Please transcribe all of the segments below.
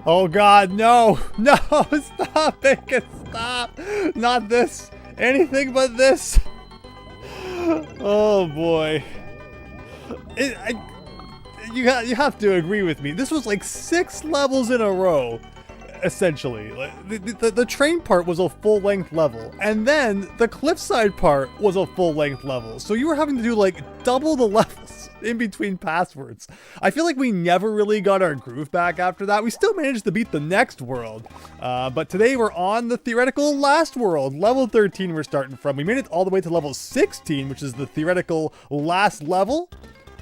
Oh god, no! No! Stop it! Stop! Not this! Anything but this! Oh boy. You have to agree with me. This was like 6 levels in a row, essentially. The train part was a full-length level, and then the cliffside part was a full-length level. So you were having to do like double the levels in between passwords. I feel like we never really got our groove back after that. We still managed to beat the next world, but today we're on the theoretical last world. Level 13 we're starting from. We made it all the way to level 16, which is the theoretical last level.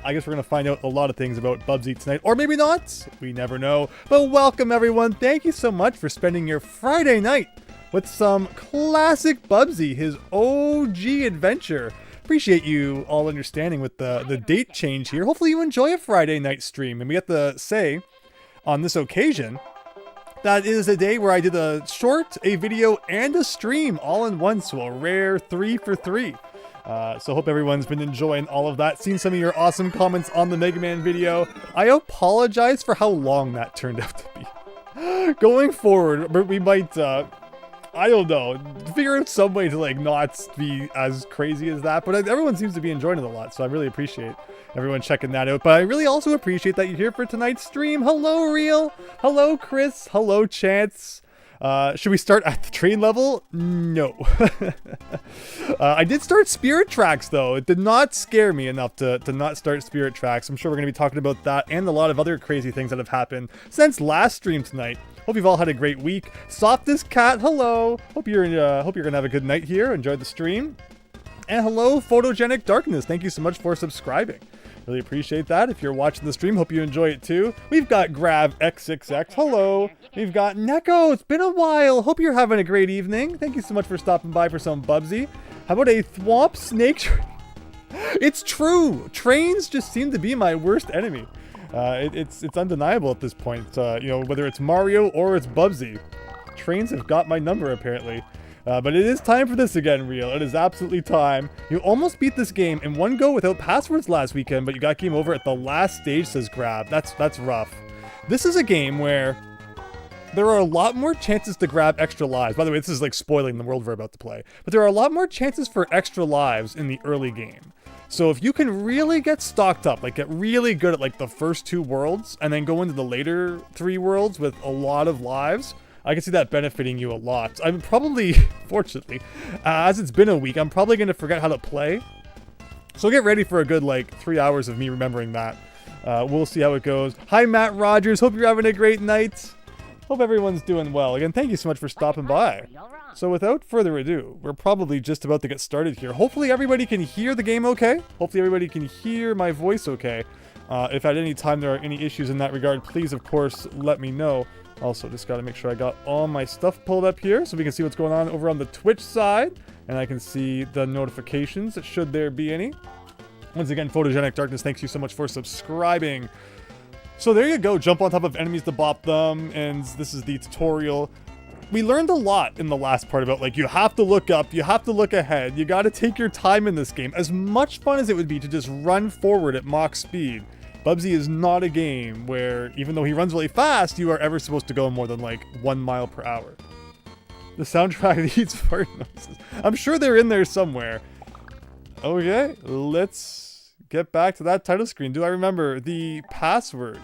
I guess we're going to find out a lot of things about Bubsy tonight, or maybe not. We never know. But welcome, everyone. Thank you so much for spending your Friday night with some classic Bubsy, his OG adventure. Appreciate you all understanding with the date change here. Hopefully you enjoy a Friday night stream. And we have to say, on this occasion, that is a day where I did a short, a video, and a stream all in one. So a rare 3 for 3. So hope everyone's been enjoying all of that. Seen some of your awesome comments on the Mega Man video. I apologize for how long that turned out to be. Going forward, we might, I don't know, figure out some way to like not be as crazy as that. But everyone seems to be enjoying it a lot, so I really appreciate everyone checking that out. But I really also appreciate that you're here for tonight's stream. Hello, Real. Hello, Chris. Hello, Chance. Should we start at the train level? No. I did start Spirit Tracks, though. It did not scare me enough to not start Spirit Tracks. I'm sure we're going to be talking about that and a lot of other crazy things that have happened since last stream tonight. Hope you've all had a great week. Softest Cat, hello. Hope you're going to have a good night here. Enjoyed the stream. And hello, Photogenic Darkness. Thank you so much for subscribing. Really appreciate that. If you're watching the stream, hope you enjoy it too. We've got Grav X6X. Hello. We've got Neko. It's been a while. Hope you're having a great evening. Thank you so much for stopping by for some Bubsy. How about a Thwomp Snake? It's true. Trains just seem to be my worst enemy. It's undeniable at this point. You know, whether it's Mario or it's Bubsy, trains have got my number apparently. But it is time for this again, Real. It is absolutely time. You almost beat this game in one go without passwords last weekend, but you got game over at the last stage, says Grab. That's rough. This is a game where there are a lot more chances to grab extra lives. By the way, this is like spoiling the world we're about to play. But there are a lot more chances for extra lives in the early game. So if you can really get stocked up, like get really good at like the first 2 worlds, and then go into the later 3 worlds with a lot of lives, I can see that benefiting you a lot. I'm probably, fortunately, as it's been a week, I'm probably going to forget how to play. So get ready for a good, like, 3 hours of me remembering that. We'll see how it goes. Hi, Matt Rogers. Hope you're having a great night. Hope everyone's doing well. Again, thank you so much for stopping by. So without further ado, we're probably just about to get started here. Hopefully everybody can hear the game okay. Hopefully everybody can hear my voice okay. If at any time there are any issues in that regard, please, of course, let me know. Also, just got to make sure I got all my stuff pulled up here so we can see what's going on over on the Twitch side. And I can see the notifications, should there be any. Once again, Photogenic Darkness, thanks you so much for subscribing. So there you go, jump on top of enemies to bop them, and this is the tutorial. We learned a lot in the last part about, like, you have to look up, you have to look ahead, you got to take your time in this game. As much fun as it would be to just run forward at Mach speed, Bubsy is not a game where, even though he runs really fast, you are ever supposed to go more than like 1 mile per hour. The soundtrack needs fart noises. I'm sure they're in there somewhere. Okay, let's get back to that title screen. Do I remember the password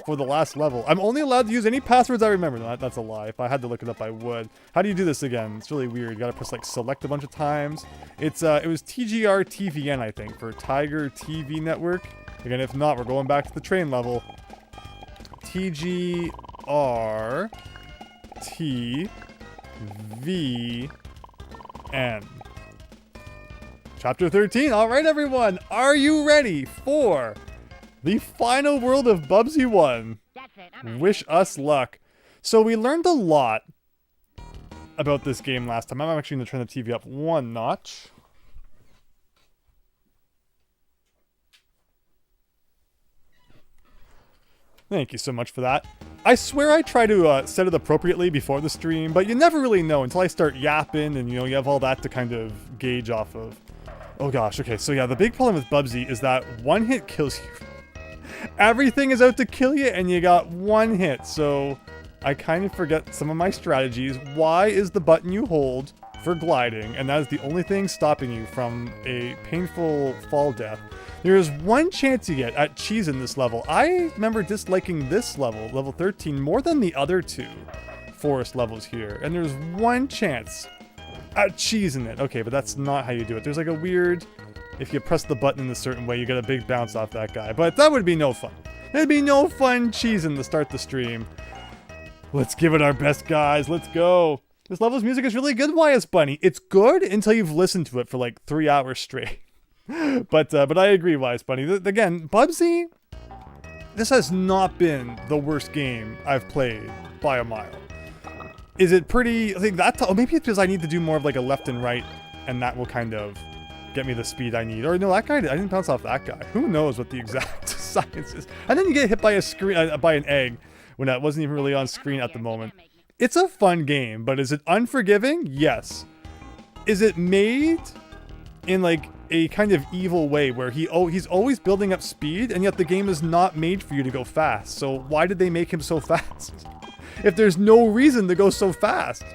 for the last level? I'm only allowed to use any passwords I remember. No, that's a lie. If I had to look it up, I would. How do you do this again? It's really weird. You gotta press like select a bunch of times. It was TGR TVN, I think, for Tiger TV Network. Again, if not, we're going back to the train level. TGR TVN. Chapter 13. All right, everyone. Are you ready for the final world of Bubsy 1? Wish us luck. So we learned a lot about this game last time. I'm actually going to turn the TV up 1 notch. Thank you so much for that. I swear I try to set it appropriately before the stream, but you never really know until I start yapping and, you know, you have all that to kind of gauge off of. Oh gosh, okay, so yeah, the big problem with Bubsy is that 1 hit kills you. Everything is out to kill you and you got 1 hit, so I kind of forget some of my strategies. Y is the button you hold for gliding, and that is the only thing stopping you from a painful fall death. There is one chance you get at cheese in this level. I remember disliking this level, level 13, more than the other two forest levels here. And there's one chance at cheese in it. Okay, but that's not how you do it. There's like a weird, if you press the button in a certain way, you get a big bounce off that guy. But that would be no fun. It'd be no fun cheesing to start the stream. Let's give it our best, guys. Let's go. This level's music is really good, YS Bunny. It's good until you've listened to it for like 3 hours straight. but I agree, YS Bunny. Again, Bubsy, this has not been the worst game I've played by a mile. Is it pretty, I think that, maybe it's because I need to do more of like a left and right, and that will kind of get me the speed I need. Or no, that guy, I didn't bounce off that guy. Who knows what the exact science is. And then you get hit by a screen, by an egg, when that wasn't even really on screen at the moment. It's a fun game, but is it unforgiving? Yes. Is it made in like a kind of evil way where he's always building up speed, and yet the game is not made for you to go fast? So why did they make him so fast? If there's no reason to go so fast.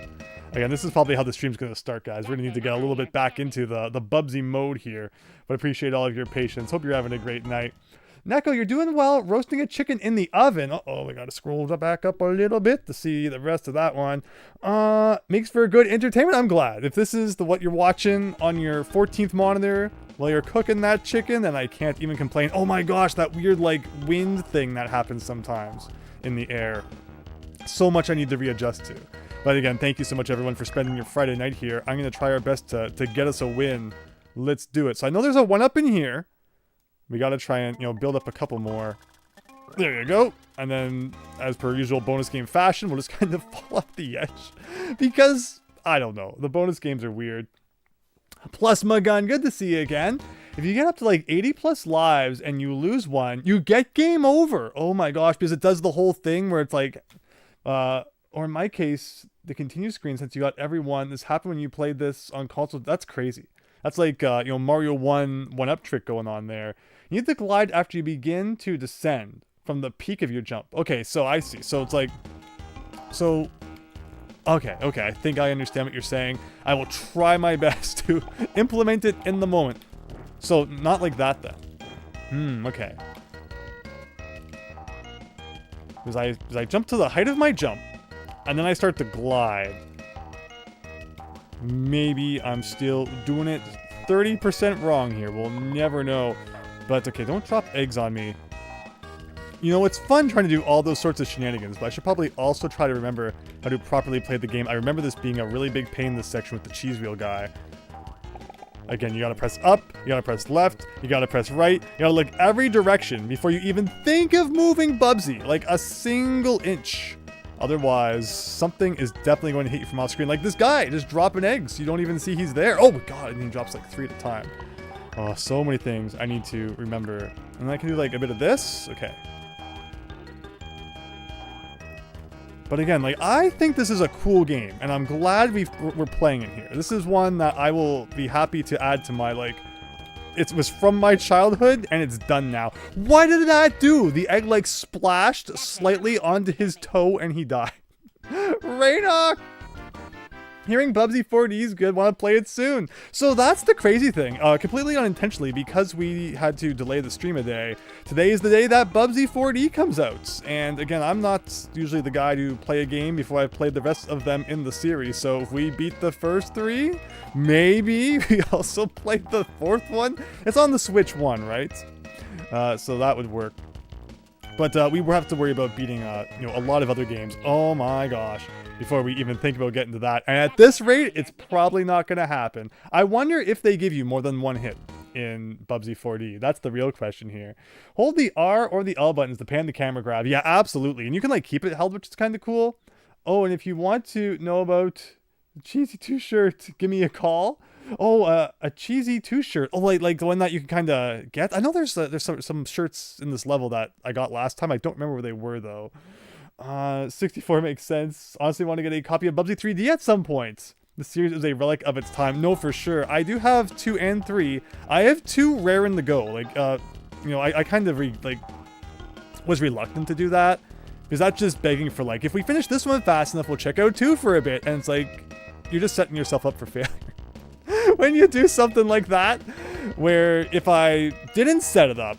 Again, this is probably how the stream's going to start, guys. We're going to need to get a little bit back into the Bubsy mode here. But appreciate all of your patience. Hope you're having a great night. Neko, you're doing well. Roasting a chicken in the oven. Uh-oh, we got to scroll back up a little bit to see the rest of that one. Makes for good entertainment. I'm glad. If this is what you're watching on your 14th monitor while you're cooking that chicken, then I can't even complain. Oh my gosh, that weird like wind thing that happens sometimes in the air. So much I need to readjust to. But again, thank you so much everyone for spending your Friday night here. I'm going to try our best to get us a win. Let's do it. So I know there's a 1-up in here. We got to try and, build up a couple more. There you go. And then, as per usual bonus game fashion, we'll just kind of fall off the edge. Because, I don't know. The bonus games are weird. Plus Magun, good to see you again. If you get up to like 80 plus lives and you lose one, you get game over. Oh my gosh, because it does the whole thing where it's like, or in my case, the continue screen, since you got everyone. This happened when you played this on console. That's crazy. That's like, Mario 1-up trick going on there. You need to glide after you begin to descend from the peak of your jump. Okay, so I see. So it's like, okay, I think I understand what you're saying. I will try my best to implement it in the moment. So, not like that then. Okay. Because I jump to the height of my jump, and then I start to glide. Maybe I'm still doing it 30% wrong here. We'll never know. But okay, don't drop eggs on me. It's fun trying to do all those sorts of shenanigans, but I should probably also try to remember how to properly play the game. I remember this being a really big pain in this section with the cheese wheel guy. Again, you gotta press up, you gotta press left, you gotta press right, you gotta look every direction before you even think of moving Bubsy, like a single inch. Otherwise, something is definitely going to hit you from off screen, like this guy just dropping eggs. You don't even see he's there. Oh my god, and he drops like 3 at a time. Oh, so many things I need to remember. And I can do like a bit of this. Okay. But again, like, I think this is a cool game, and I'm glad we're playing it here. This is one that I will be happy to add to my, like, it was from my childhood, and it's done now. What did that do? The egg, like, splashed slightly onto his toe, and he died. Raynok! Hearing Bubsy 4D is good, want to play it soon. So that's the crazy thing, completely unintentionally, because we had to delay the stream a day. Today is the day that Bubsy 4D comes out. And again, I'm not usually the guy to play a game before I've played the rest of them in the series. So if we beat the first 3, maybe we also play the 4th one. It's on the Switch 1, right? So that would work. But we will have to worry about beating, a lot of other games. Oh my gosh. Before we even think about getting to that. And at this rate, it's probably not going to happen. I wonder if they give you more than 1 hit in Bubsy 4D. That's the real question here. Hold the R or the L buttons to pan the camera grab. Yeah, absolutely. And you can like keep it held, which is kind of cool. Oh, and if you want to know about the Cheesy 2 shirt, give me a call. Oh, a Cheesy 2 shirt. Oh, like the one that you can kind of get. I know there's some shirts in this level that I got last time. I don't remember where they were though. 64 makes sense. Honestly, want to get a copy of Bubsy 3D at some point. The series is a relic of its time. No, for sure. I do have 2 and 3. I have 2 rare in the go. Like, I kind of was reluctant to do that Because that's just begging for like, if we finish this one fast enough, we'll check out 2 for a bit. And it's like, you're just setting yourself up for failure. When you do something like that, where if I didn't set it up,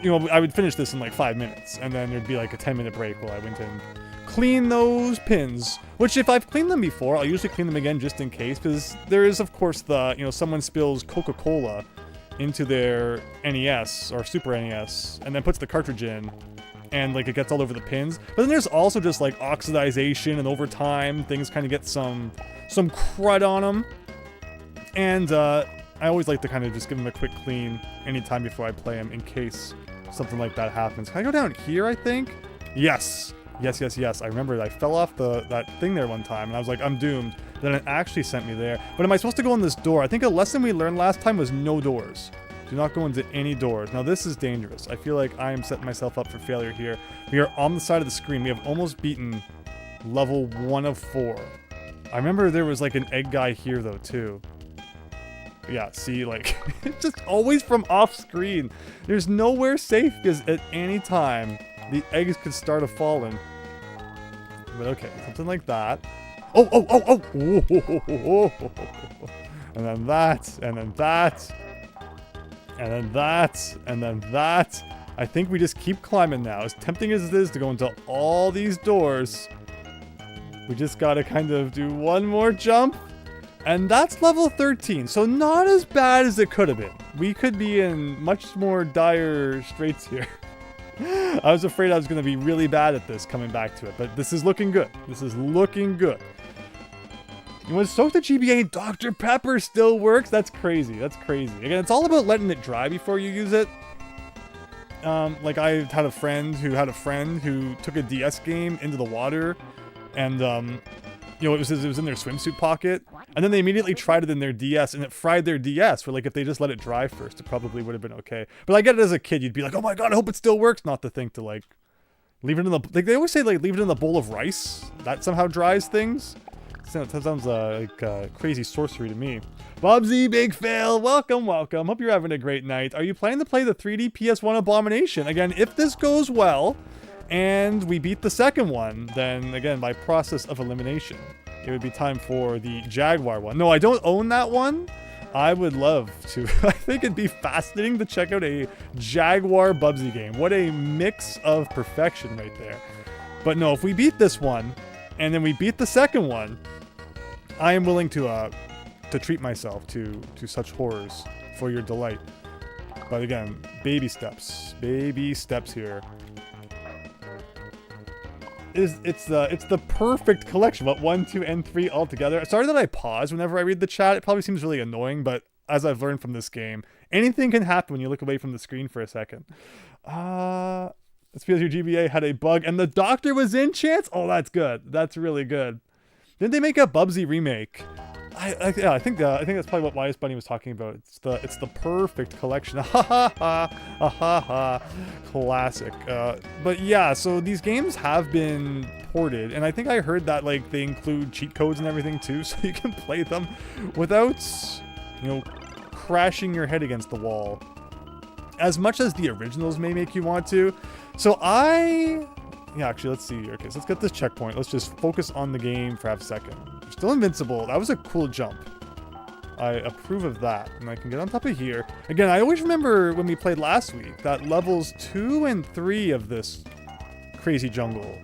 you know, I would finish this in like 5 minutes, and then there'd be like a 10-minute break while I went and clean those pins. Which, if I've cleaned them before, I'll usually clean them again just in case, because there is, of course, the, you know, someone spills Coca-Cola into their NES or Super NES, and then puts the cartridge in, and like it gets all over the pins. But then there's also just like oxidization, and over time things kind of get some crud on them. And I always like to kind of just give them a quick clean anytime before I play them in case something like that happens. Can I go down here, I think? Yes. Yes, yes, yes. I remember I fell off that thing there one time, and I was like, I'm doomed. Then it actually sent me there. But am I supposed to go in this door? I think a lesson we learned last time was no doors. Do not go into any doors. Now, this is dangerous. I feel like I am setting myself up for failure here. We are on the side of the screen. We have almost beaten level 1 of 4. I remember there was like an egg guy here, though, too. Yeah, see, like, just always from off screen. There's nowhere safe, because at any time, the eggs could start a-falling. But okay, something like that. Oh, oh, oh, oh! And then that, and then that, and then that, and then that. I think we just keep climbing now. As tempting as it is to go into all these doors, we just gotta kind of do one more jump. And that's level 13, so not as bad as it could have been. We could be in much more dire straits here. I was afraid I was going to be really bad at this coming back to it, but this is looking good. This is looking good. And when soaked the GBA, Dr. Pepper still works? That's crazy. That's crazy. Again, it's all about letting it dry before you use it. Like I had a friend who took a DS game into the water, and you know, it was in their swimsuit pocket, and then they immediately tried it in their DS, and it fried their DS. Where like if they just let it dry first, it probably would have been okay. But I get it, as a kid, you'd be like, oh my god, I hope it still works. Not to think to like leave it in the, like they always say, like leave it in the bowl of rice. That somehow dries things. So that sounds like crazy sorcery to me. Bubsy, big fail. Welcome, welcome. Hope you're having a great night. Are you planning to play the 3D PS1 Abomination? Again, if this goes well, and we beat the second one, then again, by process of elimination, it would be time for the Jaguar one. No, I don't own that one. I would love to. I think it'd be fascinating to check out a Jaguar Bubsy game. What a mix of perfection right there. But no, if we beat this one, and then we beat the second one, I am willing to treat myself to such horrors for your delight. But again, baby steps here. It's the perfect collection, but 1, 2, and 3 all together. Sorry that I pause whenever I read the chat. It probably seems really annoying, but as I've learned from this game, anything can happen when you look away from the screen for a second. It's because your GBA had a bug and the doctor was in, Chance? Oh, that's good. That's really good. Didn't they make a Bubsy remake? Yeah, I think that's probably what Wise Bunny was talking about. It's the perfect collection. Ha ha ha, ha ha ha, classic. But yeah, so these games have been ported, and I think I heard that like they include cheat codes and everything too, so you can play them without, you know, crashing your head against the wall. As much as the originals may make you want to. So yeah, actually, let's see. Okay, so let's get this checkpoint. Let's just focus on the game for half a second. We're still invincible. That was a cool jump. I approve of that. And I can get on top of here. Again, I always remember when we played last week that levels 2 and 3 of this crazy jungle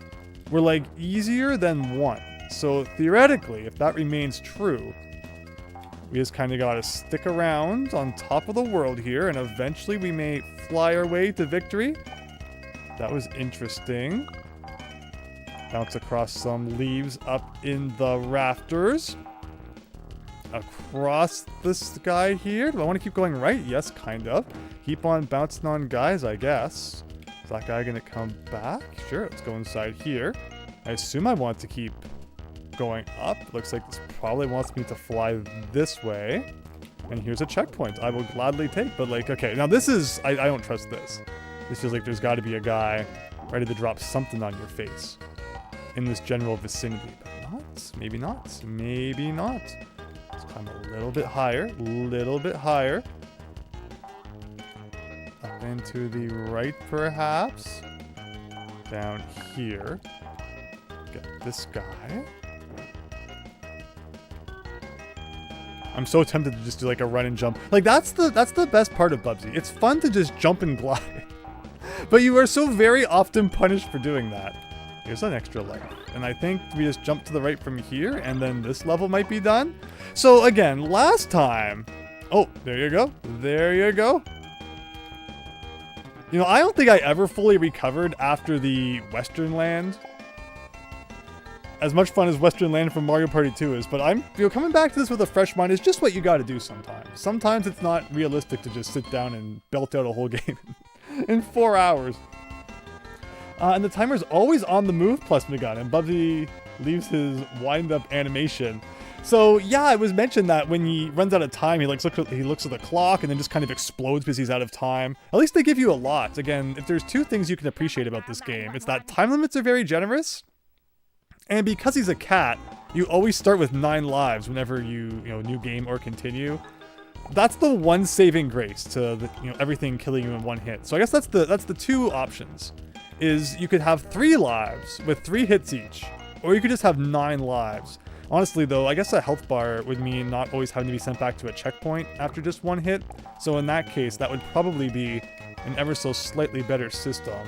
were like easier than 1. So theoretically, if that remains true, we just kind of gotta stick around on top of the world here, and eventually we may fly our way to victory. That was interesting. Bounce across some leaves up in the rafters. Across the sky here. Do I want to keep going right? Yes, kind of. Keep on bouncing on guys, I guess. Is that guy gonna come back? Sure, let's go inside here. I assume I want to keep going up. Looks like this probably wants me to fly this way. And here's a checkpoint I will gladly take. But like, okay, now this is, I don't trust this. This feels like there's got to be a guy ready to drop something on your face in this general vicinity. But not. Maybe not. Maybe not. Let's climb a little bit higher. Little bit higher. Up and to the right, perhaps. down here. Get this guy. I'm so tempted to just do like a run and jump. Like that's the best part of Bubsy. It's fun to just jump and glide. But you are so very often punished for doing that. Here's an extra life. And I think we just jump to the right from here, and then this level might be done. So again, last time... Oh, there you go. There you go. You know, I don't think I ever fully recovered after the Western Land. As much fun as Western Land from Mario Party 2 is, but coming back to this with a fresh mind is just what you gotta do sometimes. Sometimes it's not realistic to just sit down and belt out a whole game in 4 hours. And the timer's always on the move plus Megan, and Bubsy leaves his wind-up animation. So yeah, it was mentioned that when he runs out of time, he looks at the clock and then just kind of explodes because he's out of time. At least they give you a lot. Again, if there's two things you can appreciate about this game, it's that time limits are very generous, and because he's a cat, you always start with 9 lives whenever you new game or continue. That's the one saving grace to everything killing you in one hit. So I guess that's the two options. Is you could have 3 lives with 3 hits each, or you could just have 9 lives. Honestly though, I guess a health bar would mean not always having to be sent back to a checkpoint after just 1 hit. So in that case, that would probably be an ever so slightly better system.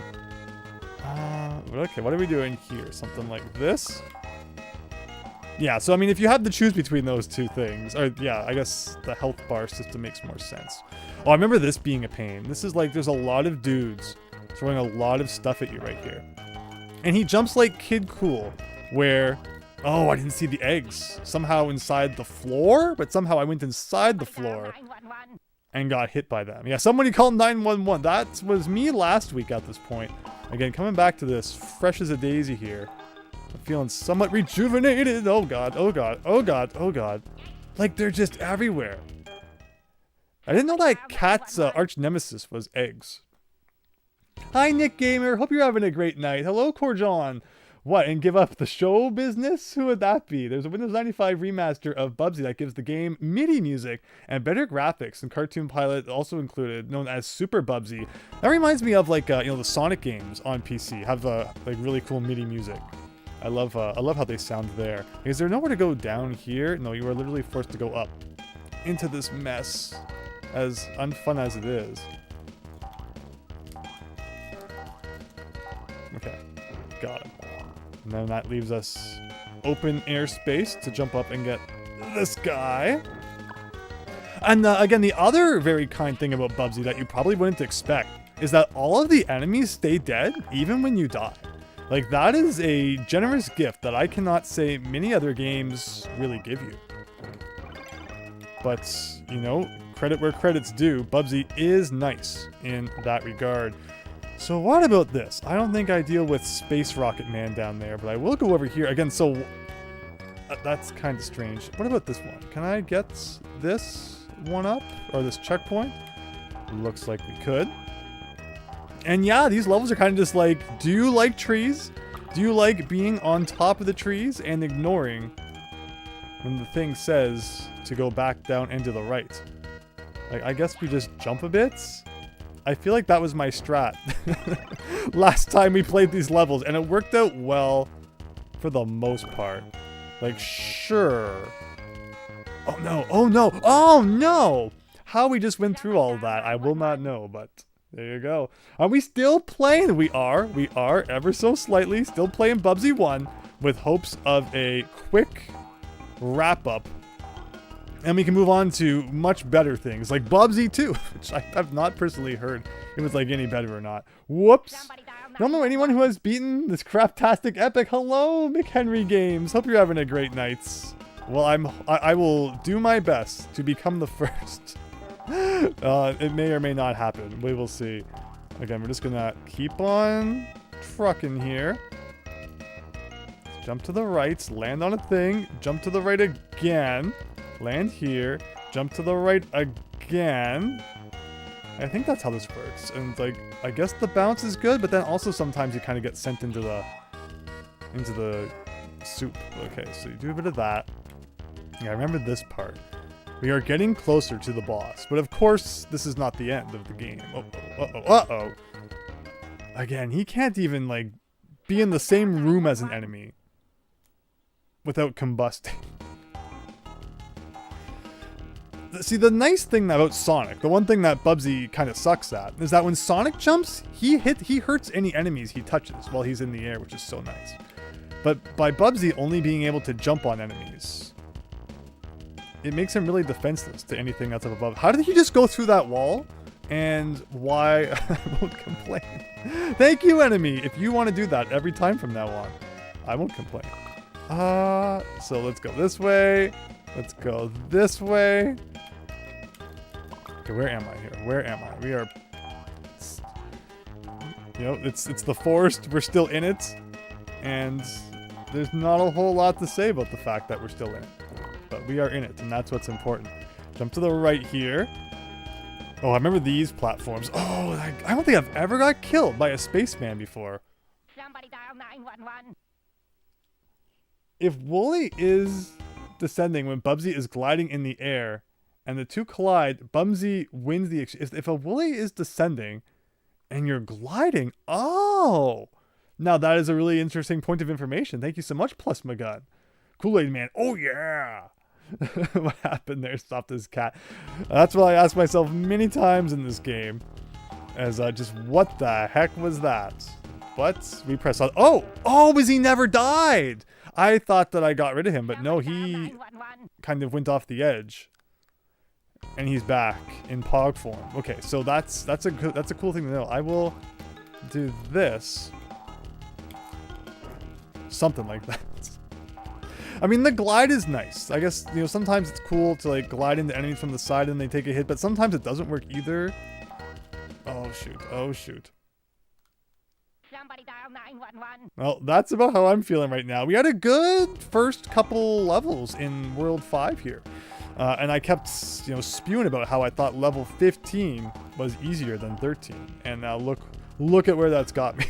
Okay, what are we doing here? Something like this? Yeah, so I mean, if you had to choose between those two things, or yeah, I guess the health bar system makes more sense. Oh, I remember this being a pain. This is like, there's a lot of dudes throwing a lot of stuff at you right here. And he jumps like Kid Cool, where, oh, I didn't see the eggs. Somehow inside the floor, but somehow I went inside the floor and got hit by them. Yeah, somebody called 911. That was me last week at this point. Again, coming back to this, fresh as a daisy here. I'm feeling somewhat rejuvenated. Oh god, oh god, oh god, oh god. Like, they're just everywhere. I didn't know that cat's arch nemesis was eggs. Hi, Nick Gamer. Hope you're having a great night. Hello, Corjon. What, and give up the show business? Who would that be? There's a Windows 95 remaster of Bubsy that gives the game MIDI music and better graphics, and Cartoon Pilot also included, known as Super Bubsy. That reminds me of like the Sonic games on PC have like really cool MIDI music. I love how they sound there. Is there nowhere to go down here? No, you are literally forced to go up into this mess, as unfun as it is. Okay, got it. And then that leaves us open air space to jump up and get this guy. And again, the other very kind thing about Bubsy that you probably wouldn't expect is that all of the enemies stay dead even when you die. Like, that is a generous gift that I cannot say many other games really give you. But, credit where credit's due, Bubsy is nice in that regard. So what about this? I don't think I deal with Space Rocket Man down there, but I will go over here. Again, so that's kind of strange. What about this one? Can I get this one up? Or this checkpoint? Looks like we could. And yeah, these levels are kind of just like, do you like trees? Do you like being on top of the trees and ignoring when the thing says to go back down and to the right? Like, I guess we just jump a bit? I feel like that was my strat last time we played these levels, and it worked out well for the most part. Like, sure. Oh no, oh no, oh no! How we just went through all of that, I will not know, but there you go. Are we still playing? We are ever so slightly still playing Bubsy 1 with hopes of a quick wrap-up. And we can move on to much better things, like Bubsy 2, which I have not personally heard if it's like any better or not. Whoops. Don't know anyone who has beaten this craptastic epic. Hello, McHenry Games. Hope you're having a great night. Well, I will do my best to become the first. It may or may not happen. We will see. Again, we're just gonna keep on trucking here. Jump to the right, land on a thing, jump to the right again. Land here, jump to the right again. I think that's how this works. And like, I guess the bounce is good, but then also sometimes you kind of get sent into the soup. Okay, so you do a bit of that. Yeah, I remember this part. We are getting closer to the boss, but of course, this is not the end of the game. Uh-oh. Again, he can't even like be in the same room as an enemy without combusting. See, the nice thing about Sonic, the one thing that Bubsy kind of sucks at, is that when Sonic jumps, he hurts any enemies he touches while he's in the air, which is so nice. But by Bubsy only being able to jump on enemies, it makes him really defenseless to anything that's up above. How did he just go through that wall? And why? I won't complain. Thank you, enemy. If you want to do that every time from now on, I won't complain. So let's go this way. Let's go this way. Okay, where am I here? Where am I? We are... You know, it's the forest. We're still in it. And there's not a whole lot to say about the fact that we're still in it. But we are in it, and that's what's important. Jump to the right here. Oh, I remember these platforms. Oh, I don't think I've ever got killed by a spaceman before. Somebody dial 911. If Wooly is descending when Bubsy is gliding in the air, and the two collide, Bubsy wins the exchange. If a Wooly is descending, and you're gliding, oh! Now that is a really interesting point of information. Thank you so much, Plus My Gun. Kool-Aid Man, oh yeah! What happened there? Stopped his cat. That's what I asked myself many times in this game. As just, what the heck was that? But we press on. Oh! Oh, was he never died? I thought that I got rid of him, but no, he kind of went off the edge. And he's back in Pog form. Okay, so that's a cool thing to know. I will do this. Something like that. I mean, the glide is nice. I guess, you know, sometimes it's cool to like glide into enemies from the side and they take a hit, but sometimes it doesn't work either. Oh shoot. Oh shoot. Somebody dial 911. Well, that's about how I'm feeling right now. We had a good first couple levels in World 5 here. And I kept, you know, spewing about how I thought level 15 was easier than 13. And now look at where that's got me.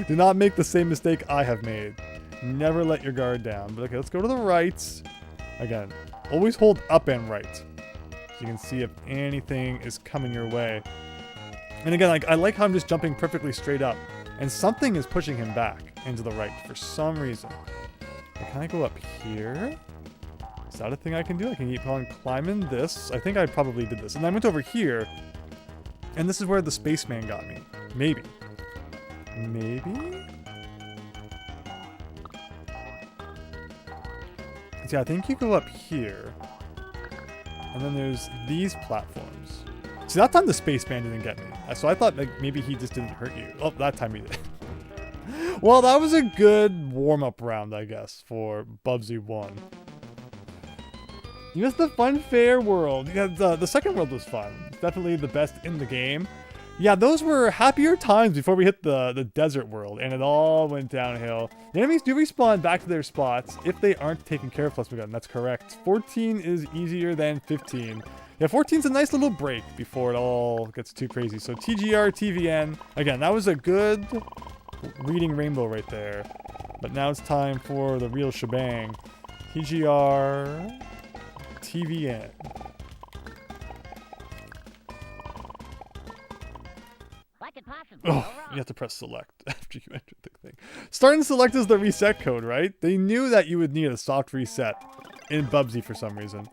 Do not make the same mistake I have made. Never let your guard down. But okay, let's go to the right. Again, always hold up and right. So you can see if anything is coming your way. And again, like, I like how I'm just jumping perfectly straight up. And something is pushing him back into the right for some reason. Can I go up here? Is that a thing I can do? I can keep on climbing this. I think I probably did this. And I went over here. And this is where the spaceman got me. Maybe. Maybe? See, I think you go up here. And then there's these platforms. See, that time the spaceman didn't get me. So I thought like maybe he just didn't hurt you. Oh, that time he did. Well, that was a good warm-up round, I guess, for Bubsy 1. You missed the fun fair world. Yeah, the second world was fun. Definitely the best in the game. Yeah, those were happier times before we hit the desert world, and it all went downhill. The enemies do respawn back to their spots if they aren't taken care of, plus we got, that's correct. 14 is easier than 15. Yeah, 14's a nice little break before it all gets too crazy. So TGR, TVN. Again, that was a good reading rainbow right there. But now it's time for the real shebang. TGR, TVN. Oh, you have to press select after you enter the thing. Start and select is the reset code, right? They knew that you would need a soft reset in Bubsy for some reason.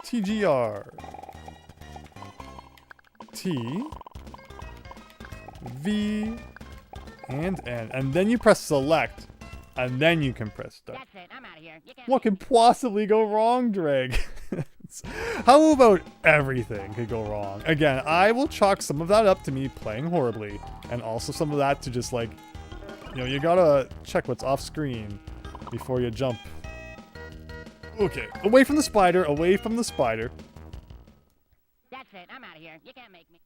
TGR. T. V. And N. And then you press select. And then you can press start. That's it, I'm out of here. What could possibly go wrong, Dreg? How about everything could go wrong? Again, I will chalk some of that up to me playing horribly. And also some of that to just like, you know, you gotta check what's off screen before you jump. Okay, away from the spider, away from the spider. That's it, I'm out of here. You can't make me.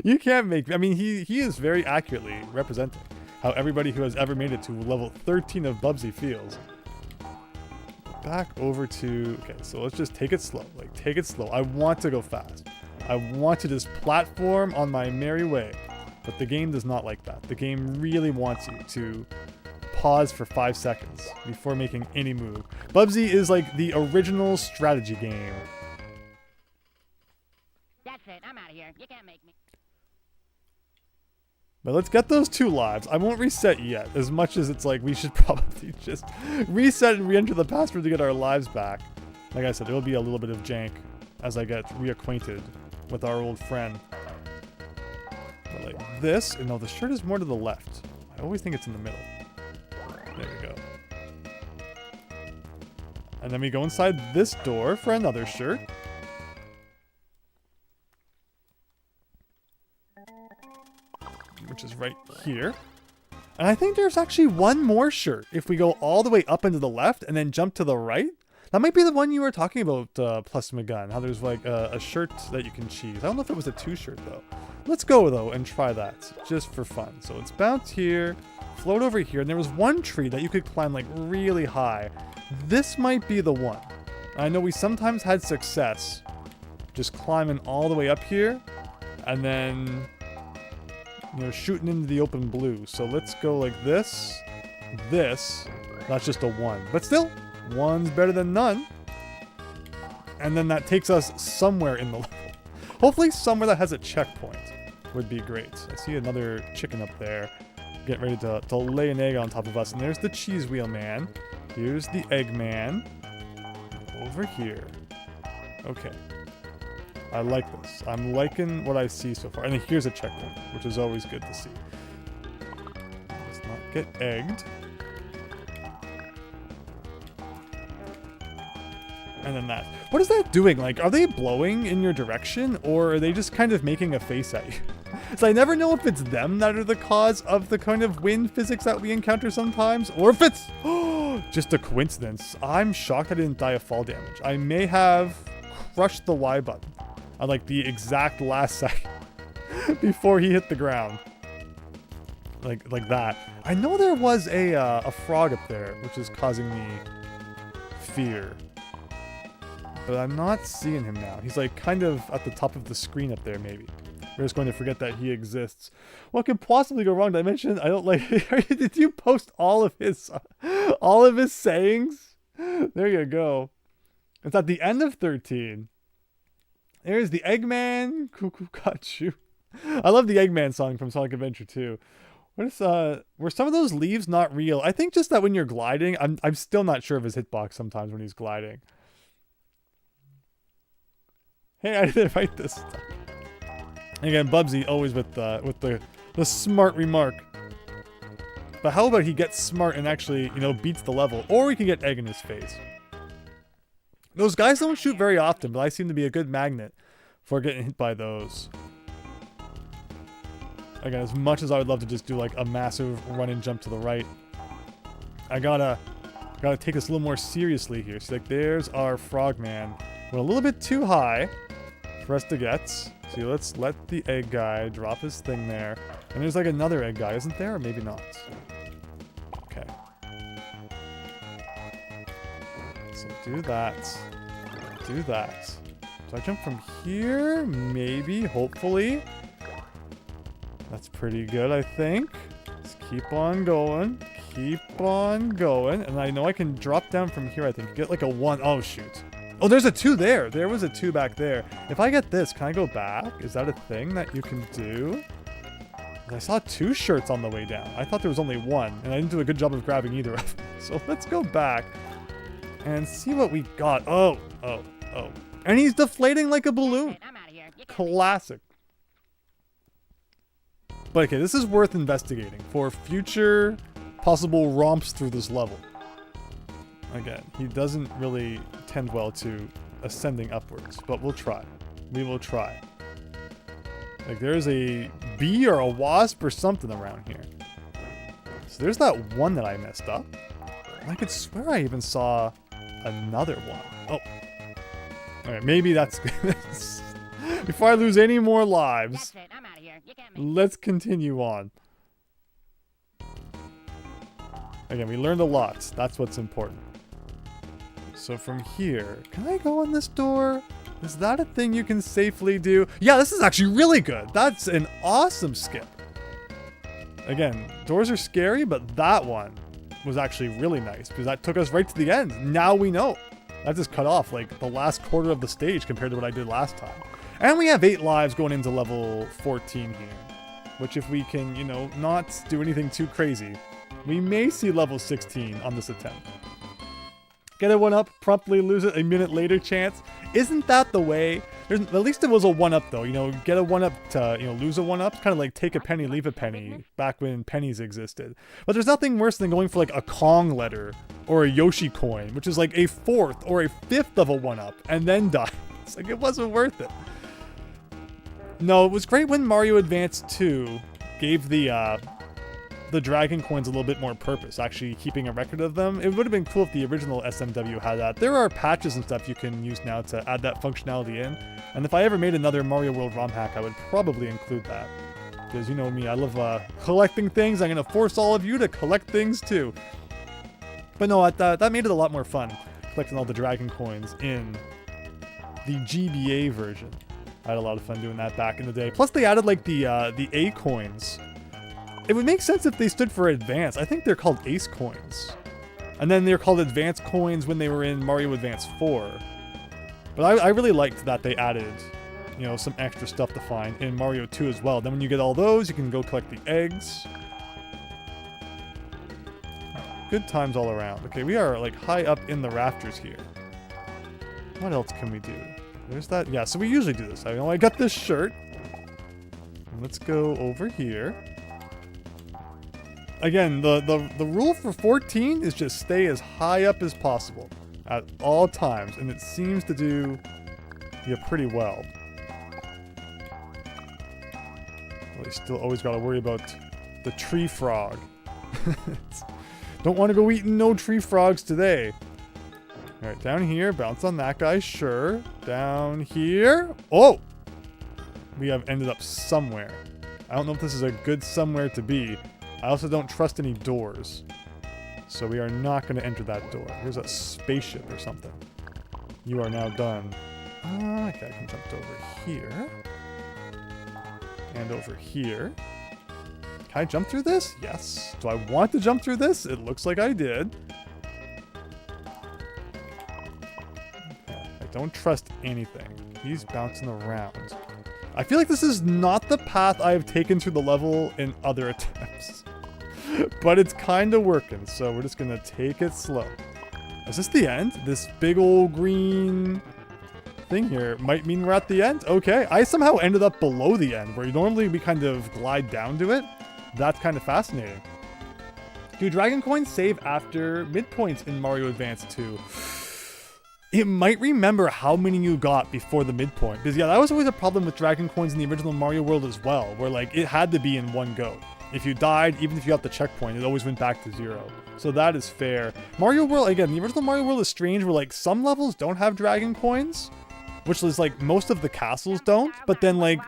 You can't make me. I mean, he is very accurately representing how everybody who has ever made it to level 13 of Bubsy feels. Back over to... Okay, so let's just take it slow. Like, take it slow. I want to go fast. I want to just platform on my merry way. But the game does not like that. The game really wants you to pause for 5 seconds before making any move. Bubsy is like the original strategy game. That's That's it. I'm out of here. You can't make me. But let's get those 2 lives. I won't reset yet, as much as it's like we should probably just reset and re-enter the password to get our lives back. Like I said, there will be a little bit of jank as I get reacquainted with our old friend. But like this, no, the shirt is more to the left. I always think it's in the middle. There we go. And then we go inside this door for another shirt. Which is right here. And I think there's actually one more shirt if we go all the way up into the left and then jump to the right. That might be the one you were talking about, Plus McGunn, how there's like a shirt that you can cheese. I don't know if it was a 2 shirt though. Let's go though and try that just for fun. So it's bounce here, float over here, and there was one tree that you could climb like really high. This might be the one. I know we sometimes had success just climbing all the way up here and then, you know, shooting into the open blue. So let's go like this, this. That's just a 1. But still, 1's better than none. And then that takes us somewhere in the level. Hopefully somewhere that has a checkpoint would be great. I see another chicken up there getting ready to lay an egg on top of us. And there's the cheese wheel man. Here's the egg man. Over here. Okay. I like this. I'm liking what I see so far. And then here's a checkpoint, which is always good to see. Let's not get egged. And then that. What is that doing? Like, are they blowing in your direction? Or are they just kind of making a face at you? So I never know if it's them that are the cause of the kind of wind physics that we encounter sometimes. Or if it's just a coincidence. I'm shocked I didn't die of fall damage. I may have crushed the Y button at like the exact last second before he hit the ground. Like that. I know there was a frog up there, which is causing me fear. But I'm not seeing him now. He's like kind of at the top of the screen up there, maybe. We're just going to forget that he exists. What could possibly go wrong? Did I mention I don't like... Did you post all of his sayings? There you go. It's at the end of 13. There's the Eggman. Cuckoo got you. I love the Eggman song from Sonic Adventure 2. What is were some of those leaves not real? I think just that when you're gliding, I'm still not sure of his hitbox sometimes when he's gliding. Hey, I didn't write this stuff. Again, Bubsy always with the smart remark. But how about he gets smart and actually, you know, beats the level, or we can get egg in his face. Those guys don't shoot very often, but I seem to be a good magnet for getting hit by those. Again, as much as I would love to just do like a massive run and jump to the right, I gotta take this a little more seriously here. So like, there's our frogman. We're a little bit too high for us to get. So let's let the egg guy drop his thing there. And there's like another egg guy, isn't there? Or maybe not. Okay. So do that. Do that. Do I jump from here? Maybe, hopefully. That's pretty good, I think. Let's keep on going. Keep on going. And I know I can drop down from here, I think. Get like a 1. Oh, shoot. Oh, there's a 2 there. There was a 2 back there. If I get this, can I go back? Is that a thing that you can do? I saw 2 shirts on the way down. I thought there was only 1, and I didn't do a good job of grabbing either of them. So let's go back and see what we got. Oh. And he's deflating like a balloon. Classic. But okay, this is worth investigating for future possible romps through this level. Again, he doesn't really tend well to ascending upwards, but we'll try. We will try. Like, there's a bee or a wasp or something around here. So there's that one that I messed up. And I could swear I even saw another one. Oh. Alright, maybe that's good. Before I lose any more lives, let's continue on. Again, we learned a lot. That's what's important. So from here, can I go in this door? Is that a thing you can safely do? Yeah, this is actually really good. That's an awesome skip. Again, doors are scary, but that one was actually really nice because that took us right to the end. Now we know. That just cut off like the last quarter of the stage compared to what I did last time. And we have 8 lives going into level 14 here. Which if we can, you know, not do anything too crazy, we may see level 16 on this attempt. Get a 1-up, promptly lose it a minute later chance. Isn't that the way? At least it was a 1-up though, you know, get a 1-up to, you know, lose a 1-up. Kind of like take a penny, leave a penny, back when pennies existed. But there's nothing worse than going for like a Kong letter or a Yoshi coin, which is like a 4th or a 5th of a 1-up, and then die. It's like, it wasn't worth it. No, it was great when Mario Advance 2 gave the Dragon Coins a little bit more purpose, actually keeping a record of them. It would have been cool if the original SMW had that. There are patches and stuff you can use now to add that functionality in. And if I ever made another Mario World ROM hack, I would probably include that. Because you know me, I love collecting things. I'm going to force all of you to collect things too. But no, that made it a lot more fun, collecting all the Dragon Coins in the GBA version. I had a lot of fun doing that back in the day. Plus they added like the A coins. It would make sense if they stood for Advance. I think they're called Ace coins. And then they're called Advance coins when they were in Mario Advance 4. But I really liked that they added, you know, some extra stuff to find in Mario 2 as well. Then when you get all those, you can go collect the eggs. Good times all around. Okay, we are like high up in the rafters here. What else can we do? There's that. Yeah, so we usually do this. I know I got this shirt. Let's go over here. Again, the rule for 14 is just stay as high up as possible at all times, and it seems to do you pretty well. Well, you still always got to worry about the tree frog. Don't want to go eating no tree frogs today. All right, down here, bounce on that guy, sure. Down here. Oh! We have ended up somewhere. I don't know if this is a good somewhere to be. I also don't trust any doors. So we are not going to enter that door. Here's a spaceship or something. You are now done. Okay, I can jump over here. And over here. Can I jump through this? Yes. Do I want to jump through this? It looks like I did. I don't trust anything. He's bouncing around. I feel like this is not the path I have taken through the level in other attempts. But it's kind of working, so we're just going to take it slow. Is this the end? This big old green thing here might mean we're at the end? Okay, I somehow ended up below the end, where normally we kind of glide down to it. That's kind of fascinating. Do Dragon Coins save after midpoints in Mario Advance 2? It might remember how many you got before the midpoint. Because yeah, that was always a problem with Dragon Coins in the original Mario World as well, where like it had to be in one go. If you died, even if you got the checkpoint, it always went back to 0. So that is fair. Mario World, again, the original Mario World is strange where like some levels don't have Dragon Coins, which is like most of the castles don't, but then like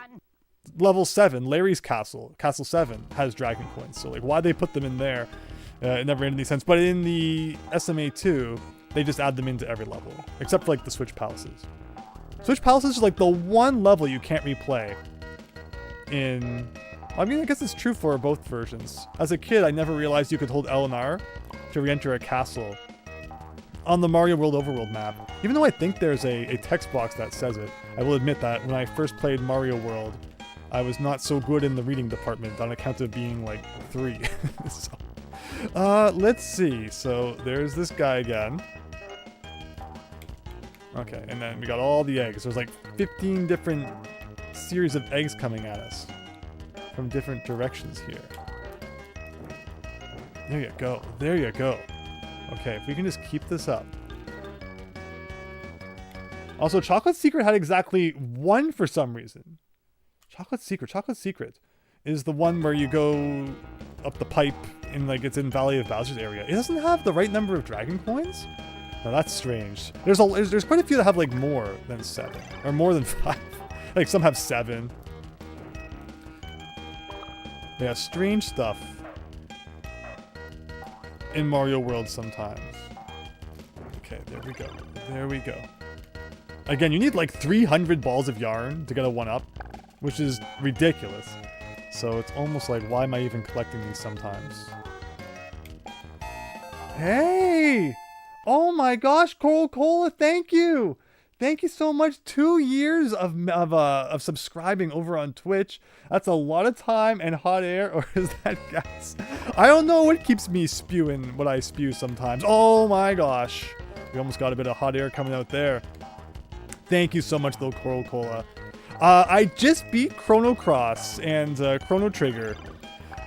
level 7, Larry's castle, Castle 7, has Dragon Coins. So like why they put them in there, it never made any sense. But in the SMA 2, they just add them into every level, except for like the Switch Palaces. Switch Palaces is like the one level you can't replay in... I mean, I guess it's true for both versions. As a kid, I never realized you could hold L and R to re-enter a castle on the Mario World Overworld map. Even though I think there's a text box that says it, I will admit that when I first played Mario World, I was not so good in the reading department on account of being like 3. So, let's see. So there's this guy again. Okay, and then we got all the eggs. There's like 15 different series of eggs coming at us from different directions here. There you go. There you go. Okay, if we can just keep this up. Also, Chocolate Secret had exactly 1 for some reason. Chocolate Secret is the one where you go up the pipe in like it's in Valley of Bowser's area. It doesn't have the right number of Dragon Coins? No, that's strange. There's quite a few that have like more than 7 or more than 5. Like some have 7. Yeah, strange stuff in Mario World sometimes. Okay, there we go. There we go. Again, you need like 300 balls of yarn to get a 1-up, which is ridiculous. So it's almost like, why am I even collecting these sometimes? Hey! Oh my gosh, Coral Cola, thank you! Thank you so much. 2 years of subscribing over on Twitch. That's a lot of time and hot air, or is that gas? I don't know what keeps me spewing what I spew sometimes. Oh my gosh. We almost got a bit of hot air coming out there. Thank you so much, though, Coral Cola. I just beat Chrono Cross and Chrono Trigger.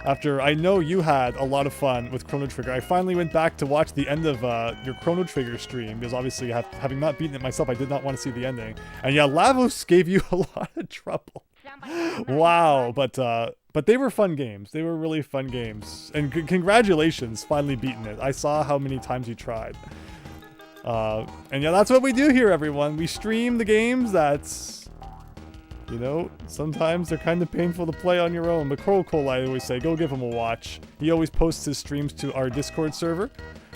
After I know you had a lot of fun with Chrono Trigger, I finally went back to watch the end of your Chrono Trigger stream, because obviously having not beaten it myself, I did not want to see the ending. And yeah, Lavos gave you a lot of trouble. Wow, but they were fun games. They were really fun games. And congratulations, finally beating it. I saw how many times you tried. And yeah, that's what we do here, everyone. We stream the games that's... You know, sometimes they're kind of painful to play on your own. But Coral Cole, I always say, go give him a watch. He always posts his streams to our Discord server,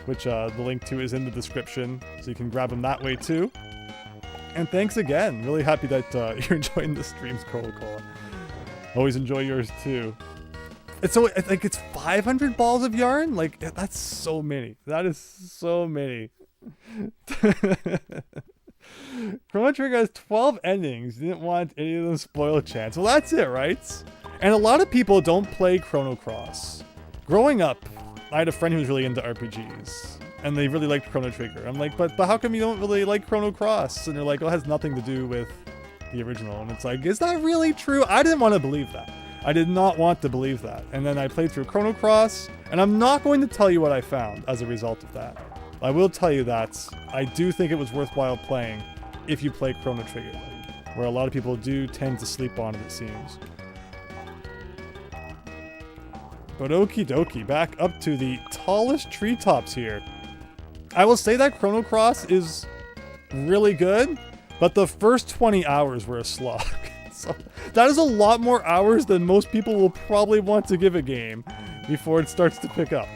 which the link to is in the description, so you can grab him that way too. And thanks again. Really happy that you're enjoying the streams, Coral Cole. Always enjoy yours too. It's so like it's 500 balls of yarn. Like that's so many. That is so many. Chrono Trigger has 12 endings. Didn't want any of them spoiled chance. Well, that's it, right? And a lot of people don't play Chrono Cross. Growing up, I had a friend who was really into RPGs, and they really liked Chrono Trigger. I'm like, but how come you don't really like Chrono Cross? And they're like, oh, it has nothing to do with the original. And it's like, is that really true? I didn't want to believe that. I did not want to believe that. And then I played through Chrono Cross, and I'm not going to tell you what I found as a result of that. I will tell you that I do think it was worthwhile playing if you play Chrono Trigger, where a lot of people do tend to sleep on it seems. But okie dokie, back up to the tallest treetops here. I will say that Chrono Cross is really good, but the first 20 hours were a slog. So that is a lot more hours than most people will probably want to give a game before it starts to pick up.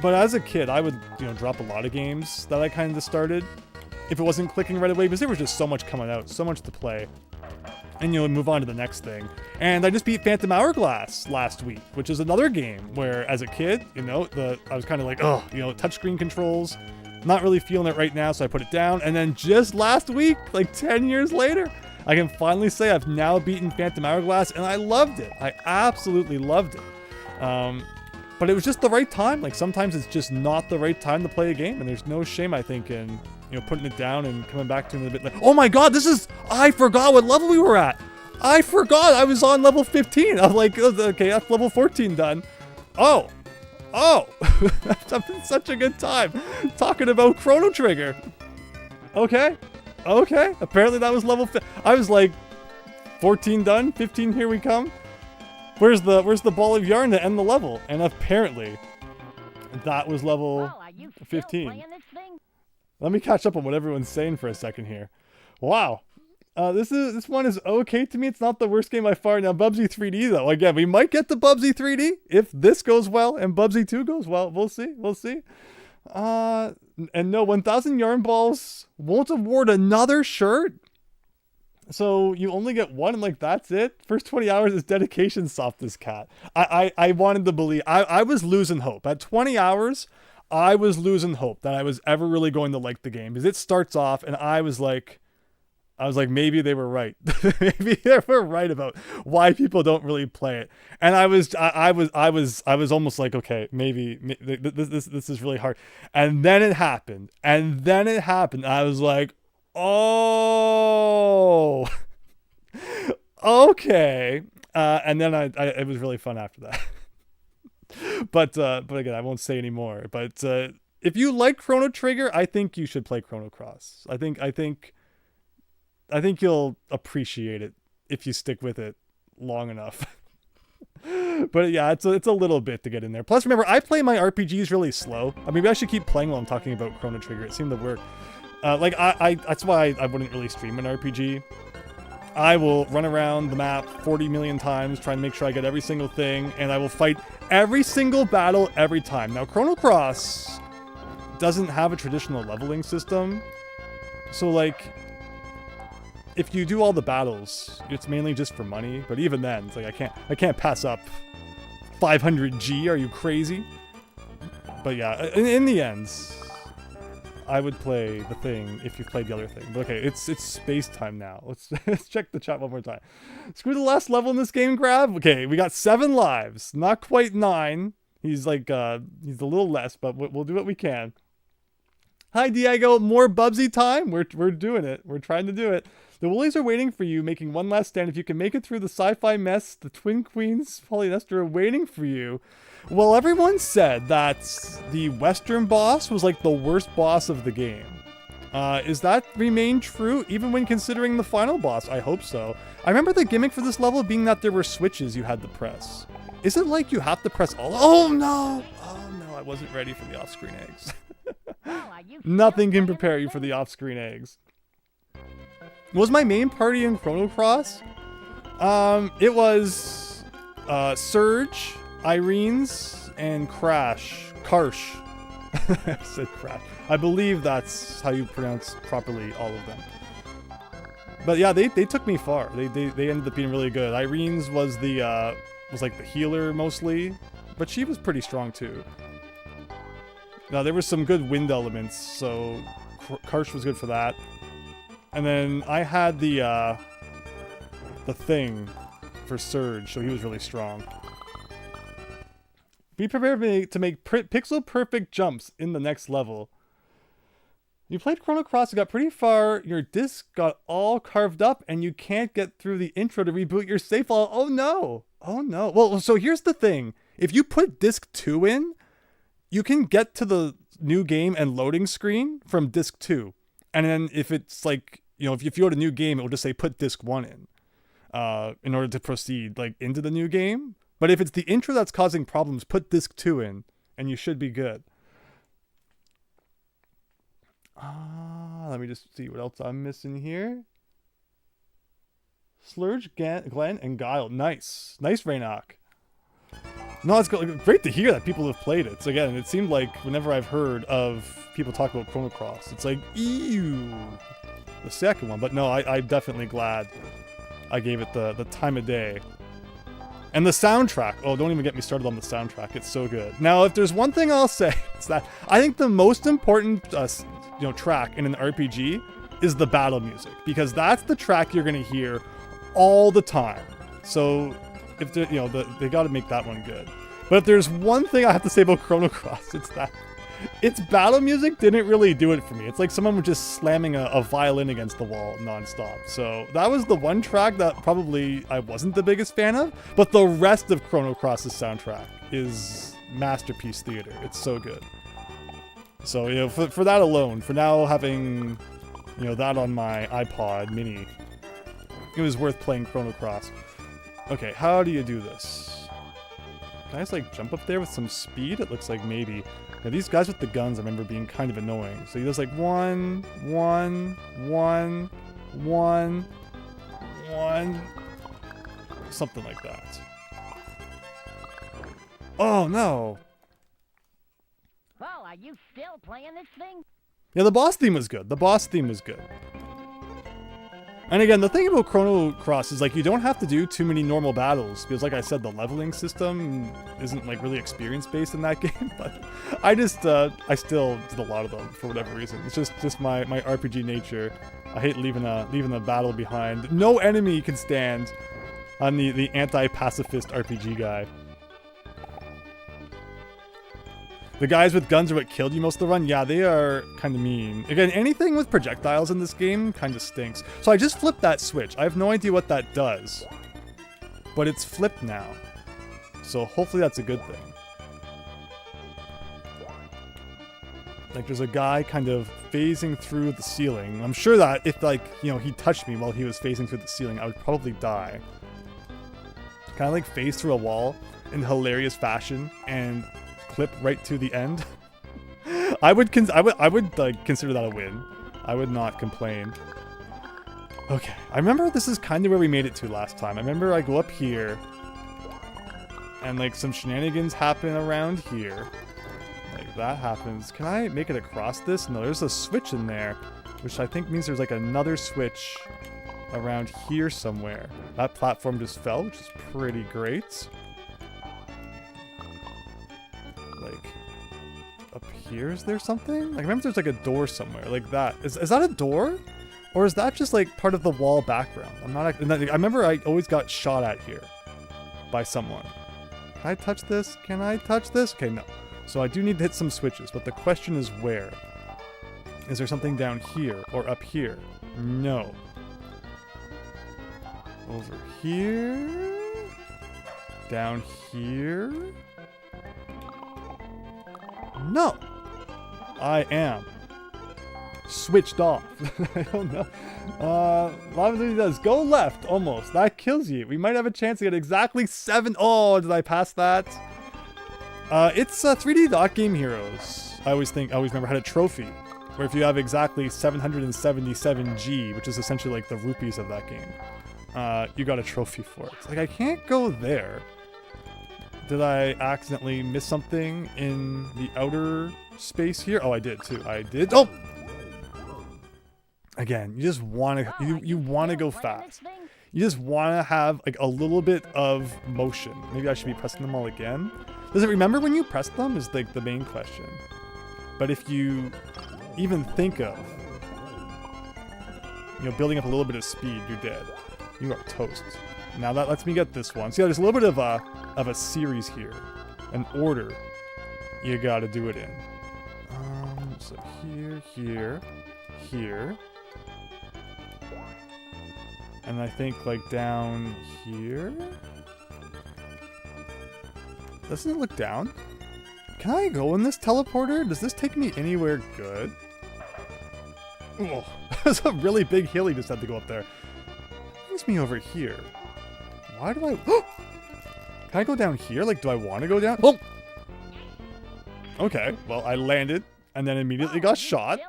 But as a kid, I would, drop a lot of games that I kind of started if it wasn't clicking right away, because there was just so much coming out, so much to play. And, move on to the next thing. And I just beat Phantom Hourglass last week, which is another game where, as a kid, I was kind of like, oh, touchscreen controls, not really feeling it right now, so I put it down. And then just last week, like 10 years later, I can finally say I've now beaten Phantom Hourglass, and I loved it. I absolutely loved it. But it was just the right time. Like, sometimes it's just not the right time to play a game, and there's no shame, I think, in, putting it down and coming back to it a bit like, oh my god, I forgot what level we were at. I forgot I was on level 15. I was like, okay, that's level 14 done. Oh, that's been such a good time talking about Chrono Trigger. Okay, apparently that was level I was like, 14 done, 15 here we come. Where's the ball of yarn to end the level? And apparently, that was level 15. Let me catch up on what everyone's saying for a second here. Wow. This one is okay to me. It's not the worst game by far. Now, Bubsy 3D, though. Again, we might get the Bubsy 3D if this goes well and Bubsy 2 goes well. We'll see. And no, 1,000 yarn balls won't award another shirt. So you only get one, and like that's it. First 20 hours is dedication, softest cat. I wanted to believe. I was losing hope at 20 hours. I was losing hope that I was ever really going to like the game, because it starts off, and I was like, maybe they were right. Maybe they were right about why people don't really play it. And I was almost like, okay, maybe this is really hard. And then it happened. I was like, oh, okay. And then it was really fun after that. But again, I won't say any more. But if you like Chrono Trigger, I think you should play Chrono Cross. I think you'll appreciate it if you stick with it long enough. But yeah, it's a little bit to get in there. Plus, remember, I play my RPGs really slow. Maybe I should keep playing while I'm talking about Chrono Trigger. It seemed to work. That's why I wouldn't really stream an RPG. I will run around the map 40 million times, trying to make sure I get every single thing, and I will fight every single battle every time. Now, Chrono Cross doesn't have a traditional leveling system, so like, if you do all the battles, it's mainly just for money. But even then, it's like I can't pass up 500 G. Are you crazy? But yeah, in the end, I would play the thing if you played the other thing. But okay, it's space time now. Let's check the chat one more time. Screw the last level in this game, Grab. Okay, we got 7 lives, not quite 9. He's like he's a little less, but we'll do what we can. Hi Diego, more Bubsy time. We're doing it. We're trying to do it. The Woolies are waiting for you, making one last stand. If you can make it through the sci-fi mess, the Twin Queens, Polyester are waiting for you. Well, everyone said that the Western boss was like the worst boss of the game. Is that remain true even when considering the final boss? I hope so. I remember the gimmick for this level being that there were switches you had to press. Is it like you have to press all? Oh no! Oh no, I wasn't ready for the off-screen eggs. Nothing can prepare you for the off-screen eggs. Was my main party in Chrono Cross? It was Surge, Irene's, and Karsh. I said Crash. I believe that's how you pronounce properly all of them. But yeah, they took me far. They ended up being really good. Irene's was was like the healer mostly, but she was pretty strong too. Now there were some good wind elements, so Karsh was good for that. And then I had the thing for Surge, so he was really strong. Be prepared to make pixel perfect jumps in the next level. You played Chrono Cross, you got pretty far, your disc got all carved up, and you can't get through the intro to reboot your save file. Oh no! Oh no. Well, so here's the thing. If you put disc 2 in, you can get to the new game and loading screen from disc 2. And then if it's like, you know, if you go to new game, it will just say put disc 1 in order to proceed like into the new game. But if it's the intro that's causing problems, put disc 2 in and you should be good. Let me just see what else I'm missing here. Slurge, Glenn, and Guile. Nice. Nice, Raynok. No, it's great to hear that people have played it. So again, it seemed like whenever I've heard of people talk about Chrono Cross, it's like, ew, the second one. But no, I'm definitely glad I gave it the time of day. And the soundtrack. Oh, don't even get me started on the soundtrack. It's so good. Now, if there's one thing I'll say, it's that I think the most important track in an RPG is the battle music, because that's the track you're going to hear all the time. So if they got to make that one good. But if there's one thing I have to say about Chrono Cross, it's that its battle music didn't really do it for me. It's like someone was just slamming a violin against the wall nonstop. So that was the one track that probably I wasn't the biggest fan of. But the rest of Chrono Cross's soundtrack is masterpiece theater. It's so good. So, you know, for that alone, for now having, you know, that on my iPod mini, it was worth playing Chrono Cross. Okay, how do you do this? Can I just like jump up there with some speed? It looks like maybe. Now these guys with the guns I remember being kind of annoying. So he does like 1, 1, 1, 1, 1. Something like that. Oh no! Well, are you still playing this thing? Yeah, the boss theme was good. The boss theme was good. And again, the thing about Chrono Cross is like you don't have to do too many normal battles because, like I said, the leveling system isn't like really experience based in that game. But I still did a lot of them for whatever reason. It's just my RPG nature. I hate leaving a battle behind. No enemy can stand. I'm the anti-pacifist RPG guy. The guys with guns are what killed you most of the run? Yeah, they are kind of mean. Again, anything with projectiles in this game kind of stinks. So I just flipped that switch. I have no idea what that does. But it's flipped now. So hopefully that's a good thing. Like there's a guy kind of phasing through the ceiling. I'm sure that if like, you know, he touched me while he was phasing through the ceiling, I would probably die. Kind of like phase through a wall in hilarious fashion and clip right to the end. I would like consider that a win. I would not complain. Okay, I remember this is kind of where we made it to last time. I remember I go up here and like some shenanigans happen around here. Like that happens. Can I make it across this? No, there's a switch in there, which I think means there's like another switch around here somewhere. That platform just fell, which is pretty great. Like up here? Is there something? Like, I remember there's like a door somewhere, like that. Is that a door? Or is that just like part of the wall background? I remember I always got shot at here by someone. Can I touch this? Can I touch this? Okay, no. So I do need to hit some switches, but the question is where? Is there something down here or up here? No. Over here? Down here? No. I am switched off. I don't know. Lavender does go left almost. That kills you. We might have a chance to get exactly 7. Oh, did I pass that? It's 3D Dot Game Heroes. I always remember had a trophy where if you have exactly 777 G, which is essentially like the rupees of that game, you got a trophy for it. It's like I can't go there. Did I accidentally miss something in the outer space here? Oh, I did too. I did. Oh! Again, you just want to you want to go fast. You just want to have like a little bit of motion. Maybe I should be pressing them all again. Does it remember when you press them is like the main question. But if you even think of, you know, building up a little bit of speed, you're dead. You are toast. Now that lets me get this one. So yeah, there's a little bit of a series here, an order you got to do it in. So here. And I think like down here. Doesn't it look down? Can I go in this teleporter? Does this take me anywhere good? Oh, that's a really big hill he just had to go up there. Brings me over here. Why do I... Can I go down here? Like, do I want to go down? Oh! Okay, well, I landed and then immediately got shot.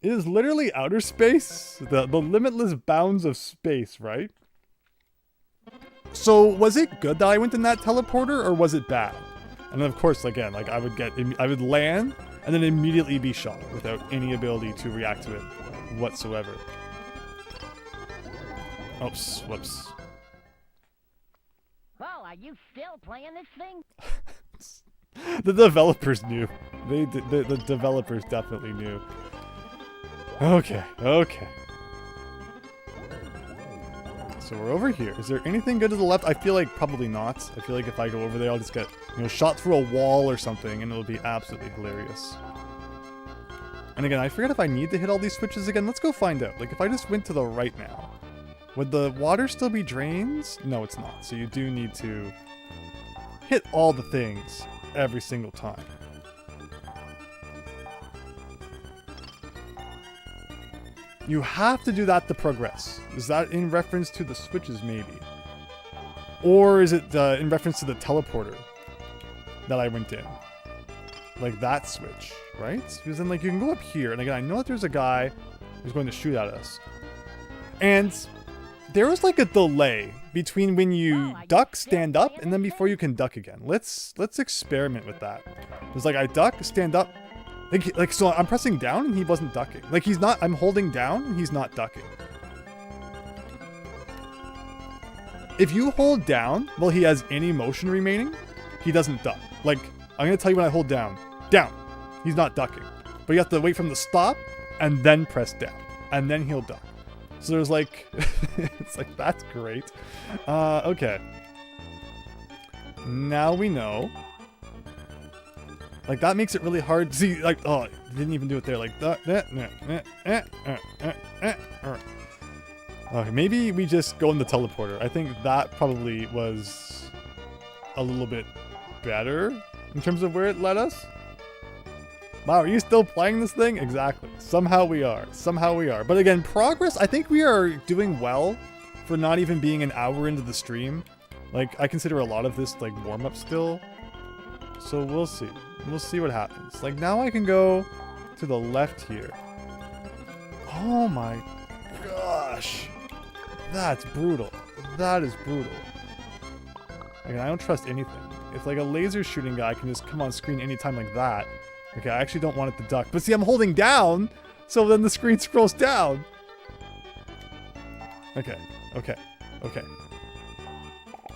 It is literally outer space. The limitless bounds of space, right? So, was it good that I went in that teleporter, or was it bad? And then, of course, again, like, I would land and then immediately be shot without any ability to react to it whatsoever. Oops, whoops. Well, are you still playing this thing? The developers knew. The developers definitely knew. Okay. So we're over here. Is there anything good to the left? I feel like probably not. I feel like if I go over there, I'll just get, you know, shot through a wall or something, and it'll be absolutely hilarious. And again, I forget if I need to hit all these switches again. Let's go find out. Like, if I just went to the right now, would the water still be drains? No, it's not. So you do need to hit all the things every single time. You have to do that to progress. Is that in reference to the switches, maybe? Or is it in reference to the teleporter that I went in? Like that switch, right? Because then, like, you can go up here, and again, I know that there's a guy who's going to shoot at us. And there was like a delay between when you duck, stand up, and then before you can duck again. Let's experiment with that. It's like I duck, stand up. Like, so I'm pressing down and he wasn't ducking. Like, he's not, I'm holding down and he's not ducking. If you hold down while he has any motion remaining, he doesn't duck. Like, I'm going to tell you when I hold down. Down. He's not ducking. But you have to wait for him to stop and then press down. And then he'll duck. So there's like, it's like, that's great. Okay. Now we know. Like, that makes it really hard to see, like, oh, didn't even do it there, like, okay, maybe we just go in the teleporter. I think that probably was a little bit better in terms of where it led us. Wow, are you still playing this thing? Exactly. Somehow we are. But again, progress, I think we are doing well for not even being an hour into the stream. Like, I consider a lot of this, like, warm-up still. So we'll see. We'll see what happens. Like, now I can go to the left here. Oh my gosh. That's brutal. That is brutal. Again, I don't trust anything. If, like, a laser shooting guy can just come on screen anytime like that. Okay, I actually don't want it to duck. But see, I'm holding down, so then the screen scrolls down. Okay.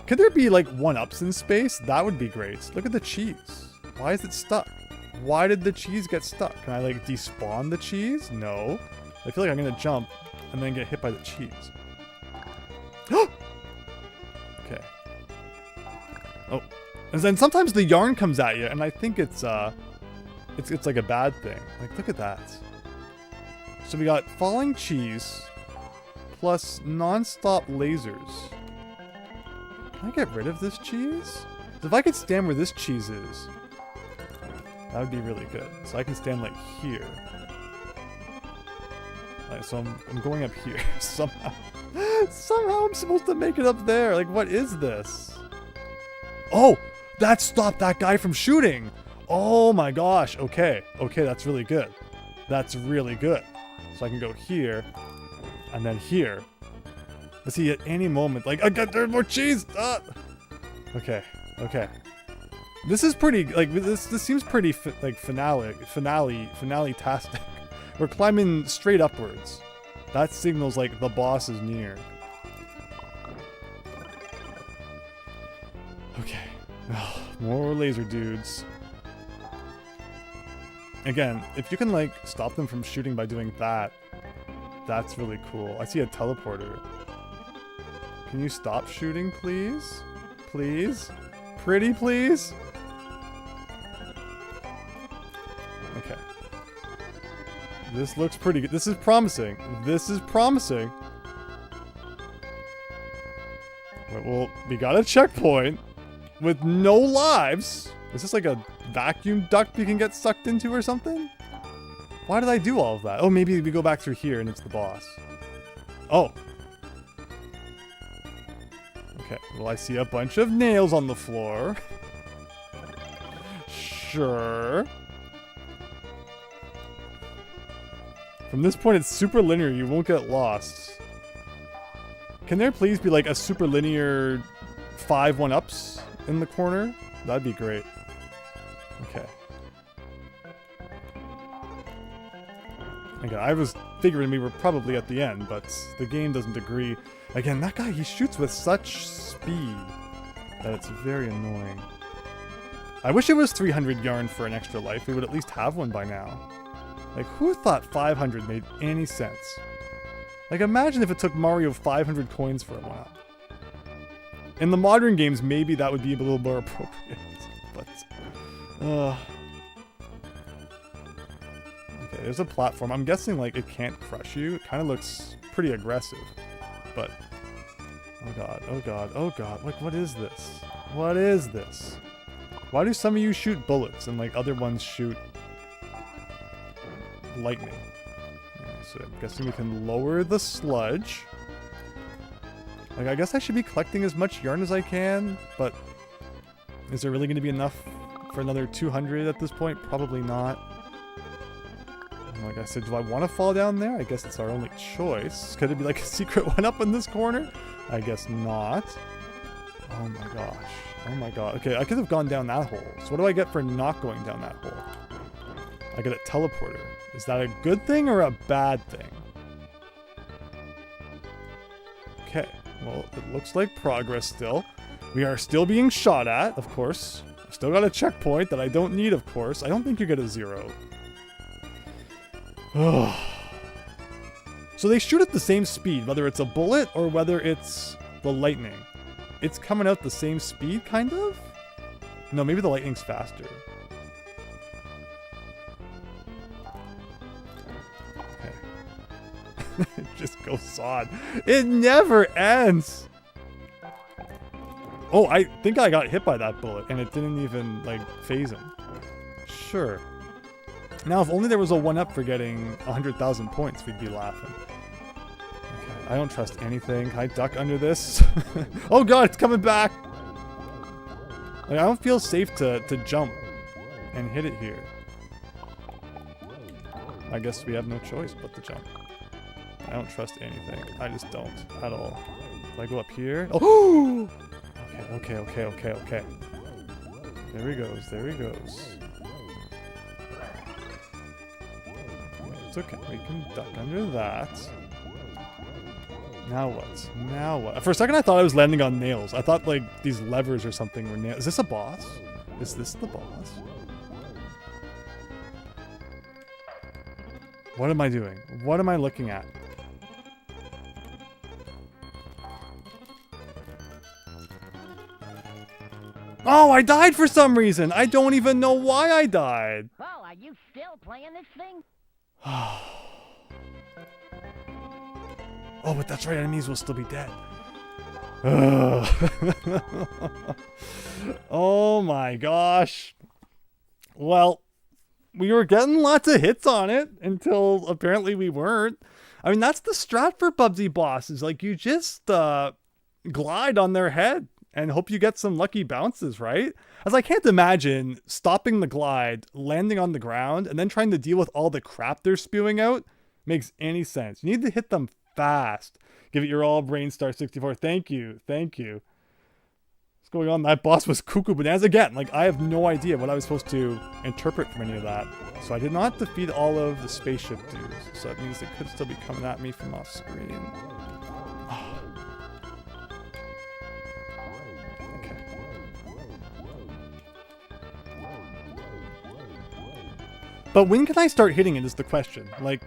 Could there be, like, 1-ups in space? That would be great. Look at the cheese. Why is it stuck? Why did the cheese get stuck? Can I like despawn the cheese? No. I feel like I'm gonna jump and then get hit by the cheese. Okay. Oh. And then sometimes the yarn comes at you, and I think it's like a bad thing. Like, look at that. So we got falling cheese plus non-stop lasers. Can I get rid of this cheese? So if I could stand where this cheese is, that would be really good. So I can stand like here. Alright, so I'm going up here somehow. Somehow I'm supposed to make it up there. Like, what is this? Oh, that stopped that guy from shooting. Oh my gosh. Okay. Okay, that's really good. That's really good. So I can go here and then here. Let's see, at any moment, like, there's more cheese. Okay. Okay. This is pretty, like, this seems pretty, finale-tastic. We're climbing straight upwards. That signals, like, the boss is near. Okay. Oh, more laser dudes. Again, if you can, like, stop them from shooting by doing that, that's really cool. I see a teleporter. Can you stop shooting, please? Please? Pretty, please? Okay. This looks pretty good. This is promising. This is promising. Right, well, we got a checkpoint with no lives. Is this like a vacuum duct we can get sucked into or something? Why did I do all of that? Oh, maybe we go back through here and it's the boss. Oh. Okay, well, I see a bunch of nails on the floor. Sure. From this point, it's super linear. You won't get lost. Can there please be like a super linear 5 1-ups in the corner? That'd be great. Okay. Again, I was figuring we were probably at the end, but the game doesn't agree. Again, that guy, he shoots with such speed that it's very annoying. I wish it was 300 yarn for an extra life. We would at least have one by now. Like, who thought 500 made any sense? Like, imagine if it took Mario 500 coins for a 1-up. In the modern games, maybe that would be a little more appropriate, but... Okay, there's a platform. I'm guessing, like, it can't crush you. It kind of looks pretty aggressive, but... Oh god, oh god, oh god. Like, what is this? What is this? Why do some of you shoot bullets and, like, other ones shoot... lightning? Yeah, so I'm guessing we can lower the sludge. Like, I guess I should be collecting as much yarn as I can, but... Is there really going to be enough for another 200 at this point? Probably not. And like I said, do I want to fall down there? I guess it's our only choice. Could it be like a secret 1-up in this corner? I guess not. Oh my gosh. Oh my god. Okay, I could have gone down that hole. So what do I get for not going down that hole? I get a teleporter. Is that a good thing or a bad thing? Okay. Well, it looks like progress still. We are still being shot at, of course. Still got a checkpoint that I don't need, of course. I don't think you get a 0. So they shoot at the same speed, whether it's a bullet or whether it's the lightning. It's coming out the same speed, kind of? No, maybe the lightning's faster. Okay. It just goes on. It never ends! Oh, I think I got hit by that bullet, and it didn't even, like, phase him. Sure. Now, if only there was a 1-up for getting 100,000 points, we'd be laughing. Okay, I don't trust anything. Can I duck under this? Oh god, it's coming back! Like, I don't feel safe to jump and hit it here. I guess we have no choice but to jump. I don't trust anything. I just don't at all. If I go up here... Oh! Okay. There he goes, there he goes. It's okay, we can duck under that. Now what? Now what? For a second I thought I was landing on nails. I thought, like, these levers or something were nails. Is this a boss? Is this the boss? What am I doing? What am I looking at? Oh, I died for some reason. I don't even know why I died. Oh, are you still playing this thing? Oh, but that's right. Enemies will still be dead. Ugh. Oh my gosh. Well, we were getting lots of hits on it until apparently we weren't. I mean, that's the strat for Bubsy bosses. Like, you just glide on their head and hope you get some lucky bounces, right? As I can't imagine stopping the glide, landing on the ground, and then trying to deal with all the crap they're spewing out makes any sense. You need to hit them fast. Give it your all, Brainstar64. Thank you. Thank you. What's going on? That boss was cuckoo bananas again. Like, I have no idea what I was supposed to interpret from any of that. So I did not defeat all of the spaceship dudes. So that means they could still be coming at me from off screen. Okay. But when can I start hitting it is the question. Like,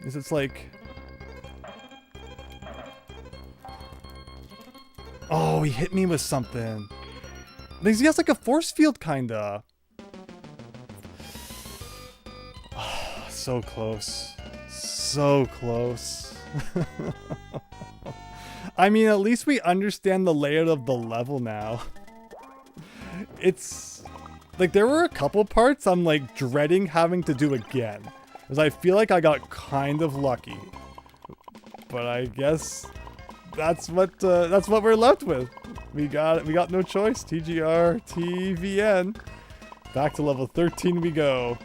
is it's like... Oh, he hit me with something. He has like a force field, kinda. Oh, so close. So close. I mean, at least we understand the layout of the level now. It's... like, there were a couple parts I'm like dreading having to do again. Because I feel like I got kind of lucky. But I guess... that's what we're left with. We got no choice. TGR TVN. Back to level 13 we go.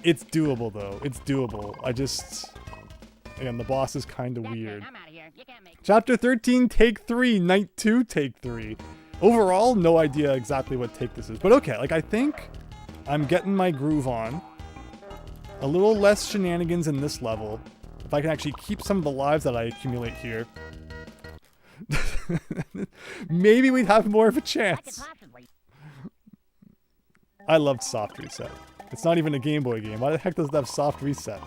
It's doable though. It's doable. I just, again, the boss is kind of weird. I'm out of here. You can't make me. Chapter 13, take 3, night 2, take 3. Overall, no idea exactly what take this is, but okay. Like, I think I'm getting my groove on. A little less shenanigans in this level. If I can actually keep some of the lives that I accumulate here. Maybe we'd have more of a chance. I loved Soft Reset. It's not even a Game Boy game. Why the heck does it have Soft Reset?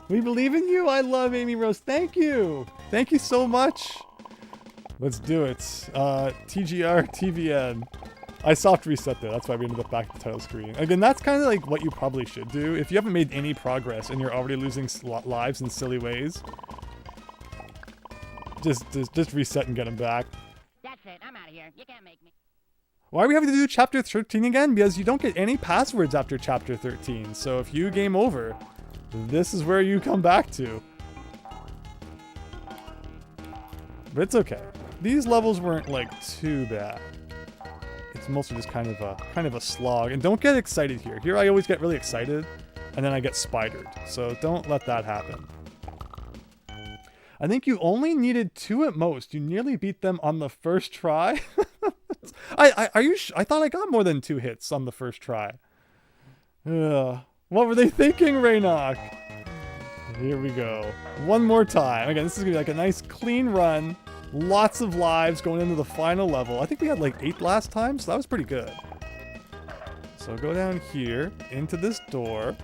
We believe in you. I love Amy Rose. Thank you. Thank you so much. Let's do it. TGR TVN. I soft reset there. That's why we ended up back at the title screen. Again, that's kind of like what you probably should do. If you haven't made any progress and you're already losing lives in silly ways, just reset and get them back. That's it. I'm out of here. You can't make me. Why are we having to do chapter 13 again? Because you don't get any passwords after chapter 13. So if you game over, this is where you come back to. But it's okay. These levels weren't like too bad. It's mostly just kind of a slog. And don't get excited here. Here I always get really excited and then I get spidered. So don't let that happen. I think you only needed 2 at most. You nearly beat them on the first try. I thought I got more than 2 hits on the first try. What were they thinking, Raynok? Here we go. One more time. Again, this is gonna be like a nice clean run. Lots of lives going into the final level. I think we had like 8 last time, so that was pretty good. So go down here into this door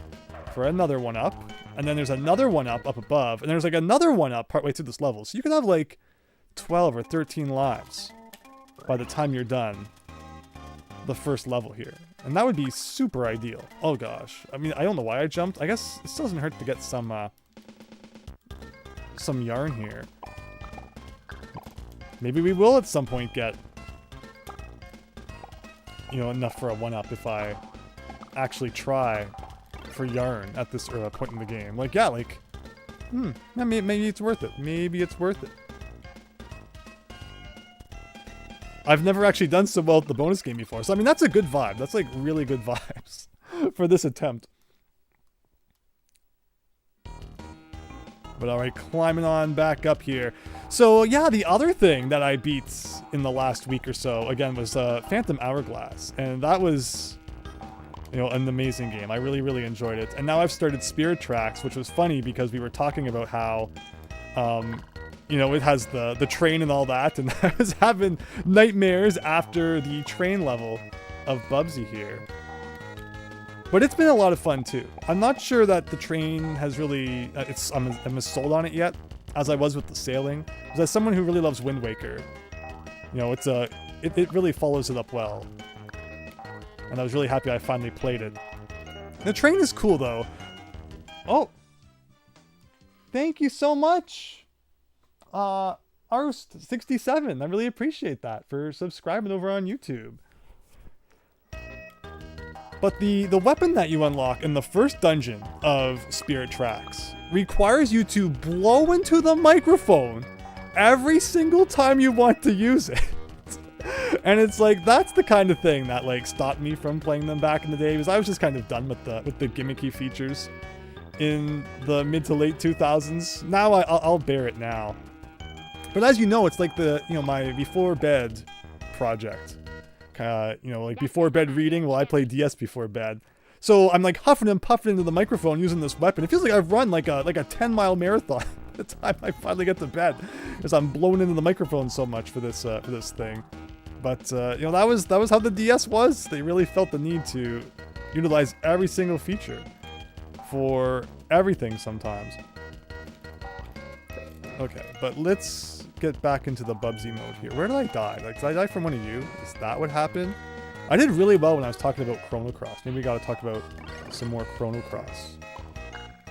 for another one up. And then there's another one up above. And there's like another one up partway through this level. So you could have like 12 or 13 lives by the time you're done the first level here. And that would be super ideal. Oh gosh. I mean, I don't know why I jumped. I guess it still doesn't hurt to get some yarn here. Maybe we will at some point get, you know, enough for a 1-up if I actually try for yarn at this point in the game. Like, yeah, like, maybe it's worth it. Maybe it's worth it. I've never actually done so well at the bonus game before. So, I mean, that's a good vibe. That's, like, really good vibes for this attempt. But alright, climbing on back up here. So, yeah, the other thing that I beat in the last week or so, again, was Phantom Hourglass. And that was, you know, an amazing game. I really, really enjoyed it. And now I've started Spirit Tracks, which was funny because we were talking about how, you know, it has the train and all that. And I was having nightmares after the train level of Bubsy here. But it's been a lot of fun too. I'm not sure that the train has really, I'm as sold on it yet as I was with the sailing. Because as someone who really loves Wind Waker, you know, it really follows it up well. And I was really happy I finally played it. The train is cool though. Oh, thank you so much, R67. I really appreciate that for subscribing over on YouTube. But the weapon that you unlock in the first dungeon of Spirit Tracks requires you to blow into the microphone every single time you want to use it. And it's like, that's the kind of thing that like stopped me from playing them back in the day, because I was just kind of done with the gimmicky features in the mid to late 2000s. Now I'll bear it now. But as you know, it's like my before bed project. Like before bed reading. Well, I play DS before bed. So I'm like huffing and puffing into the microphone using this weapon. It feels like I've run like a 10-mile marathon by the time I finally get to bed, because I'm blown into the microphone so much for this thing. But that was how the DS was. They really felt the need to utilize every single feature for everything sometimes. Okay, but let's get back into the Bubsy mode here. Where did I die? Like, did I die from one of you? Is that what happened? I did really well when I was talking about Chrono Cross. Maybe we gotta talk about some more Chrono Cross.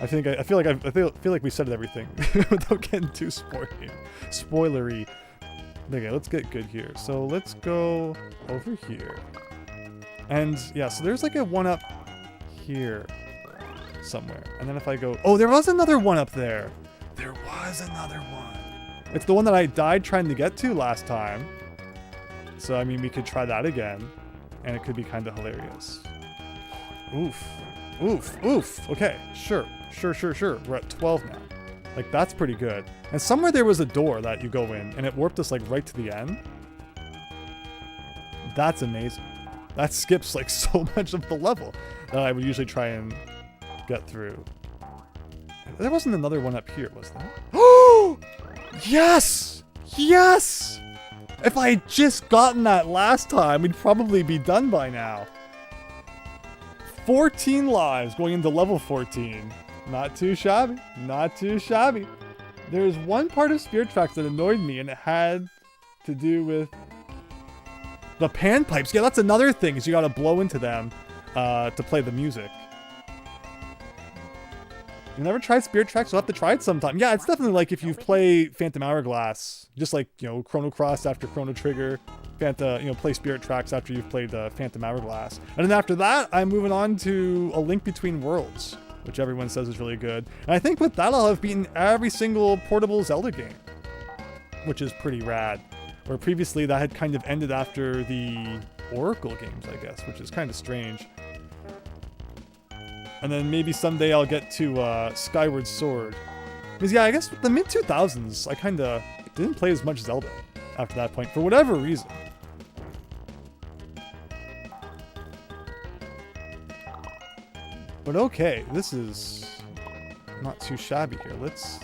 I feel like we said everything without getting too spoilery. Okay, let's get good here. So let's go over here. And yeah, so there's like a one up here somewhere. And then if I go, oh, there was another one up there. There was another one. It's the one that I died trying to get to last time. So I mean, we could try that again, and it could be kind of hilarious. Oof. Oof. Oof. Okay, sure. We're at 12 now. Like, that's pretty good. And somewhere there was a door that you go in, and it warped us, like, right to the end. That's amazing. That skips, like, so much of the level that I would usually try and get through. There wasn't another one up here, was there? Oh! Yes! Yes! If I had just gotten that last time, we'd probably be done by now. 14 lives going into level 14. Not too shabby. Not too shabby. There's one part of Spirit Tracks that annoyed me, and it had to do with the panpipes. Yeah, that's another thing, is you gotta blow into them to play the music. You never tried Spirit Tracks? You'll have to try it sometime. Yeah, it's definitely like if you've played Phantom Hourglass, just like, Chrono Cross after Chrono Trigger, play Spirit Tracks after you've played Phantom Hourglass. And then after that, I'm moving on to A Link Between Worlds, which everyone says is really good. And I think with that, I'll have beaten every single portable Zelda game, which is pretty rad. Where previously that had kind of ended after the Oracle games, I guess, which is kind of strange. And then maybe someday I'll get to Skyward Sword. Because yeah, I guess the mid-2000s, I kind of didn't play as much Zelda after that point, for whatever reason. But okay, this is not too shabby here. Let's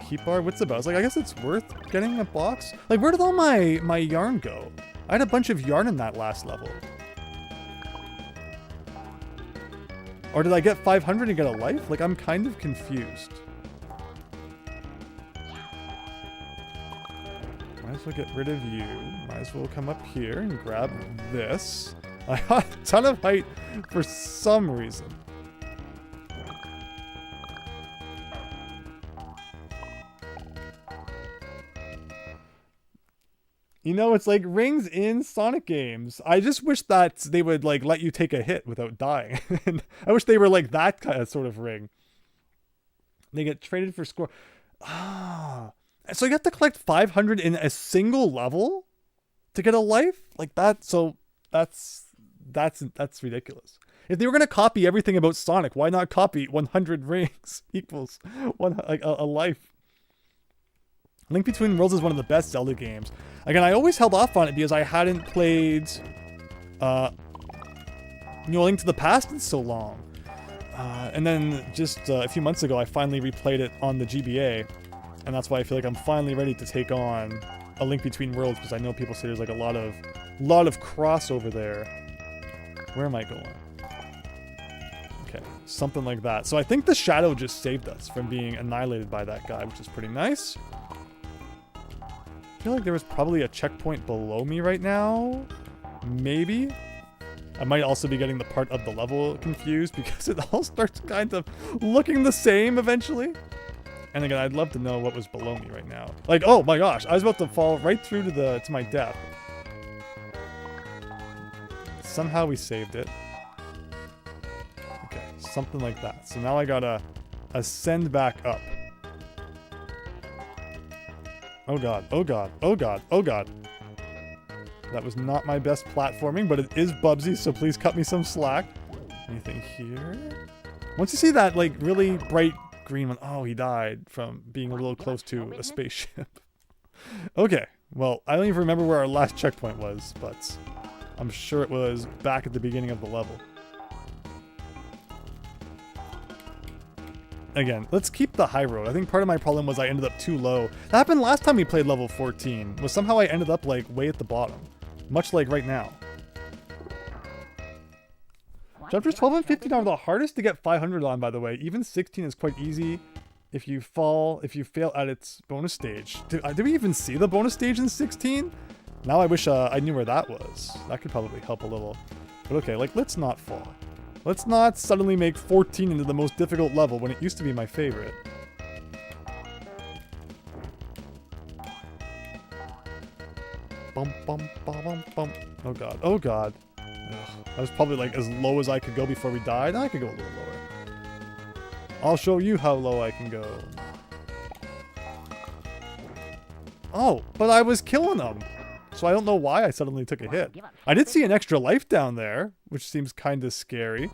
keep our wits about us. Like, I guess it's worth getting a box. Like, where did all my yarn go? I had a bunch of yarn in that last level. Or did I get 500 and get a life? Like, I'm kind of confused. Might as well get rid of you. Might as well come up here and grab this. I got a ton of height for some reason. It's like rings in Sonic games. I just wish that they would like let you take a hit without dying. I wish they were like that kind of sort of ring. They get traded for score. Ah, so you have to collect 500 in a single level to get a life like that. So that's ridiculous. If they were gonna copy everything about Sonic, why not copy 100 rings equals a life? Link Between Worlds is one of the best Zelda games. Again, I always held off on it because I hadn't played Link to the Past in so long. And then just a few months ago, I finally replayed it on the GBA. And that's why I feel like I'm finally ready to take on A Link Between Worlds, because I know people say there's like a lot of crossover there. Where am I going? Something like that. So I think the shadow just saved us from being annihilated by that guy, which is pretty nice. I feel like there was probably a checkpoint below me right now. Maybe. I might also be getting the part of the level confused because it all starts kind of looking the same eventually. And again, I'd love to know what was below me right now. Like, oh my gosh, I was about to fall right through to my death. Somehow we saved it. Okay, something like that. So now I gotta ascend back up. Oh god, oh god, oh god, oh god. That was not my best platforming, but it is Bubsy, so please cut me some slack. Anything here? Once you see that, like, really bright green one... Oh, he died from being a little close to a spaceship. Okay, well, I don't even remember where our last checkpoint was, but I'm sure it was back at the beginning of the level. Again, let's keep the high road. I think part of my problem was I ended up too low. That happened last time we played level 14, was somehow I ended up, like, way at the bottom. Much like right now. Chapters 12 and 15 are the hardest to get 500 on, by the way. Even 16 is quite easy if you fail at its bonus stage. Did we even see the bonus stage in 16? Now I wish I knew where that was. That could probably help a little. But okay, like, let's not fall. Let's not suddenly make 14 into the most difficult level when it used to be my favorite. Bum, bum, bum, bum, bum. Oh god, oh god. Ugh. I was probably like as low as I could go before we died. I could go a little lower. I'll show you how low I can go. Oh, but I was killing them. So I don't know why I suddenly took a hit. I did see an extra life down there, which seems kind of scary.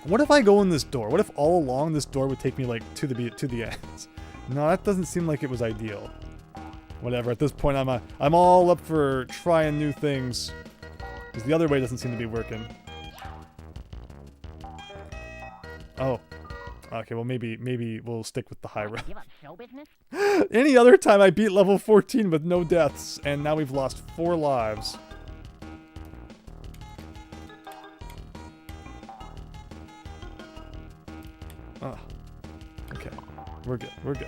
What if I go in this door? What if all along this door would take me like to the end? No, that doesn't seem like it was ideal. Whatever. At this point, I'm all up for trying new things, because the other way doesn't seem to be working. Oh. Okay, well maybe we'll stick with the high road. Any other time I beat level 14 with no deaths, and now we've lost 4 lives. Oh. Okay, we're good, we're good.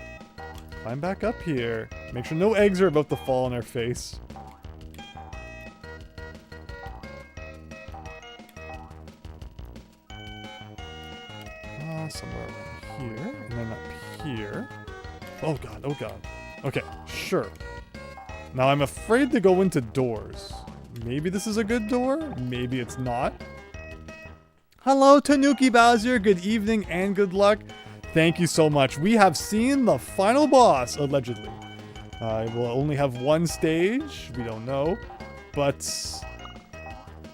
Climb back up here. Make sure no eggs are about to fall on our face. Somewhere around here, and then up here. Oh god, oh god. Okay, sure. Now I'm afraid to go into doors. Maybe this is a good door, maybe it's not. Hello, Tanuki Bowser, good evening and good luck. Thank you so much. We have seen the final boss, allegedly. We'll only have one stage, we don't know, but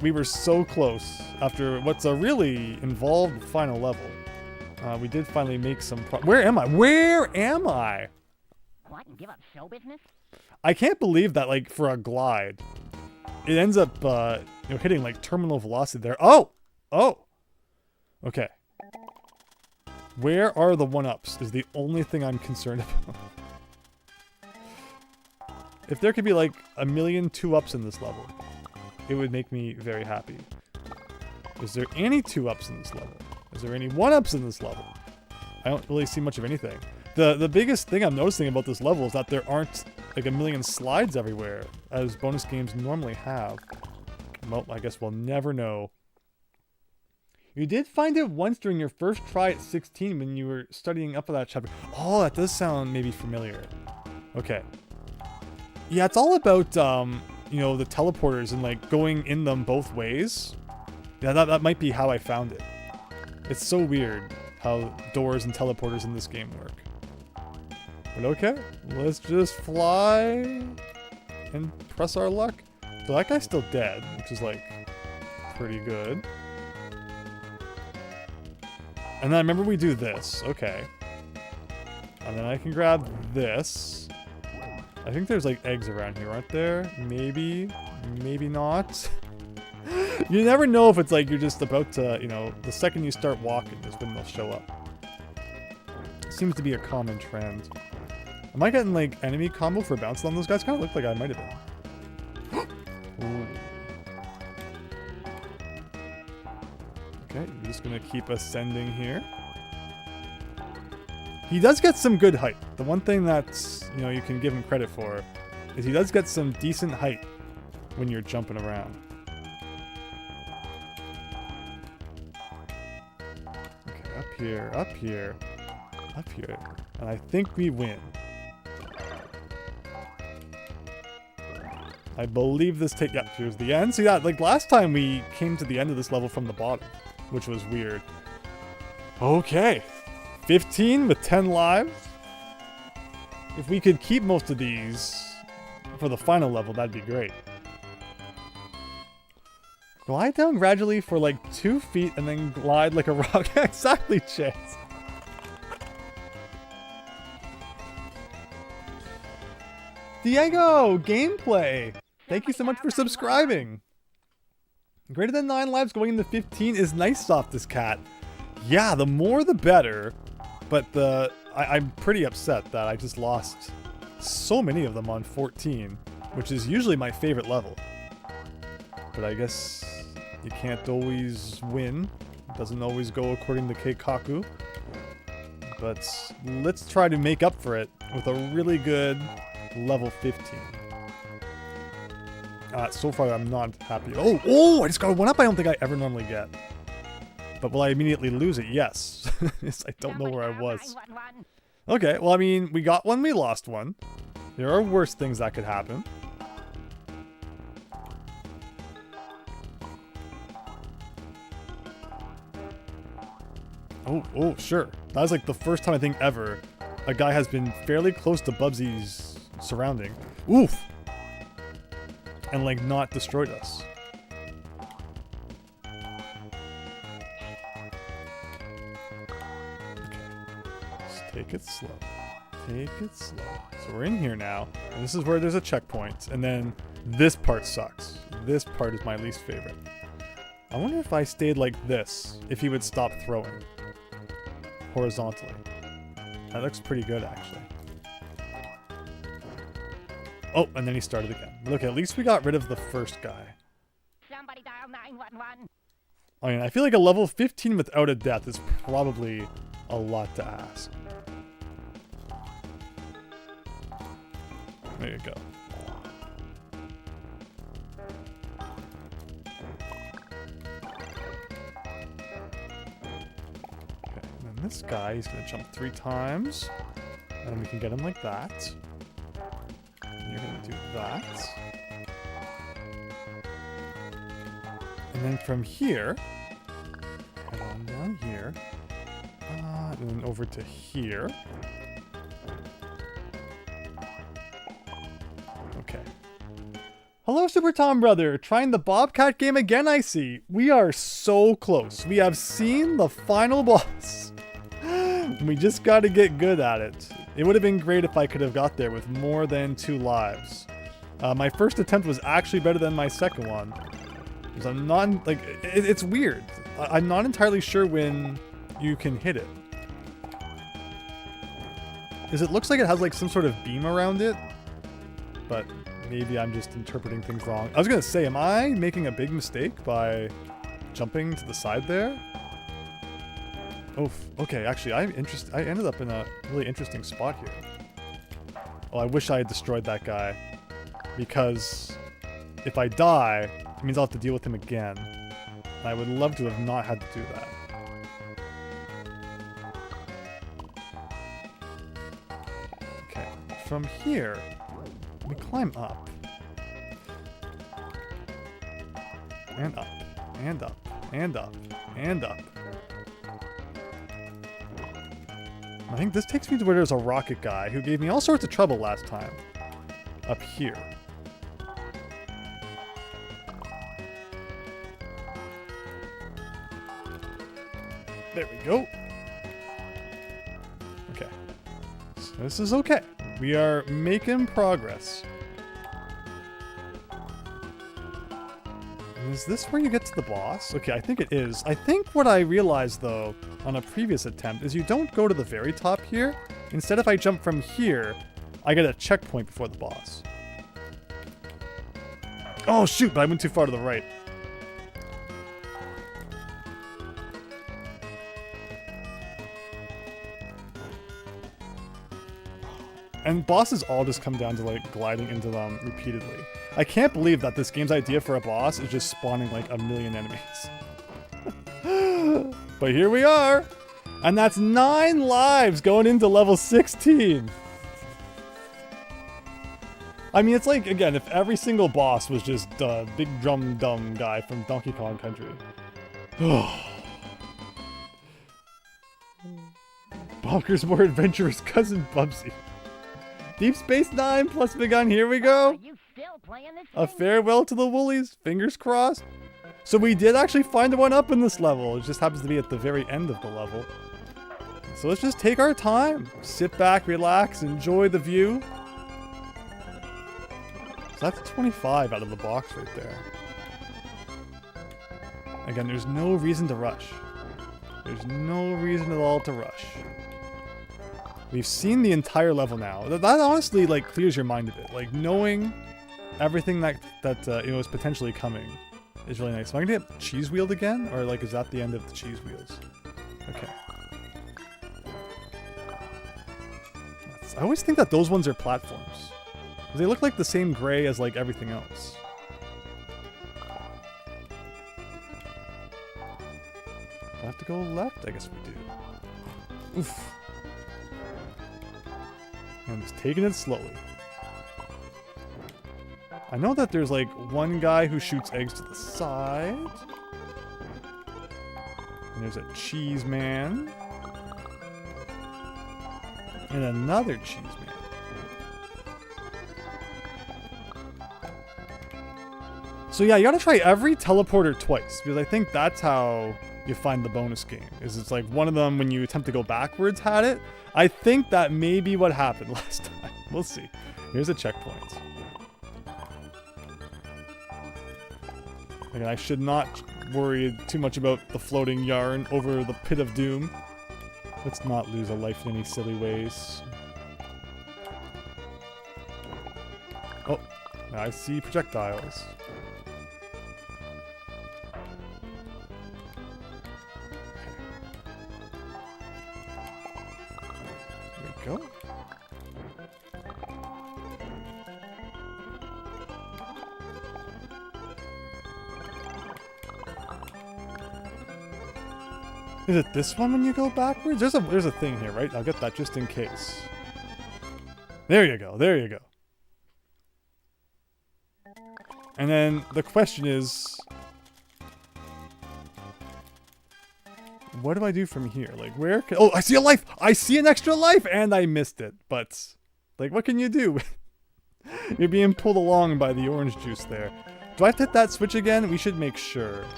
we were so close after what's a really involved final level. We did finally make some Where am I? Where am I? What? And give up show business? I can't believe that, like, for a glide, it ends up, hitting, like, terminal velocity there. Oh! Oh! Okay. Where are the 1-ups is the only thing I'm concerned about. If there could be, like, a million 2-ups in this level, it would make me very happy. Is there any 2-ups in this level? Is there any 1-ups in this level? I don't really see much of anything. The biggest thing I'm noticing about this level is that there aren't like a million slides everywhere, as bonus games normally have. Well, I guess we'll never know. You did find it once during your first try at 16 when you were studying up for that chapter. Oh, that does sound maybe familiar. Okay. Yeah, it's all about, you know, the teleporters and like going in them both ways. Yeah, that might be how I found it. It's so weird how doors and teleporters in this game work. But okay, let's just fly and press our luck. So that guy's still dead, which is like pretty good. And then I remember we do this, okay. And then I can grab this. I think there's like eggs around here, aren't there? Maybe, maybe not. You never know if it's like you're just about to, you know, the second you start walking is when they'll show up. Seems to be a common trend. Am I getting like enemy combo for bouncing on those guys? Kind of looked like I might have been. Ooh. Okay, you're just gonna keep ascending here. He does get some good height. The one thing that's, you know, you can give him credit for is he does get some decent height when you're jumping around. Okay, up here, up here, up here. And I think we win. I believe this yeah, here's the end. See that, like last time we came to the end of this level from the bottom, which was weird. Okay. 15 with 10 lives. If we could keep most of these for the final level, that'd be great. Glide down gradually for like 2 feet and then glide like a rock. Exactly, Chance. Diego, gameplay. Thank you so much for subscribing. Greater than 9 lives going into 15 is nice off this cat. Yeah, the more the better. But I'm pretty upset that I just lost so many of them on 14, which is usually my favorite level. But I guess you can't always win. It doesn't always go according to Keikaku. But let's try to make up for it with a really good level 15. So far I'm not happy. Oh, I just got a 1-up I don't think I ever normally get. But will I immediately lose it? Yes. I don't know where I was. Okay, well, I mean, we got one, we lost one. There are worse things that could happen. Oh, sure. That was like the first time I think ever a guy has been fairly close to Bubsy's surrounding. Oof! And like not destroyed us. Take it slow. Take it slow. So we're in here now, and this is where there's a checkpoint, and then this part sucks. This part is my least favorite. I wonder if I stayed like this, if he would stop throwing. Horizontally. That looks pretty good, actually. Oh, and then he started again. Look, at least we got rid of the first guy. Somebody dial 911. I mean, I feel like a level 15 without a death is probably a lot to ask. There you go. Okay, and then this guy, he's gonna jump 3 times. And we can get him like that. And you're gonna do that. And then from here, head on down here. And then over to here. Okay. Hello, Super Tom Brother. Trying the Bobcat game again, I see. We are so close. We have seen the final boss. We just got to get good at it. It would have been great if I could have got there with more than 2 lives. My first attempt was actually better than my second one. Because I'm not, like, it's weird. I'm not entirely sure when you can hit it. Because it looks like it has like some sort of beam around it. But maybe I'm just interpreting things wrong. I was going to say, am I making a big mistake by jumping to the side there? Oh, okay, actually, I ended up in a really interesting spot here. Oh, I wish I had destroyed that guy. Because if I die, it means I'll have to deal with him again. And I would love to have not had to do that. Okay, from here, we climb up. And up, and up, and up, and up. I think this takes me to where there's a rocket guy who gave me all sorts of trouble last time. Up here. There we go. Okay. So this is okay. We are making progress. And is this where you get to the boss? Okay, I think it is. I think what I realized, though, on a previous attempt, is you don't go to the very top here. Instead, if I jump from here, I get a checkpoint before the boss. Oh, shoot, but I went too far to the right. And bosses all just come down to like gliding into them repeatedly. I can't believe that this game's idea for a boss is just spawning like a million enemies. But here we are. And that's 9 lives going into level 16. I mean, it's like, again, if every single boss was just the big drum dumb guy from Donkey Kong Country. Bonker's more adventurous cousin Bubsy. Deep Space Nine plus begun, here we go. You still playing this A thing? farewell to the Woolies, fingers crossed. So we did actually find the one up in this level. It just happens to be at the very end of the level. So let's just take our time. Sit back, relax, enjoy the view. So that's 25 out of the box right there. Again, there's no reason to rush. There's no reason at all to rush. We've seen the entire level now. That honestly, like, clears your mind a bit. Like, knowing everything that you know, is potentially coming is really nice. Am I gonna get cheese wheeled again? Or, like, is that the end of the cheese wheels? Okay. I always think that those ones are platforms. They look like the same gray as, like, everything else. Do I have to go left? I guess we do. Oof. I'm just taking it slowly. I know that there's like one guy who shoots eggs to the side. And there's a cheese man. And another cheese man. So yeah, you gotta try every teleporter twice, because I think that's how you find the bonus game. Is it's like one of them, when you attempt to go backwards, had it. I think that may be what happened last time. We'll see. Here's a checkpoint. Again, I should not worry too much about the floating yarn over the pit of doom. Let's not lose a life in any silly ways. Oh, I see projectiles. Go. Is it this one when you go backwards? There's a thing here, right? I'll get that just in case. There you go. There you go. And then the question is, what do I do from here? Like, where can... Oh, I see a life! I see an extra life! And I missed it. But, like, what can you do? You're being pulled along by the orange juice there. Do I have to hit that switch again? We should make sure.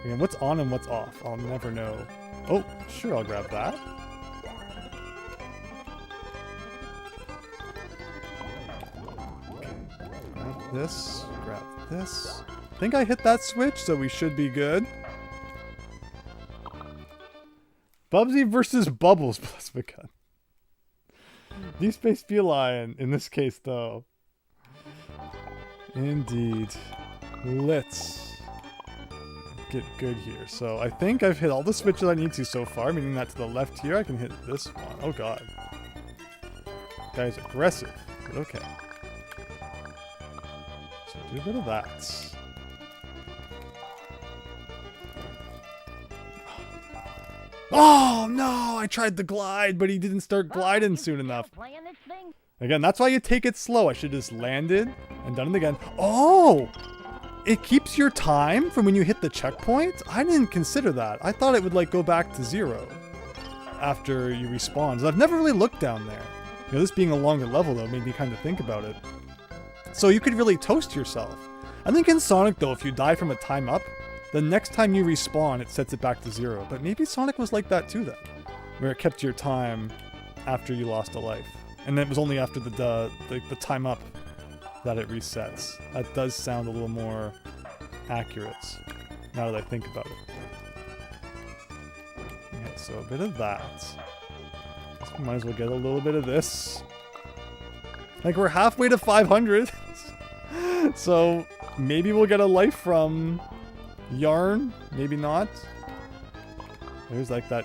Again, what's on and what's off? I'll never know. Oh, sure, I'll grab that. Okay. Grab this. Grab this. I think I hit that switch, so we should be good. Bubsy versus Bubbles plus begun. Deep Space Feline in this case, though. Indeed. Let's get good here. So I think I've hit all the switches I need to so far, meaning that to the left here I can hit this one. Oh god. Guy's aggressive. But okay. So do a bit of that. Oh no! I tried the glide, but he didn't start gliding soon enough. Playing this thing? Again, that's why you take it slow. I should have just landed and done it again. Oh! It keeps your time from when you hit the checkpoint? I didn't consider that. I thought it would like go back to 0 after you respawn. So I've never really looked down there. You know, this being a longer level though made me kind of think about it. So you could really toast yourself. I think in Sonic though, if you die from a time up, the next time you respawn, it sets it back to 0. But maybe Sonic was like that too then, where it kept your time after you lost a life. And it was only after the time up that it resets. That does sound a little more accurate, now that I think about it. Okay, so a bit of that. So might as well get a little bit of this. Like, we're halfway to 500. So maybe we'll get a life from yarn, maybe not. There's like that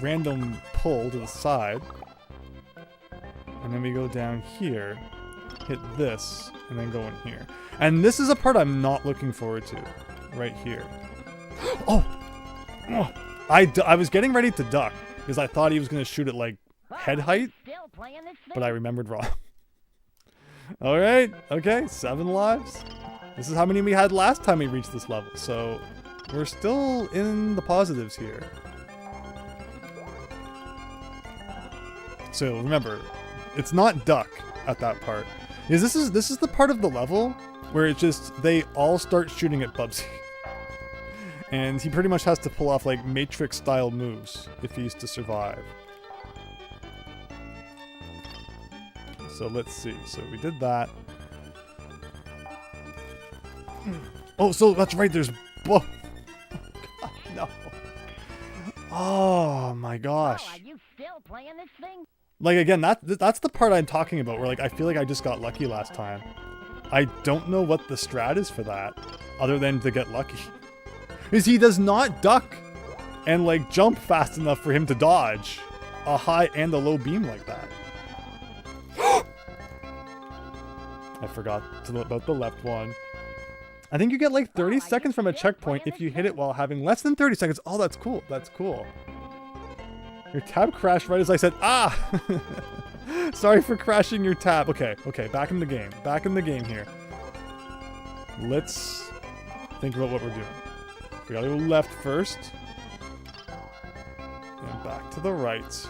random pull to the side. And then we go down here, hit this, and then go in here. And this is a part I'm not looking forward to, right here. Oh! Oh! I was getting ready to duck, because I thought he was going to shoot at, like, head height, but I remembered wrong. Alright, okay, 7 lives. This is how many we had last time we reached this level, so we're still in the positives here. So remember, it's not duck at that part. Because this is the part of the level where it just, they all start shooting at Bubsy. And he pretty much has to pull off like Matrix style moves if he's to survive. So let's see. So we did that. Oh, so that's right. There's... Oh, God, no. Oh, my gosh. Oh, are you still playing this thing? Like, again, that's the part I'm talking about, where, like, I feel like I just got lucky last time. I don't know what the strat is for that, other than to get lucky. Because he does not duck and, like, jump fast enough for him to dodge a high and a low beam like that. I forgot about the left one. I think you get like 30 seconds from a checkpoint if you hit it while having less than 30 seconds. Oh, that's cool. That's cool. Your tab crashed right as I said, ah! Sorry for crashing your tab. Okay, okay, back in the game. Back in the game here. Let's think about what we're doing. We gotta go left first. And back to the right.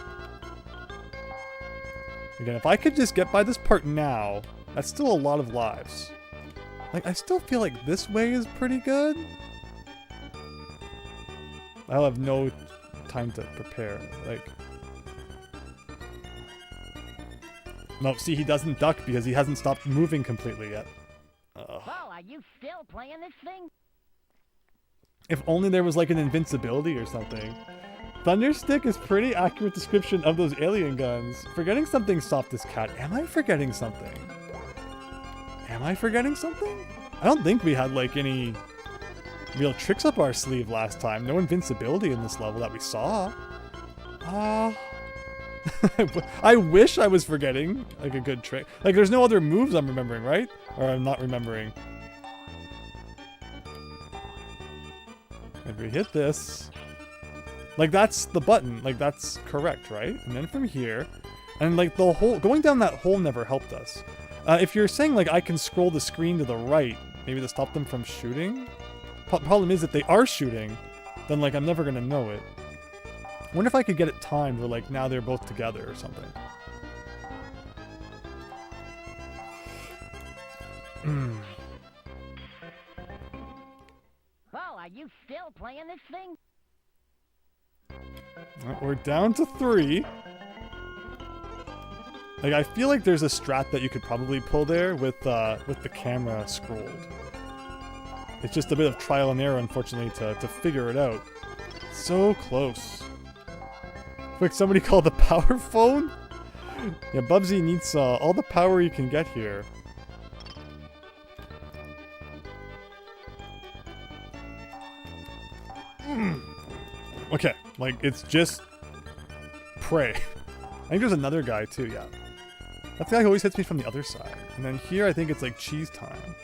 Again, if I could just get by this part now, that's still a lot of lives. Like, I still feel like this way is pretty good. I'll have no time to prepare. Like... No, see, he doesn't duck because he hasn't stopped moving completely yet. Well, are you still playing this thing? If only there was like an invincibility or something. Thunderstick is pretty accurate description of those alien guns. Forgetting something soft as cat. Am I forgetting something? Am I forgetting something? I don't think we had like any real tricks up our sleeve last time. No invincibility in this level that we saw. I wish I was forgetting like a good trick. Like there's no other moves I'm remembering, right? Or I'm not remembering. And we hit this. Like that's the button. Like that's correct, right? And then from here, and like the hole, going down that hole never helped us. If you're saying like I can scroll the screen to the right, maybe to stop them from shooting. Problem is if they are shooting, then like I'm never gonna know it. I wonder if I could get it timed where like now they're both together or something. Well, are you still playing this thing? We're down to 3. Like I feel like there's a strat that you could probably pull there with the camera scrolled. It's just a bit of trial and error, unfortunately, to figure it out. So close. Quick, somebody call the power phone? Yeah, Bubsy needs all the power you can get here. Okay, like, it's just pray. I think there's another guy, too, yeah. That's the guy who always hits me from the other side. And then here, I think it's, like, cheese time.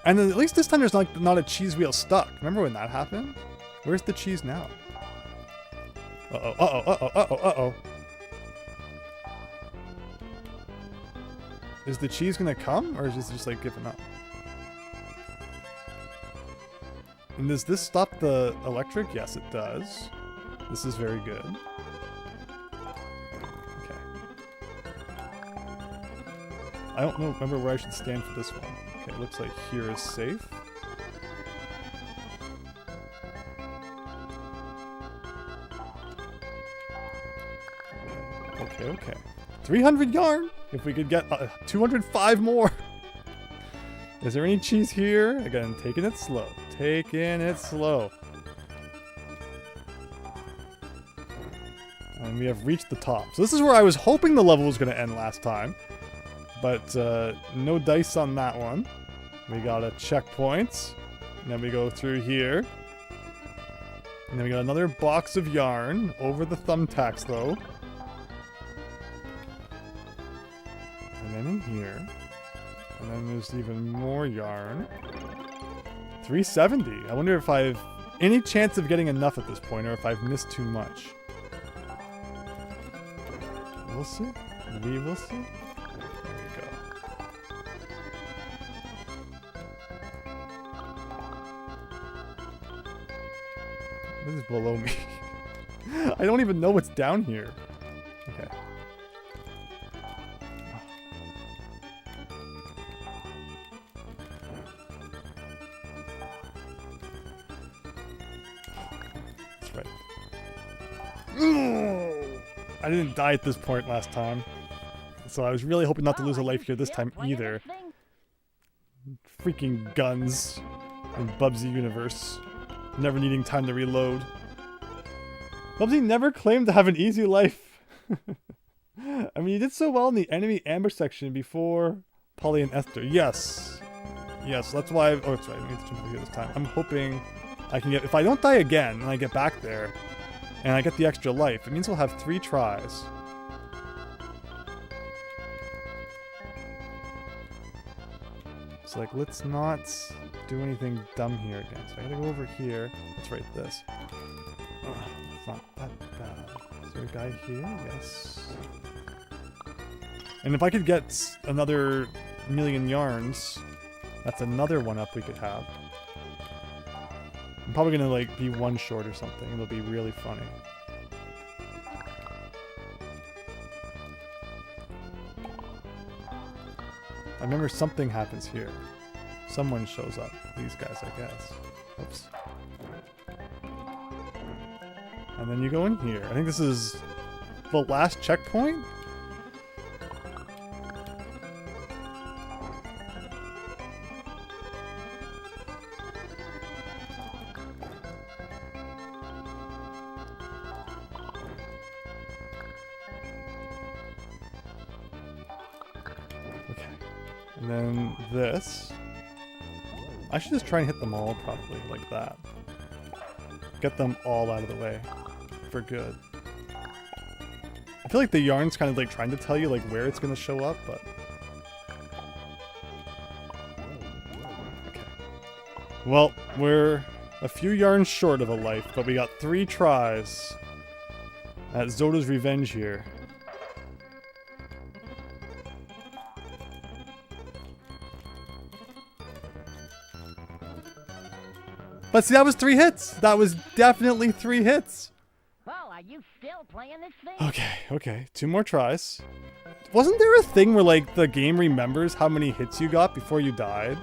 And then at least this time there's not a cheese wheel stuck. Remember when that happened? Where's the cheese now? Uh-oh, uh-oh, uh-oh, uh-oh, uh-oh. Is the cheese gonna come? Or is this just, like, giving up? And does this stop the electric? Yes, it does. This is very good. Okay. I don't know, remember where I should stand for this one. Okay, looks like here is safe. Okay, okay. 300 yarn! If we could get 205 more! Is there any cheese here? Again, taking it slow. Taking it slow. And we have reached the top. So this is where I was hoping the level was going to end last time. But no dice on that one. We got a checkpoint. And then we go through here. And then we got another box of yarn over the thumbtacks, though. And then in here. And then there's even more yarn. 370. I wonder if I've any chance of getting enough at this point, or if I've missed too much. We'll see. We will see. There we go. What is below me? I don't even know what's down here. Okay. That's right. I didn't die at this point last time. So I was really hoping not to lose a life here this time either. Freaking guns in Bubsy universe. Never needing time to reload. Bubsy never claimed to have an easy life. I mean, you did so well in the enemy ambush section before Polly and Esther. Yes. Yes, that's why oh, that's right. I need to jump over here this time. I'm hoping I can get... If I don't die again and I get back there and I get the extra life, it means we'll have 3 tries. So, like, let's not do anything dumb here again. So I gotta go over here. Let's write this. It's not that bad. Is there a guy here? Yes. And if I could get another 1,000,000 yarns, that's another one up we could have. I'm probably gonna, like, be one short or something. It'll be really funny. I remember something happens here. Someone shows up. These guys, I guess. Oops. And then you go in here. I think this is the last checkpoint? And then this. I should just try and hit them all properly, like that. Get them all out of the way. For good. I feel like the yarn's kind of like trying to tell you like where it's going to show up, but... Okay. Well, we're a few yarns short of a life, but we got 3 tries at Zoda's Revenge here. But see, that was 3 hits. That was definitely 3 hits. Oh, are you still playing this thing? Okay. 2 more tries. Wasn't there a thing where, like, the game remembers how many hits you got before you died?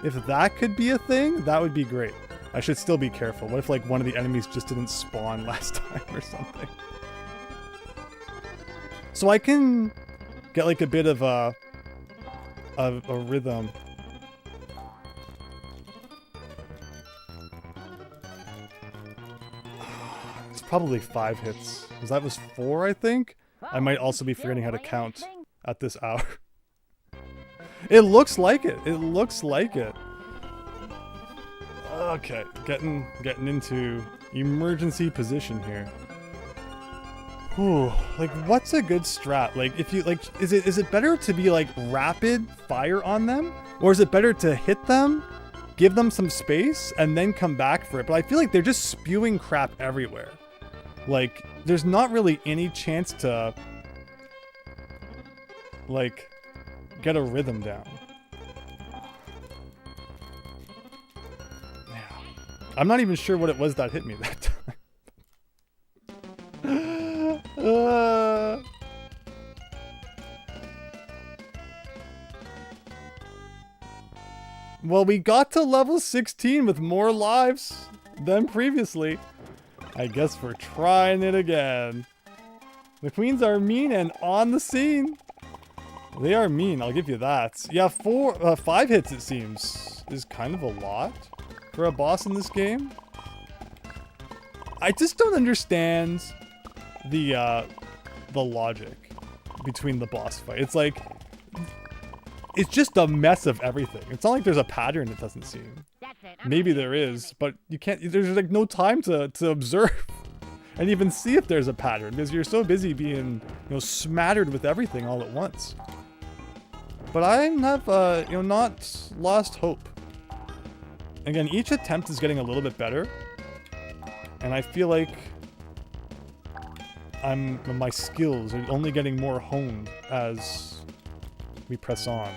If that could be a thing, that would be great. I should still be careful. What if, like, one of the enemies just didn't spawn last time or something? So I can get, like, a bit of a rhythm. Probably 5 hits. Because that was 4, I think? I might also be forgetting how to count at this hour. It looks like it. It looks like it. Okay, getting into emergency position here. Whew, like what's a good strat? Like if you like is it better to be like rapid fire on them? Or is it better to hit them, give them some space, and then come back for it? But I feel like they're just spewing crap everywhere. Like, there's not really any chance to, like, get a rhythm down. Yeah. I'm not even sure what it was that hit me that time. Well, we got to level 16 with more lives than previously. I guess we're trying it again. The queens are mean and on the scene. They are mean, I'll give you that. Yeah, 5 hits it seems is kind of a lot for a boss in this game. I just don't understand the logic between the boss fight. It's like, it's just a mess of everything. It's not like there's a pattern, it doesn't seem. Maybe there is, but you can't, there's like no time to observe and even see if there's a pattern because you're so busy being, you know, smattered with everything all at once. But I have, you know, not lost hope. Again, each attempt is getting a little bit better. And I feel like my skills are only getting more honed as we press on.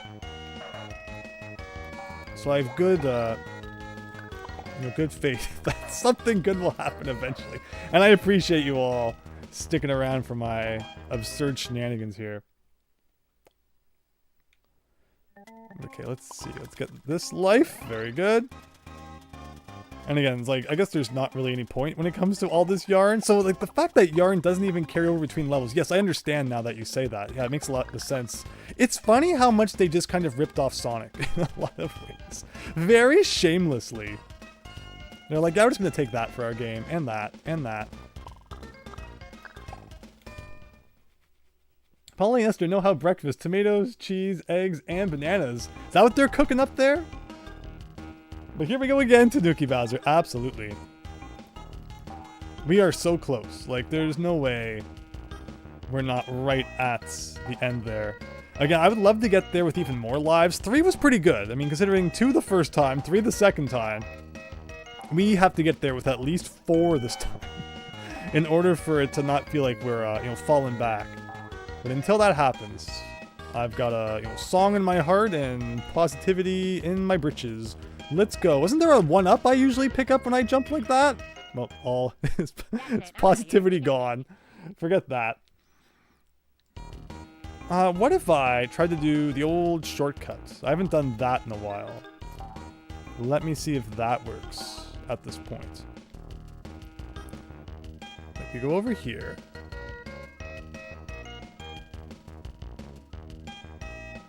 So I have good, you know, good faith that something good will happen eventually. And I appreciate you all sticking around for my absurd shenanigans here. Okay, let's see. Let's get this life. Very good. And again, it's like, I guess there's not really any point when it comes to all this yarn. So, like, the fact that yarn doesn't even carry over between levels. Yes, I understand now that you say that. Yeah, it makes a lot of sense. It's funny how much they just kind of ripped off Sonic in a lot of ways. Very shamelessly. They're like, yeah, we're just going to take that for our game. And that. And that. Polyester know how breakfast. Tomatoes, cheese, eggs, and bananas. Is that what they're cooking up there? But here we go again, Tanuki Bowser. Absolutely. We are so close. Like, there's no way we're not right at the end there. Again, I would love to get there with even more lives. 3 was pretty good. I mean, considering 2 the first time, 3 the second time, we have to get there with at least 4 this time in order for it to not feel like we're, you know, falling back. But until that happens, I've got a, you know, song in my heart and positivity in my britches. Let's go. Wasn't there a 1-up I usually pick up when I jump like that? Well, all it's positivity gone. Forget that. What if I tried to do the old shortcuts? I haven't done that in a while. Let me see if that works at this point. Like, we go over here.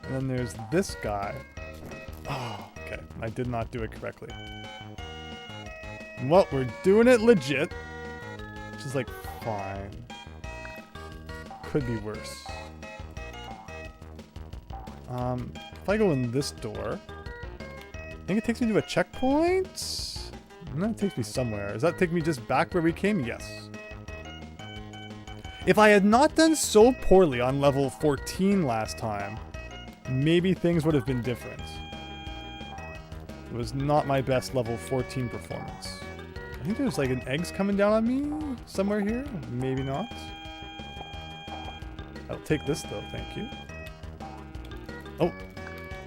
And then there's this guy. Oh, okay. I did not do it correctly. Well, we're doing it legit. Which is like, fine. Could be worse. If I go in this door, I think it takes me to a checkpoint? And then it takes me somewhere. Does that take me just back where we came? Yes. If I had not done so poorly on level 14 last time, maybe things would have been different. It was not my best level 14 performance. I think there's like an eggs coming down on me somewhere here. Maybe not. I'll take this though, thank you. Oh.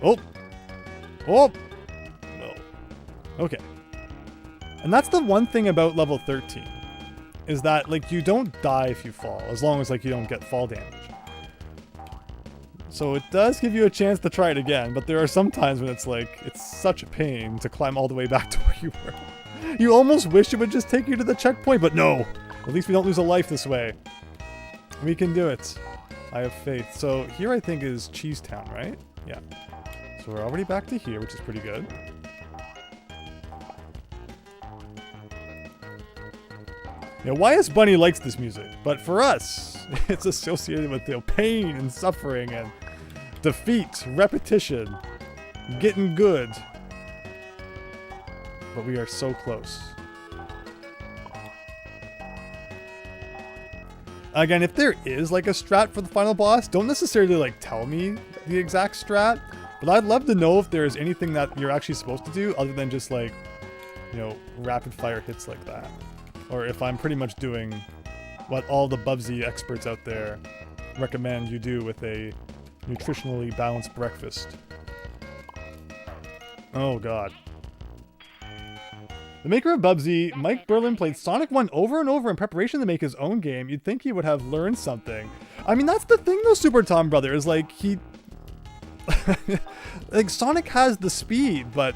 Oh. Oh. No. Okay. And that's the one thing about level 13. Is that, like, you don't die if you fall. As long as, like, you don't get fall damage. So it does give you a chance to try it again, but there are some times when it's like, it's such a pain to climb all the way back to where you were. You almost wish it would just take you to the checkpoint, but no! At least we don't lose a life this way. We can do it. I have faith. So here I think is Cheese Town, right? Yeah. So we're already back to here, which is pretty good. Yeah, YS Bunny likes this music, but for us, it's associated with, you know, pain and suffering and defeat, repetition, getting good. But we are so close. Again, if there is like a strat for the final boss, don't necessarily like tell me the exact strat, but I'd love to know if there's anything that you're actually supposed to do other than just like, you know, rapid fire hits like that. Or if I'm pretty much doing what all the Bubsy experts out there recommend you do with a nutritionally balanced breakfast. Oh god. The maker of Bubsy, Mike Berlin, played Sonic 1 over and over in preparation to make his own game. You'd think he would have learned something. I mean, that's the thing though, Super Tom Brother, is like, he... like, Sonic has the speed, but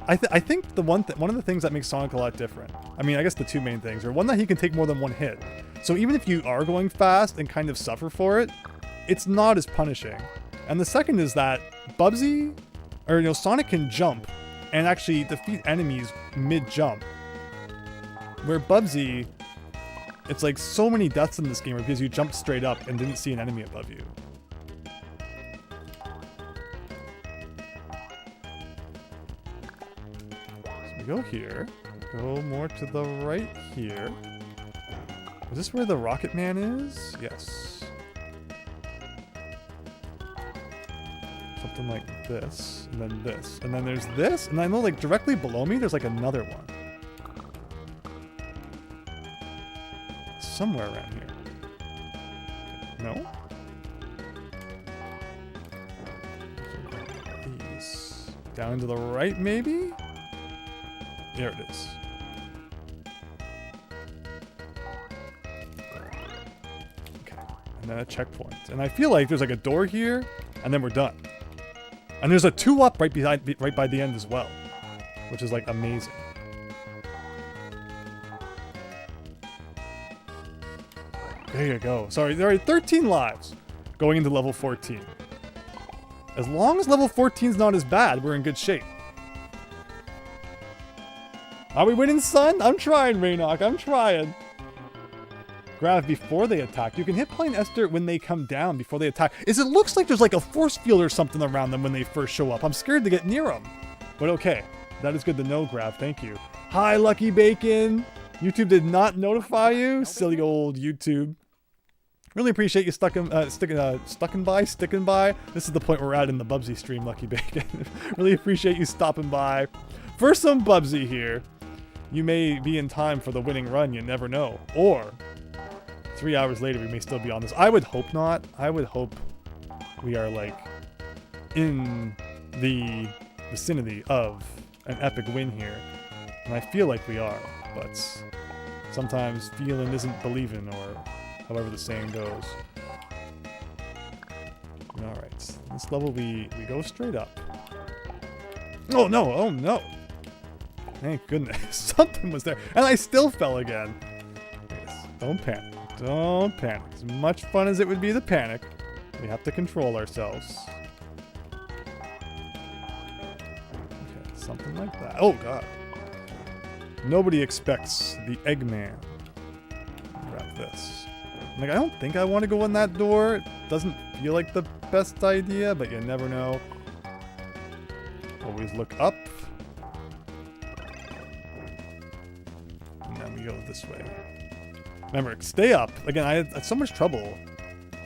I think the one of the things that makes Sonic a lot different, I mean, I guess the two main things are, one, that he can take more than one hit. So even if you are going fast and kind of suffer for it, it's not as punishing. And the second is that Bubsy, or, you know, Sonic can jump and actually defeat enemies mid-jump. Where Bubsy, it's like so many deaths in this game because you jumped straight up and didn't see an enemy above you. So we go here, go more to the right here. Is this where the Rocket Man is? Yes. So something like this, and then this, and then there's this, and I know like directly below me there's like another one. Somewhere around here. No? These. Down to the right, maybe? There it is. Okay. And then a checkpoint. And I feel like there's like a door here, and then we're done. And there's a 2-up right by the end as well, which is like amazing. There you go. Sorry, there are 13 lives going into level 14. As long as level 14 is not as bad, we're in good shape. Are we winning, son? I'm trying, Raynok. I'm trying. Grab before they attack. You can hit Plain Esther when they come down before they attack. It looks like there's like a force field or something around them when they first show up. I'm scared to get near them. But okay. That is good to know, Grav. Thank you. Hi, Lucky Bacon. YouTube did not notify you. Silly old YouTube. Really appreciate you sticking by. This is the point we're at in the Bubsy stream, Lucky Bacon. Really appreciate you stopping by. For some Bubsy here. You may be in time for the winning run, you never know. Or 3 hours later we may still be on this. I would hope not. I would hope we are like in the vicinity of an epic win here. And I feel like we are, but sometimes feeling isn't believing, or however the saying goes. Alright, this level we go straight up. Oh no, oh no! Thank goodness, something was there. And I still fell again. Yes, don't panic, don't panic. As much fun as it would be to panic, we have to control ourselves. Okay, something like that. Oh god. Nobody expects the Eggman. Grab this. Like, I don't think I want to go in that door. It doesn't feel like the best idea, but you never know. Always look up. And then we go this way. Remember, stay up. Again, I had so much trouble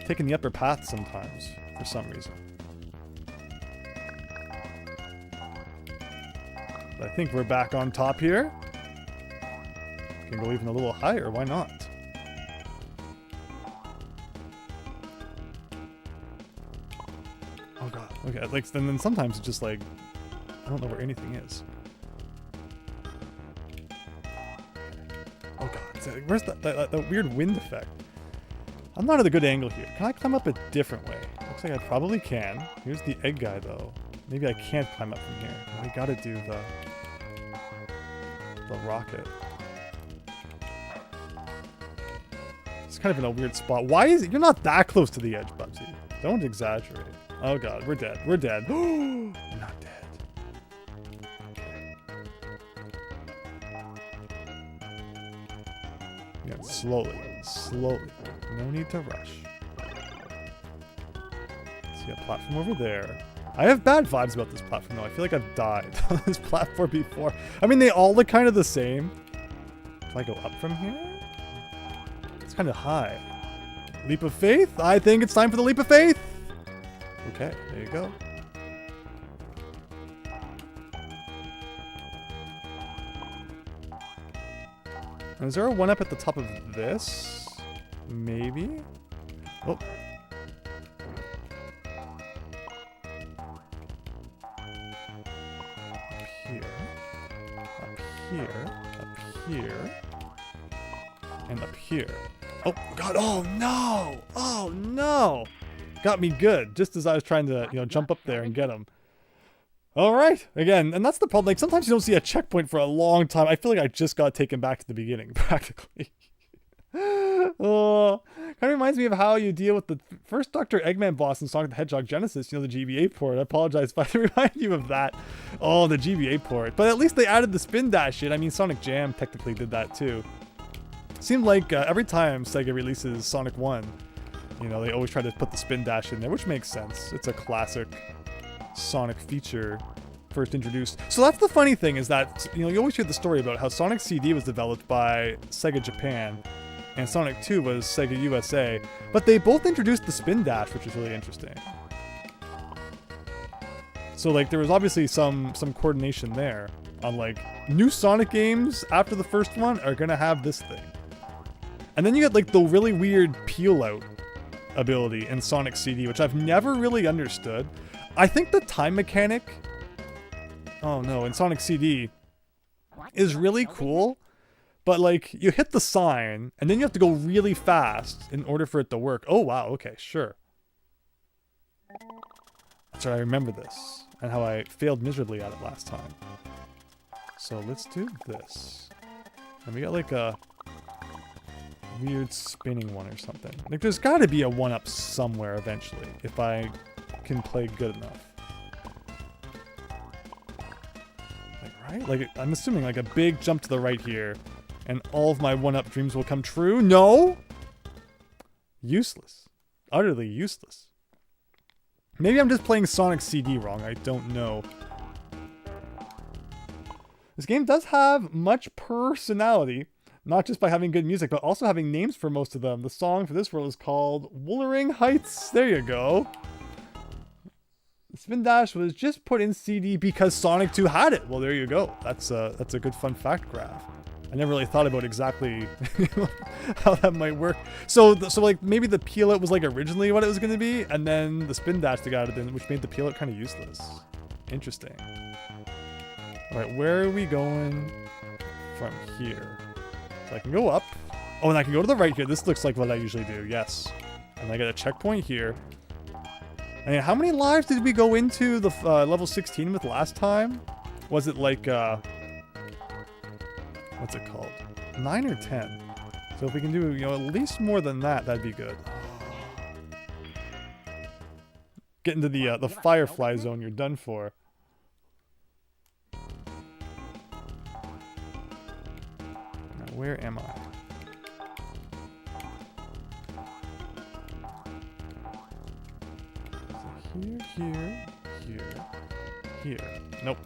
taking the upper path sometimes, for some reason. But I think we're back on top here. Can go even a little higher, why not? Oh god, okay, like, and then sometimes it's just like, I don't know where anything is. Oh god, where's that weird wind effect? I'm not at a good angle here. Can I climb up a different way? Looks like I probably can. Here's the egg guy though. Maybe I can't climb up from here. I gotta do the rocket. It's kind of in a weird spot. Why is it? You're not that close to the edge, Bubsy. Don't exaggerate. Oh god, we're dead. We're dead. I'm not dead. Yeah, slowly. Slowly. No need to rush. See a platform over there. I have bad vibes about this platform though. I feel like I've died on this platform before. I mean, they all look kind of the same. Can I go up from here? It's kind of high. Leap of faith? I think it's time for the leap of faith. Okay, there you go. Is there a one-up at the top of this? Maybe? Oh. Up here. Up here. Up here. And up here. Oh, God. Oh, no. Oh, no. Got me good. Just as I was trying to, jump up there and get him. All right. Again, and that's the problem. Like, sometimes you don't see a checkpoint for a long time. I feel like I just got taken back to the beginning, practically. Oh, kind of reminds me of how you deal with the first Dr. Eggman boss in Sonic the Hedgehog Genesis, the GBA port. I apologize if I remind you of that. Oh, the GBA port. But at least they added the spin dash in. I mean, Sonic Jam technically did that too. Seemed like every time Sega releases Sonic 1, they always try to put the spin dash in there, which makes sense. It's a classic Sonic feature first introduced. So that's the funny thing, is that, you always hear the story about how Sonic CD was developed by Sega Japan and Sonic 2 was Sega USA, but they both introduced the spin dash, which is really interesting. So like there was obviously some coordination there on like new Sonic games after the first one are gonna have this thing. And then you get like the really weird peel out ability in Sonic CD, which I've never really understood. I think the time mechanic, oh no, in Sonic CD is really cool, but like you hit the sign and then you have to go really fast in order for it to work. Oh wow, okay, sure. That's right, I remember this and how I failed miserably at it last time. So let's do this. And we got like a weird spinning one or something. Like there's gotta be a 1-up somewhere eventually if I can play good enough. Like right? Like I'm assuming like a big jump to the right here and all of my 1-up dreams will come true. No! Useless. Utterly useless. Maybe I'm just playing Sonic CD wrong, I don't know. This game does have much personality, not just by having good music, but also having names for most of them. The song for this world is called Wuthering Heights. There you go. Spin Dash was just put in CD because Sonic 2 had it. Well, there you go. That's a good fun fact graph. I never really thought about exactly how that might work. So like maybe the peel out was like originally what it was going to be, and then the Spin Dash they got it in, which made the peel out kind of useless. Interesting. All right, where are we going from here? So I can go up. Oh, and I can go to the right here. This looks like what I usually do. Yes. And I get a checkpoint here. And how many lives did we go into the level 16 with last time? Was it like, what's it called? 9 or 10? So if we can do, you know, at least more than that, that'd be good. Get into the Firefly zone, you're done for. Now, where am I? Here. Nope.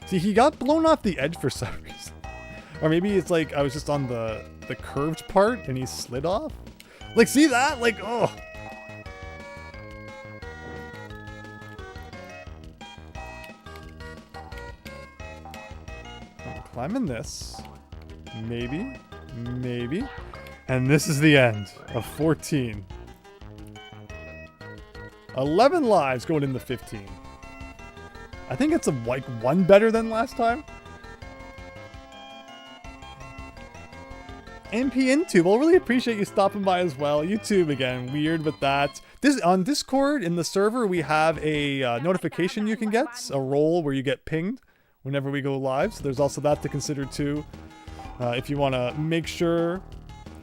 See, he got blown off the edge for some reason. Or maybe it's like I was just on the curved part and he slid off. Like, see that? Like, oh. I'm climbing this. Maybe. And this is the end of 14. 11 lives going into 15. I think it's like one better than last time. MP Intube, I'll really appreciate you stopping by as well. YouTube again, weird with that. This on Discord in the server we have a notification you can get, a role where you get pinged whenever we go live. So there's also that to consider too, if you want to make sure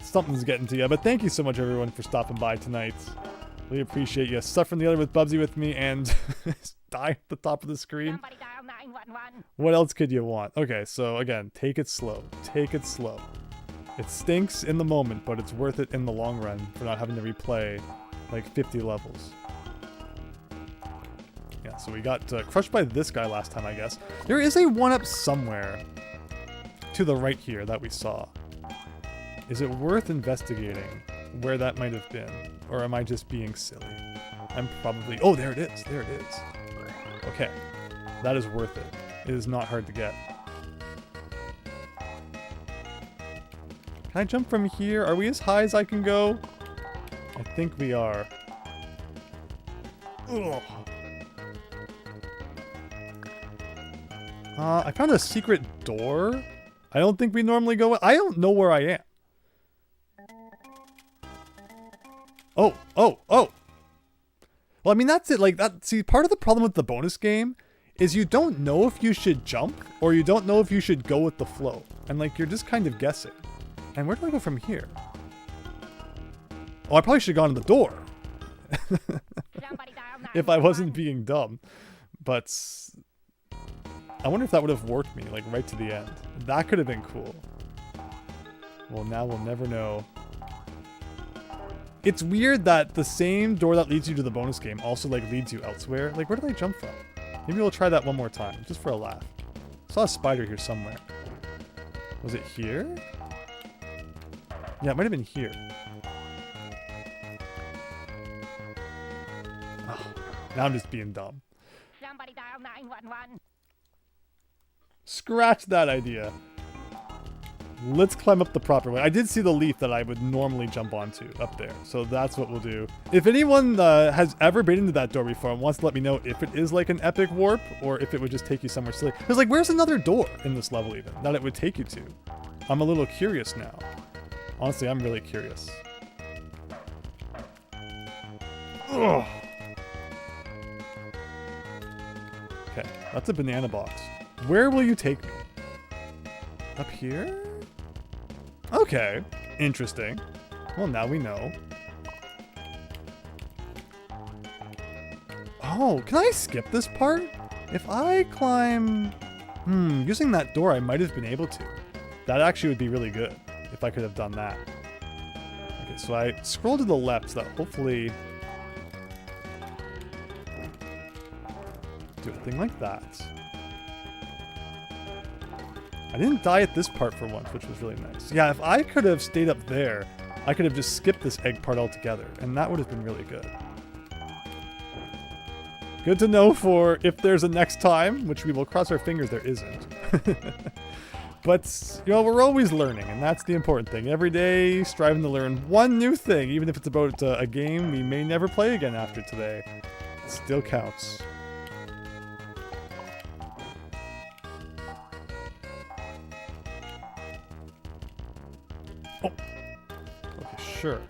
something's getting to you. But thank you so much everyone for stopping by tonight. Really appreciate you suffering the other with Bubsy with me and die at the top of the screen. What else could you want? Okay, so again, take it slow. Take it slow. It stinks in the moment, but it's worth it in the long run for not having to replay like 50 levels. Yeah, so we got crushed by this guy last time, I guess. There is a 1-up somewhere to the right here that we saw. Is it worth investigating where that might have been? Or am I just being silly? I'm probably... Oh, there it is. There it is. Okay. That is worth it. It is not hard to get. Can I jump from here? Are we as high as I can go? I think we are. Ugh. I found a secret door. I don't think we normally go... I don't know where I am. Oh. Well, I mean, that's it. Like, that. See, part of the problem with the bonus game is you don't know if you should jump or you don't know if you should go with the flow. And, like, you're just kind of guessing. And where do I go from here? Oh, I probably should have gone to the door. If I wasn't being dumb. But I wonder if that would have worked me, like, right to the end. That could have been cool. Well, now we'll never know. It's weird that the same door that leads you to the bonus game also, like, leads you elsewhere. Like, where did I jump from? Maybe we'll try that one more time, just for a laugh. I saw a spider here somewhere. Was it here? Yeah, it might have been here. Oh, now I'm just being dumb. Somebody dial 911. Scratch that idea. Let's climb up the proper way. I did see the leaf that I would normally jump onto up there, so that's what we'll do. If anyone has ever been into that door before and wants to let me know if it is like an epic warp or if it would just take you somewhere silly. Because like, where's another door in this level even that it would take you to? I'm a little curious now. Honestly, I'm really curious. Ugh. Okay, that's a banana box. Where will you take me? Up here? Okay, interesting. Well, now we know. Oh, can I skip this part? If I climb... using that door, I might have been able to. That actually would be really good if I could have done that. Okay, so I scroll to the left so that hopefully... do a thing like that. I didn't die at this part for once, which was really nice. Yeah, if I could have stayed up there, I could have just skipped this egg part altogether, and that would have been really good. Good to know for if there's a next time, which we will cross our fingers there isn't. But, you know, we're always learning, and that's the important thing. Every day, striving to learn one new thing, even if it's about a game we may never play again after today. It still counts. Oh. Okay, sure.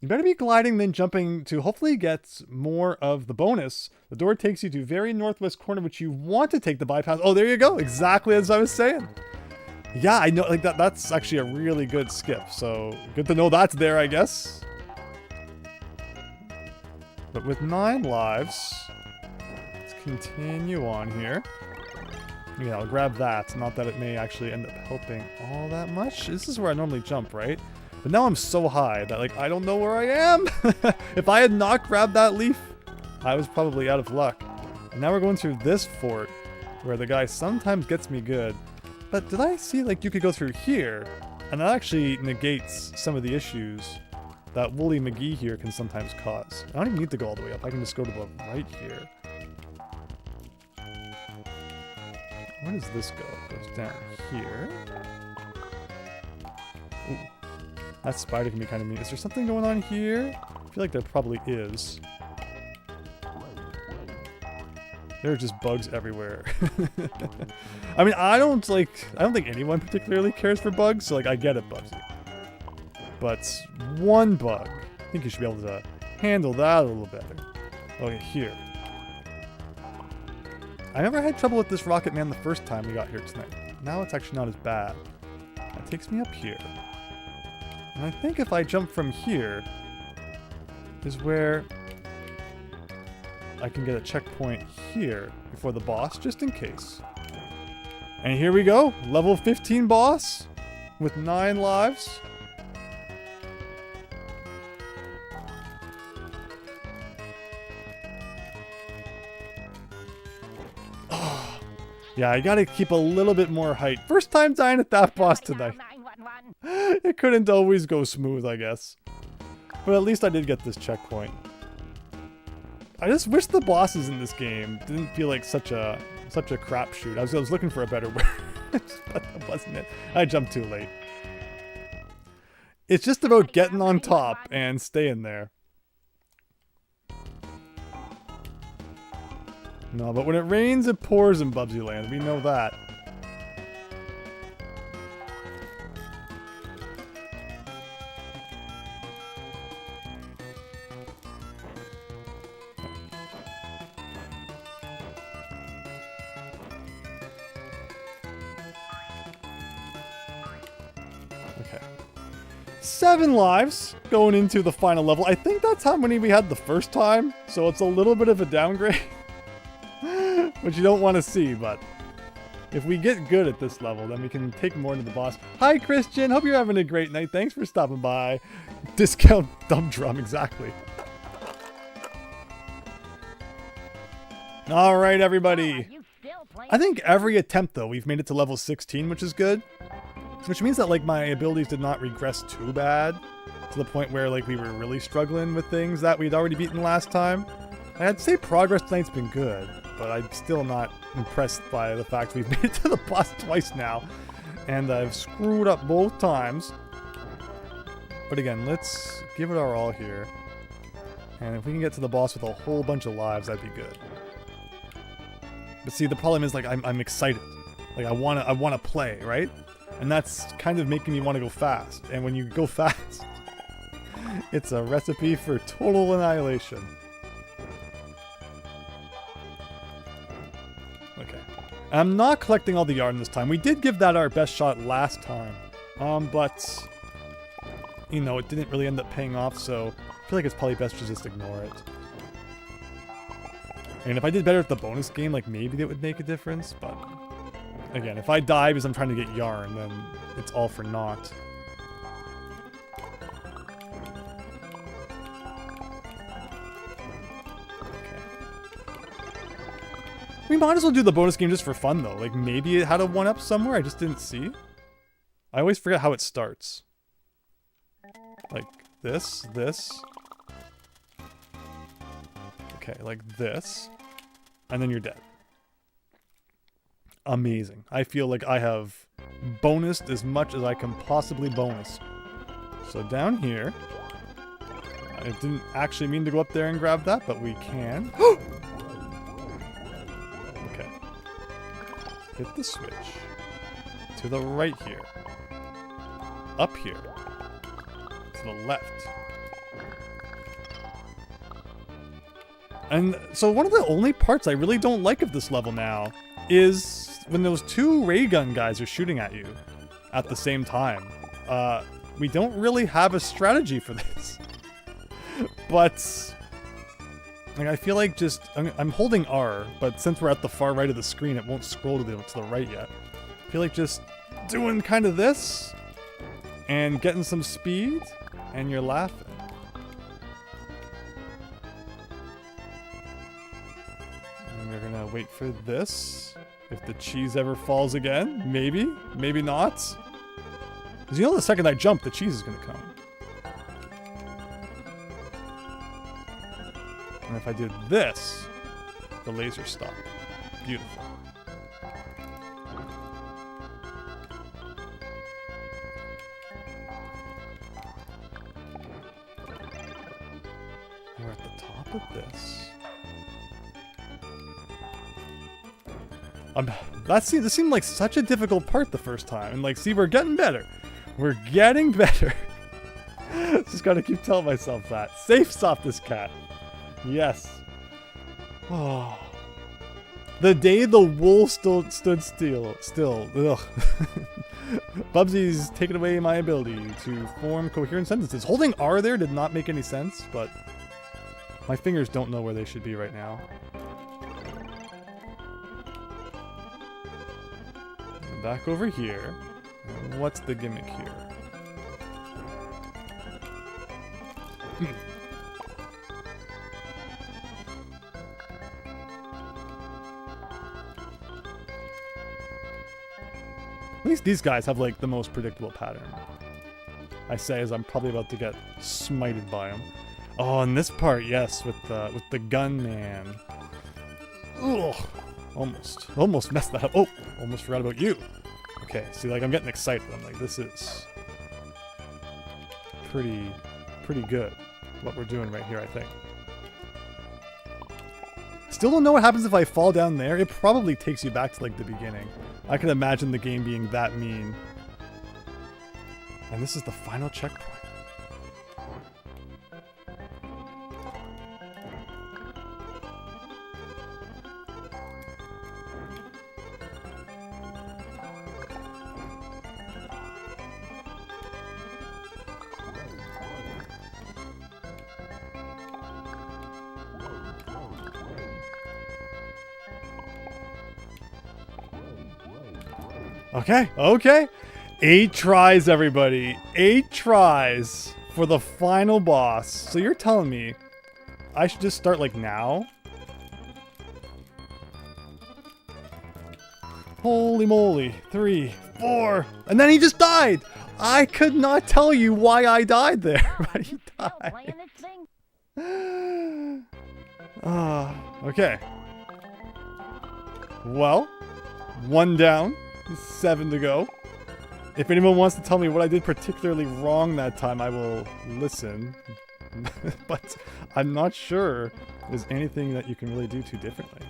You better be gliding then jumping to hopefully get more of the bonus. The door takes you to very northwest corner, which you want to take the bypass. Oh, there you go. Exactly as I was saying. Yeah, I know. Like that's actually a really good skip. So good to know that's there, I guess. But with 9 lives, let's continue on here. Yeah, I'll grab that. Not that it may actually end up helping all that much. This is where I normally jump, right? But now I'm so high that, like, I don't know where I am. If I had not grabbed that leaf, I was probably out of luck. And now we're going through this fort, where the guy sometimes gets me good. But did I see, like, you could go through here? And that actually negates some of the issues that Wooly McGee here can sometimes cause. I don't even need to go all the way up. I can just go to the right here. Where does this go? It goes down here. Ooh. That spider can be kind of mean. Is there something going on here? I feel like there probably is. There are just bugs everywhere. I mean, I don't think anyone particularly cares for bugs, so like I get it, Bubsy. But one bug, I think you should be able to handle that a little better. Okay, here. I never had trouble with this Rocket Man the first time we got here tonight. Now it's actually not as bad. That takes me up here. And I think if I jump from here is where I can get a checkpoint here before the boss, just in case. And here we go, level 15 boss with 9 lives. Oh, yeah, I gotta keep a little bit more height. First time dying at that boss tonight. It couldn't always go smooth, I guess. But at least I did get this checkpoint. I just wish the bosses in this game didn't feel like such a crapshoot. I was looking for a better word, but that wasn't it. I jumped too late. It's just about getting on top and staying there. No, but when it rains, it pours in Bubsy Land. We know that. Okay. 7 lives going into the final level. I think that's how many we had the first time, so it's a little bit of a downgrade. Which you don't want to see, but if we get good at this level, then we can take more into the boss. Hi, Christian. Hope you're having a great night. Thanks for stopping by. Discount dump drum, exactly. All right, everybody. I think every attempt, though, we've made it to level 16, which is good. Which means that, like, my abilities did not regress too bad. to the point where like we were really struggling with things that we'd already beaten last time. I'd say progress tonight's been good, but I'm still not impressed by the fact we've made it to the boss twice now, and I've screwed up both times. But again, let's give it our all here, and if we can get to the boss with a whole bunch of lives, that'd be good. But see, the problem is like I'm excited, like I wanna play, right? And that's kind of making me want to go fast. And when you go fast, it's a recipe for total annihilation. Okay. I'm not collecting all the yarn this time. We did give that our best shot last time. But, you know, it didn't really end up paying off, so I feel like it's probably best to just ignore it. And if I did better at the bonus game, like maybe that would make a difference, but... Again, if I die because I'm trying to get yarn, then it's all for naught. Okay. We might as well do the bonus game just for fun, though. Like, maybe it had a 1-up somewhere I just didn't see. I always forget how it starts. Like, this. Okay, like this. And then you're dead. Amazing. I feel like I have bonused as much as I can possibly bonus. So down here, I didn't actually mean to go up there and grab that, but we can. Okay. Hit the switch. To the right here. Up here. To the left. And so one of the only parts I really don't like of this level now is when those two ray gun guys are shooting at you at the same time. We don't really have a strategy for this. But like, I feel like just I'm holding R, but since we're at the far right of the screen, it won't scroll to the right yet. I feel like just doing kind of this and getting some speed, and you're laughing. And we're gonna wait for this. If the cheese ever falls again, maybe, maybe not. Because you know the second I jump, the cheese is gonna come. And if I did this, the laser stopped. Beautiful. We're at the top of this. This seemed like such a difficult part the first time. And like, see, we're getting better. We're getting better. Just gotta keep telling myself that. Safe stop this cat. Yes. Oh. The day the wool stood still. Ugh. Bubsy's taken away my ability to form coherent sentences. Holding R there did not make any sense, but my fingers don't know where they should be right now. Back over here. And what's the gimmick here? At least these guys have like the most predictable pattern. I say as I'm probably about to get smited by them. Oh, and this part, yes, with the gunman. Ugh. Almost messed that up. Oh, almost forgot about you. Okay, see, like, I'm getting excited. I'm like, this is pretty good, what we're doing right here, I think. Still don't know what happens if I fall down there. It probably takes you back to, like, the beginning. I can imagine the game being that mean. And this is the final checkpoint. Okay. 8 tries, everybody. 8 tries for the final boss. So you're telling me I should just start, like, now? Holy moly. 3, 4. And then he just died. I could not tell you why I died there, but he died. Playing this thing? Okay. Well, 1 down, 7 to go. If anyone wants to tell me what I did particularly wrong that time, I will listen. But I'm not sure there's anything that you can really do too differently.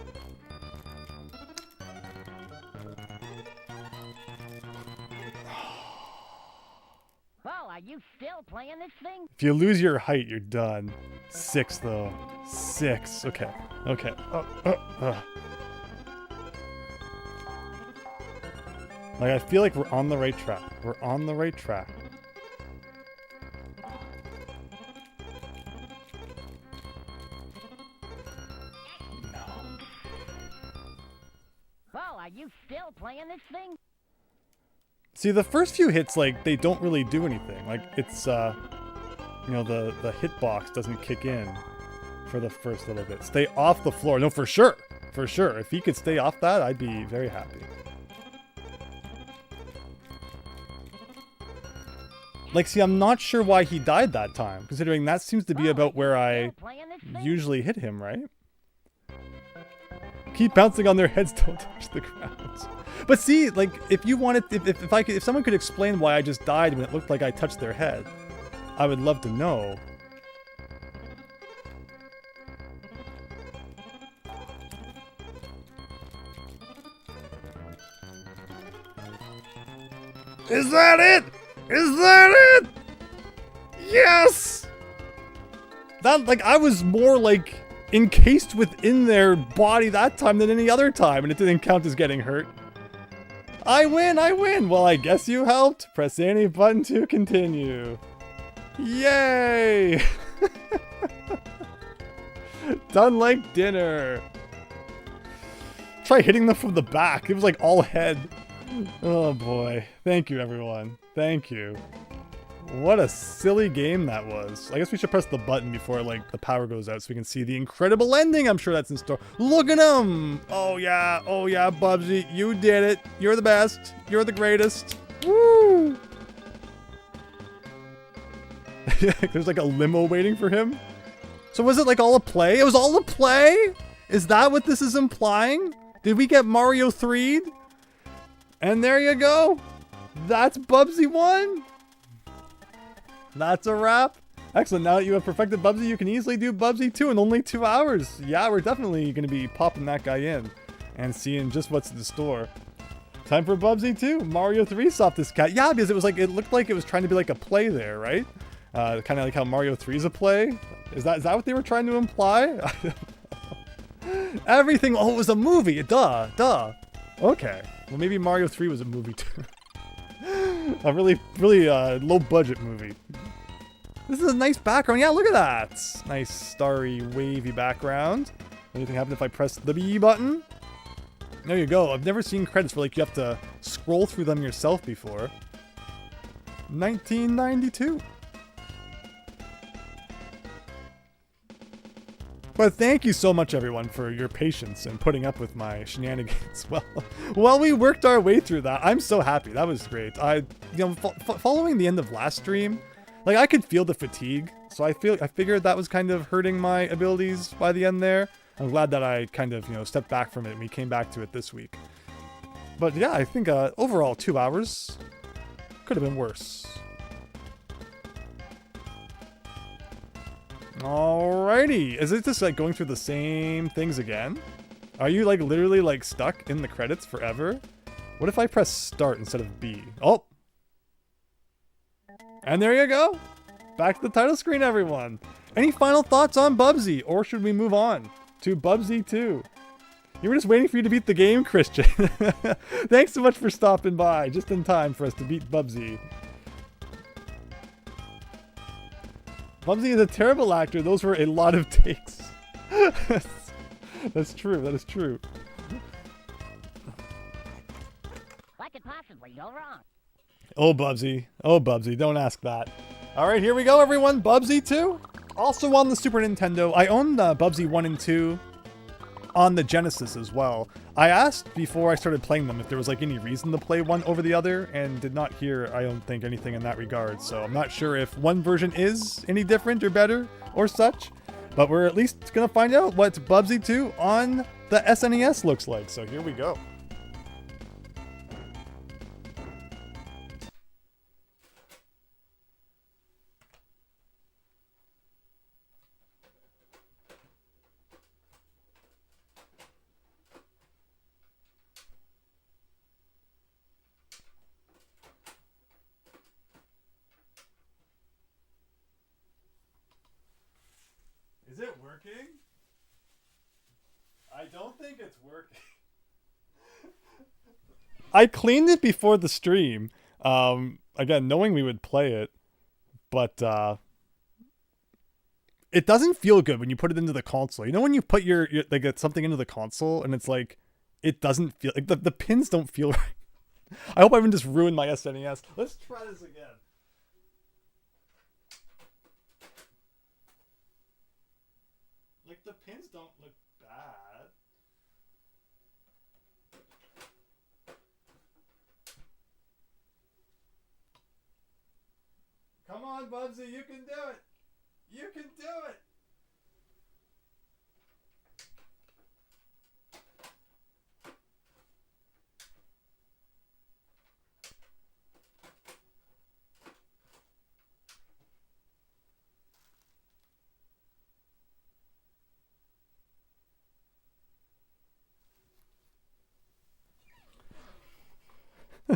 Well, are you still playing this thing? If you lose your height, you're done. 6 though. 6. Okay. Okay. Like, I feel like we're on the right track. We're on the right track. No. Well, are you still playing this thing? See, the first few hits, like, they don't really do anything. Like, it's, you know, the hitbox doesn't kick in for the first little bit. Stay off the floor. No, for sure. For sure. If he could stay off that, I'd be very happy. Like, see, I'm not sure why he died that time, considering that seems to be about where I usually hit him, right? Keep bouncing on their heads, don't touch the ground. But see, like, if you wanted, if someone could explain why I just died when it looked like I touched their head, I would love to know. Is that it? Is that it? Yes! That, like, I was more, like, encased within their body that time than any other time, and it didn't count as getting hurt. I win, I win! Well, I guess you helped. Press any button to continue. Yay! Done like dinner. Try hitting them from the back. It was like all head. Oh boy. Thank you, everyone. Thank you. What a silly game that was. I guess we should press the button before, like, the power goes out so we can see the incredible ending I'm sure that's in store. Look at him! Oh yeah, Bubsy. You did it. You're the best. You're the greatest. Woo! There's like a limo waiting for him. So was it like all a play? It was all a play? Is that what this is implying? Did we get Mario 3'd? And there you go. That's Bubsy 1. That's a wrap. Excellent. Now that you have perfected Bubsy, you can easily do Bubsy 2 in only 2 hours. Yeah, we're definitely going to be popping that guy in and seeing just what's in the store. Time for Bubsy 2. Mario 3 soft this cat. Yeah, because it was like, it looked like it was trying to be like a play there, right? Kind of like how Mario 3 is a play. Is that what they were trying to imply? Everything. Oh, it was a movie. Duh. Okay. Well, maybe Mario 3 was a movie too. A really low budget movie. This is a nice background. Yeah, look at that. Nice starry wavy background. Anything happen if I press the B button? There you go. I've never seen credits where like you have to scroll through them yourself before. 1992. But thank you so much, everyone, for your patience and putting up with my shenanigans. Well, we worked our way through that. I'm so happy. That was great. Following the end of last stream, like, I could feel the fatigue. So I figured that was kind of hurting my abilities by the end there. I'm glad that I kind of, stepped back from it and we came back to it this week. But yeah, I think overall 2 hours could have been worse. Alrighty. Is it just like going through the same things again? Are you like literally like stuck in the credits forever? What if I press start instead of B? Oh! And there you go! Back to the title screen, everyone! Any final thoughts on Bubsy? Or should we move on to Bubsy 2? You were just waiting for you to beat the game, Christian. Thanks so much for stopping by, just in time for us to beat Bubsy. Bubsy is a terrible actor. Those were a lot of takes. That's true. That is true. What could possibly go wrong? Oh, Bubsy. Oh, Bubsy. Don't ask that. All right, here we go, everyone. Bubsy 2. Also on the Super Nintendo. I own Bubsy 1 and 2 on the Genesis as well. I asked before I started playing them if there was like any reason to play one over the other, and did not hear, I don't think, anything in that regard. So I'm not sure if one version is any different or better or such, but we're at least gonna find out what Bubsy 2 on the SNES looks like. So here we go. Is it working? I don't think it's working. I cleaned it before the stream. Again, knowing we would play it, but it doesn't feel good when you put it into the console. You know when you put your like something into the console and it's like it doesn't feel like the pins don't feel right. I hope I haven't just ruined my SNES. Let's try this again. Like the pins don't look bad. Come on, Bubsy, you can do it. You can do it.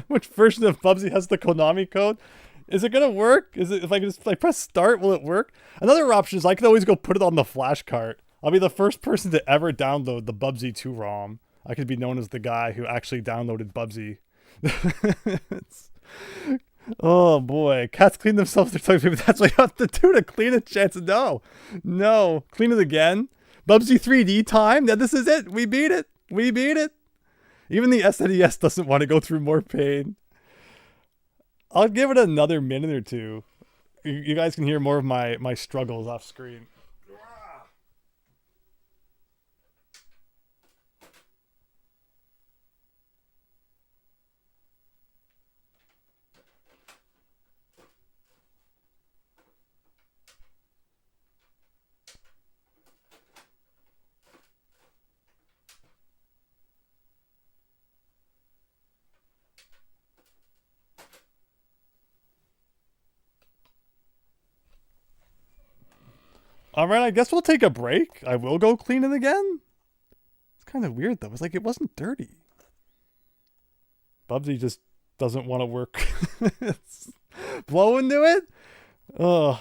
Which version of Bubsy has the Konami code? Is it gonna work? Is it, if I just like press start, will it work? Another option is I could always go put it on the flash cart. I'll be the first person to ever download the Bubsy 2 ROM. I could be known as the guy who actually downloaded Bubsy. Oh boy, cats clean themselves. They're toilet paper. That's what you have to do to clean it, Chance. No, no, clean it again. Bubsy 3D time. Yeah, this is it. We beat it. We beat it. Even the SNES doesn't want to go through more pain. I'll give it another minute or two. You guys can hear more of my struggles off screen. Alright, I guess we'll take a break. I will go clean it again. It's kind of weird though. It's like it wasn't dirty. Bubsy just doesn't want to work. Blow into it? Ugh.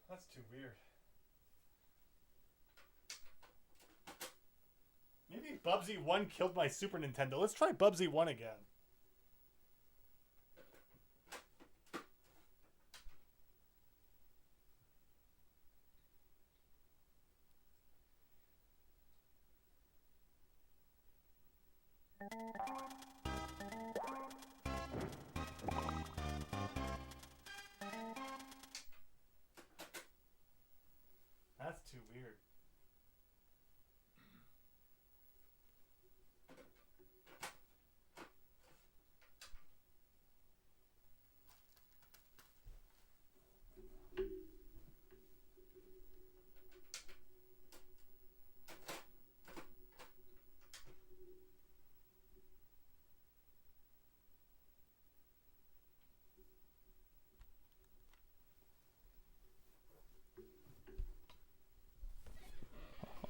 That's too weird. Maybe Bubsy 1 killed my Super Nintendo. Let's try Bubsy 1 again. That's too weird.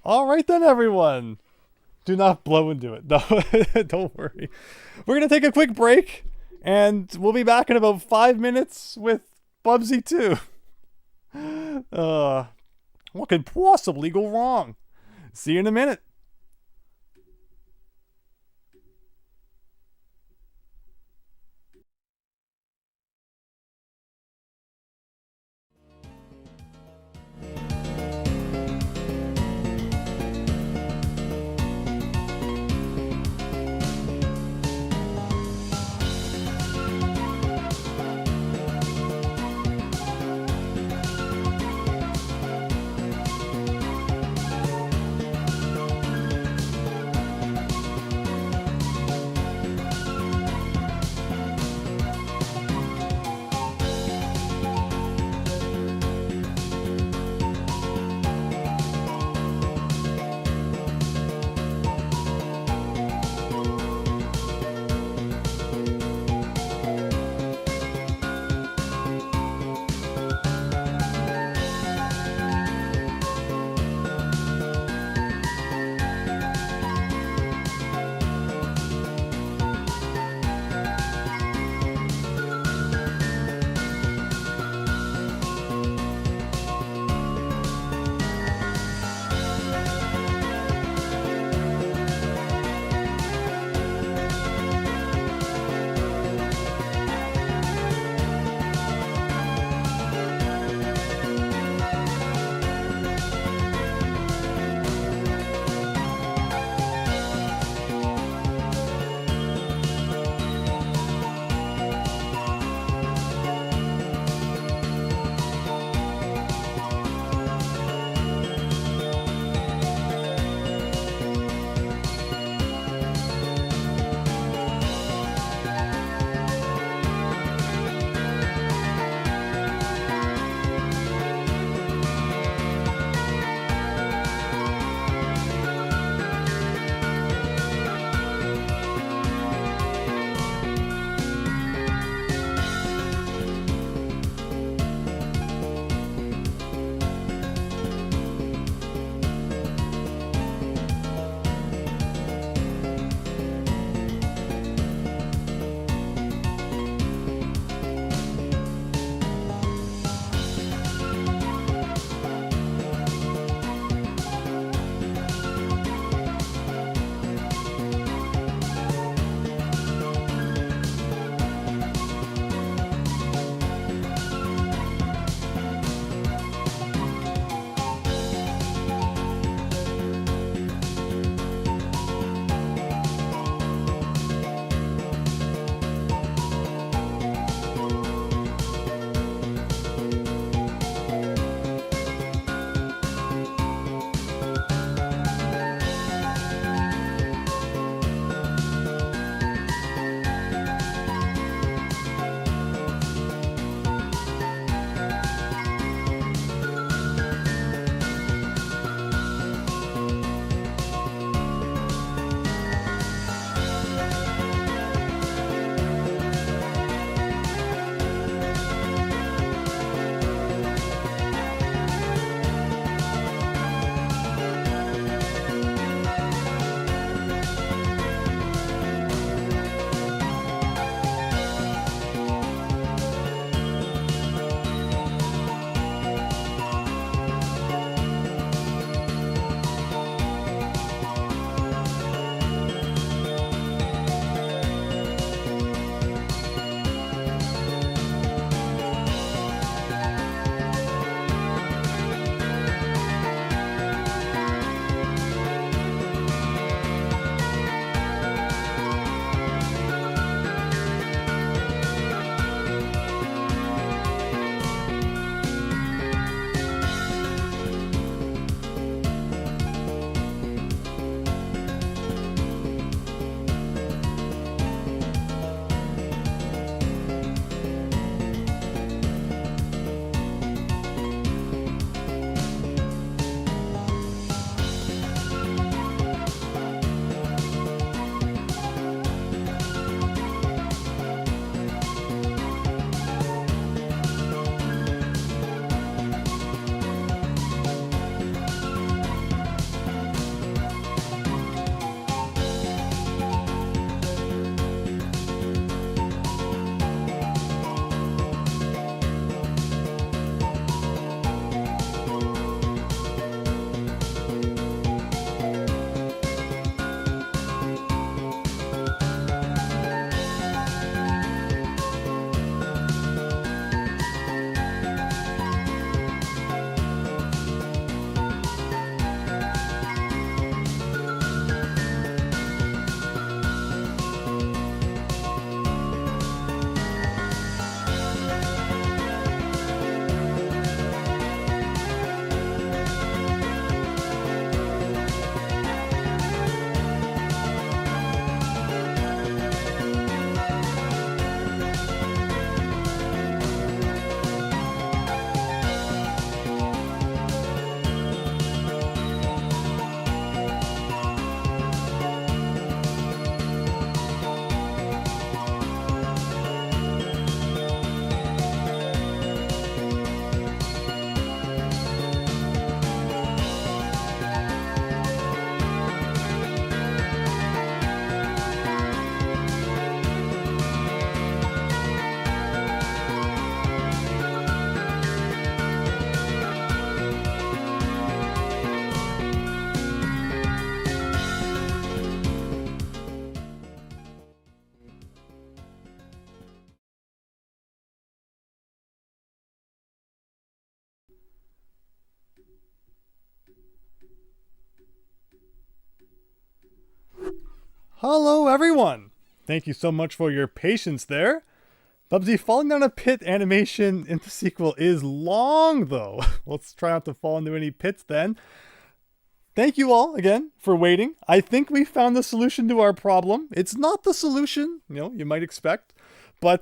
All right then, everyone. Do not blow into it. No, don't worry. We're going to take a quick break, and we'll be back in about 5 minutes with Bubsy 2. What could possibly go wrong? See you in a minute. Hello, everyone. Thank you so much for your patience there. Bubsy falling down a pit animation in the sequel is long, though. Let's try not to fall into any pits then. Thank you all again for waiting. I think we found the solution to our problem. It's not the solution, you might expect, but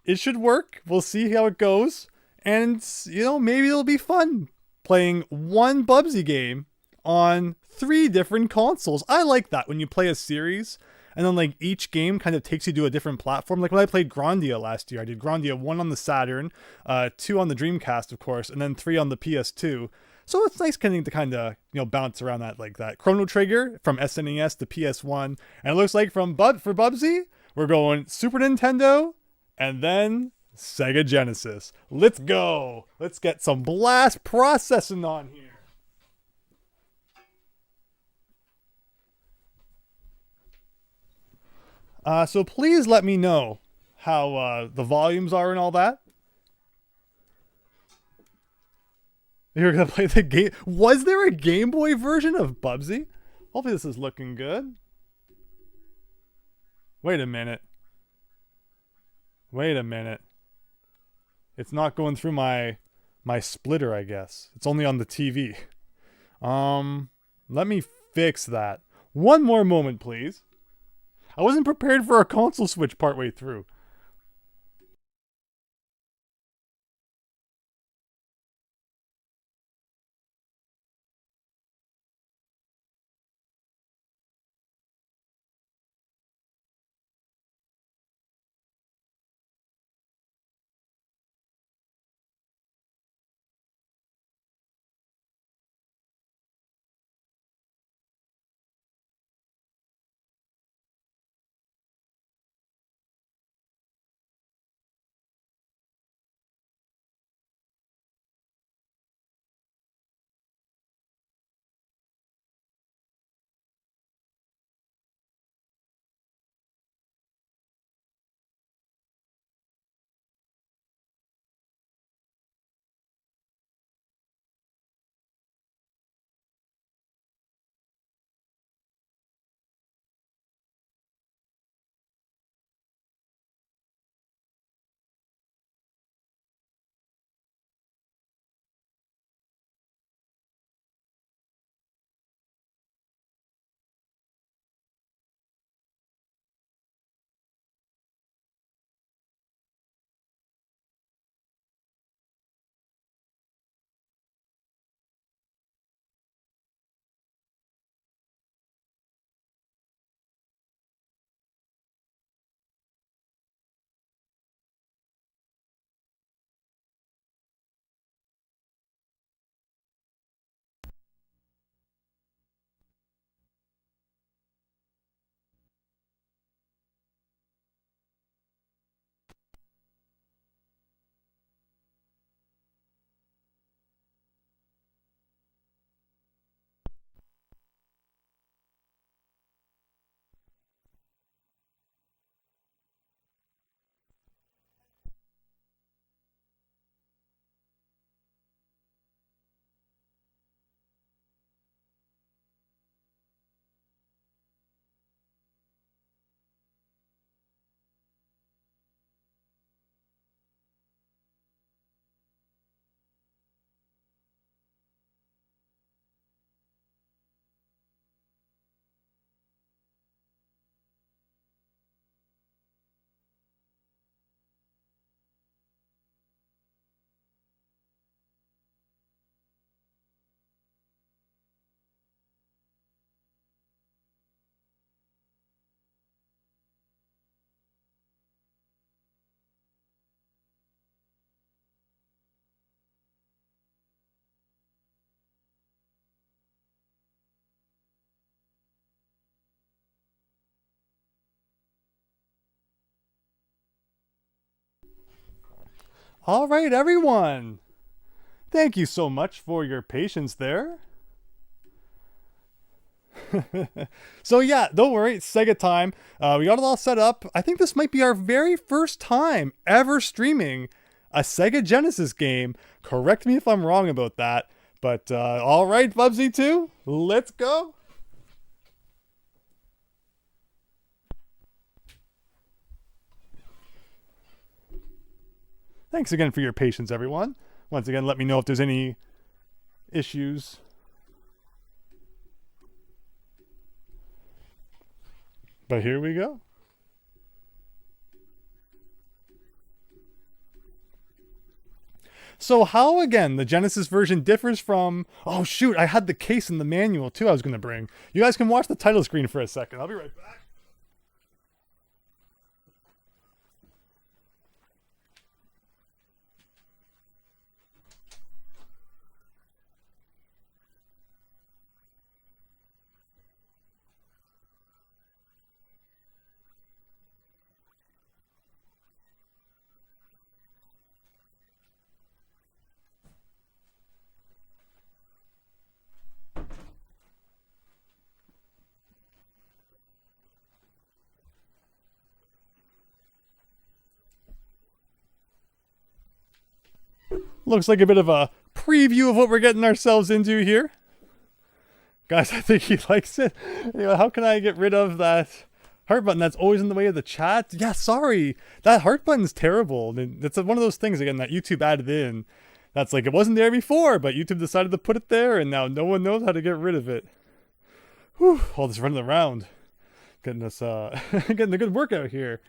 it should work. We'll see how it goes. And, maybe it'll be fun playing one Bubsy game on 3 different consoles. I like that when you play a series and then like each game kind of takes you to a different platform. Like when I played Grandia last year, I did Grandia 1 on the Saturn, 2 on the Dreamcast, of course, and then 3 on the PS2. So it's nice getting to kind of, bounce around that like that. Chrono Trigger from SNES to PS1. And it looks like for Bubsy, we're going Super Nintendo and then Sega Genesis. Let's go. Let's get some blast processing on here. So please let me know how the volumes are and all that. You're going to play the game. Was there a Game Boy version of Bubsy? Hopefully this is looking good. Wait a minute. It's not going through my splitter, I guess. It's only on the TV. Let me fix that. One more moment, please. I wasn't prepared for a console switch partway through. All right, everyone. Thank you so much for your patience there. So yeah, don't worry, it's Sega time. We got it all set up. I think this might be our very first time ever streaming a Sega Genesis game. Correct me if I'm wrong about that. But all right, Bubsy 2, let's go. Thanks again for your patience, everyone. Once again, let me know if there's any issues. But here we go. So how, again, the Genesis version differs from... Oh, shoot, I had the case in the manual, too, I was going to bring. You guys can watch the title screen for a second. I'll be right back. Looks like a bit of a preview of what we're getting ourselves into here. Guys, I think he likes it. Anyway, how can I get rid of that heart button that's always in the way of the chat? Yeah, sorry. That heart button's terrible. It's one of those things, again, that YouTube added in. That's like, it wasn't there before, but YouTube decided to put it there, and now no one knows how to get rid of it. Whew, all this running around. Getting us, getting a good workout here.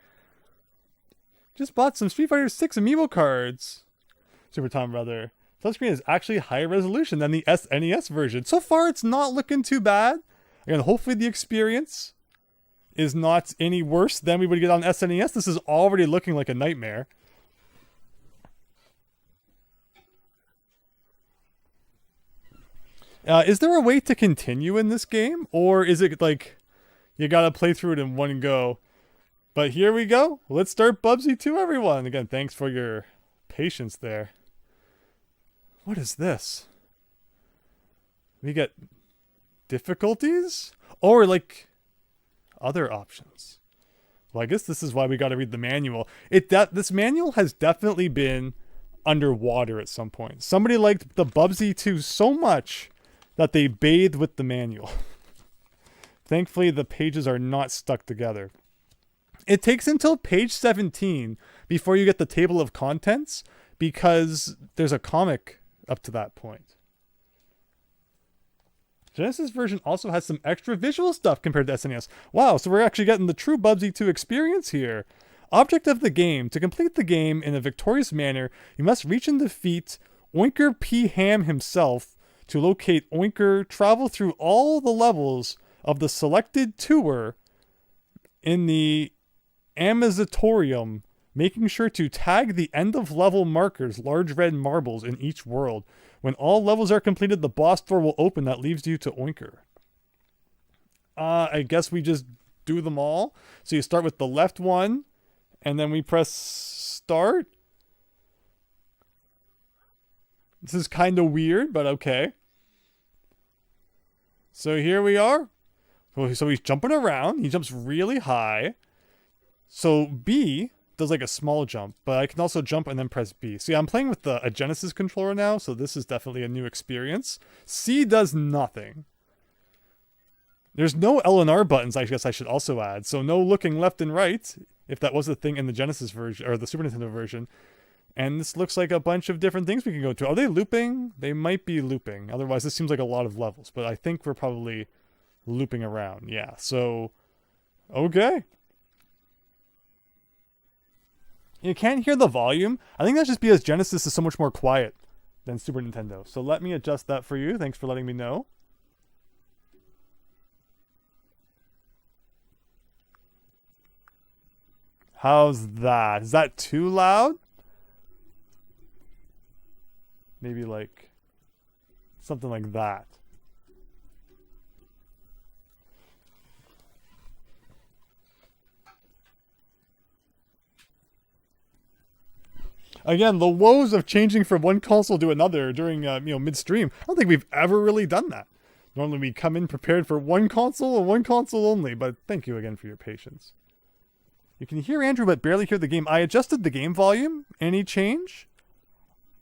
Just bought some Street Fighter 6 amiibo cards. Super Tom Brother. Touchscreen is actually higher resolution than the SNES version. So far, it's not looking too bad. Again, hopefully the experience is not any worse than we would get on SNES. This is already looking like a nightmare. Is there a way to continue in this game? Or is it like you gotta play through it in one go? But here we go. Let's start Bubsy 2, everyone. Again, thanks for your patience there. What is this? We get difficulties? Or like other options? Well, I guess this is why we got to read the manual. This manual has definitely been underwater at some point. Somebody liked the Bubsy 2 so much that they bathed with the manual. Thankfully, the pages are not stuck together. It takes until page 17 before you get the table of contents because there's a comic up to that point. Genesis version also has some extra visual stuff compared to SNES. Wow, so we're actually getting the true Bubsy 2 experience here. Object of the game. To complete the game in a victorious manner, you must reach and defeat Oinker P. Ham himself. To locate Oinker, travel through all the levels of the selected tour in the Amazatorium, making sure to tag the end-of-level markers, large red marbles, in each world. When all levels are completed, the boss door will open that leads you to Oinker. I guess we just do them all. So you start with the left one, and then we press start. This is kind of weird, but okay. So here we are. So he's jumping around. He jumps really high. So B does like a small jump, but I can also jump and then press B. See, I'm playing with a Genesis controller now, so this is definitely a new experience. C does nothing. There's no L and R buttons, I guess I should also add. So no looking left and right, if that was a thing in the Genesis version, or the Super Nintendo version. And this looks like a bunch of different things we can go to. Are they looping? They might be looping. Otherwise, this seems like a lot of levels. But I think we're probably looping around. Yeah, so... okay. You can't hear the volume. I think that's just because Genesis is so much more quiet than Super Nintendo. So let me adjust that for you. Thanks for letting me know. How's that? Is that too loud? Maybe like something like that. Again, the woes of changing from one console to another during midstream. I don't think we've ever really done that. Normally we come in prepared for one console and one console only, but thank you again for your patience. You can hear Andrew but barely hear the game. I adjusted the game volume. Any change?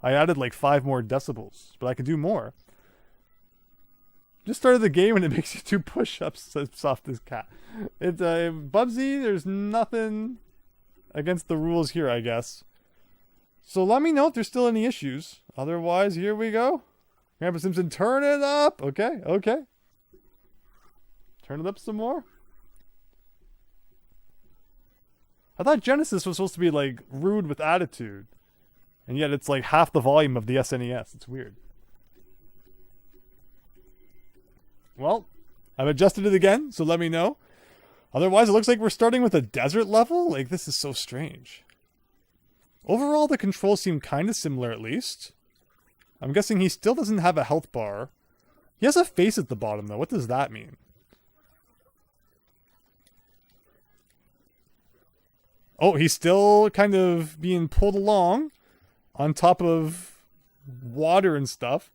I added like 5 more decibels, but I can do more. Just started the game and it makes you do push-ups. Soft as cat. It's Bubsy. There's nothing against the rules here, I guess. So let me know if there's still any issues. Otherwise, here we go. Grandpa Simpson, turn it up. Okay, okay. Turn it up some more. I thought Genesis was supposed to be like rude with attitude. And yet it's like half the volume of the SNES. It's weird. Well, I've adjusted it again, so let me know. Otherwise, it looks like we're starting with a desert level. Like, this is so strange. Overall, the controls seem kind of similar at least. I'm guessing he still doesn't have a health bar. He has a face at the bottom though. What does that mean? Oh, he's still kind of being pulled along on top of water and stuff.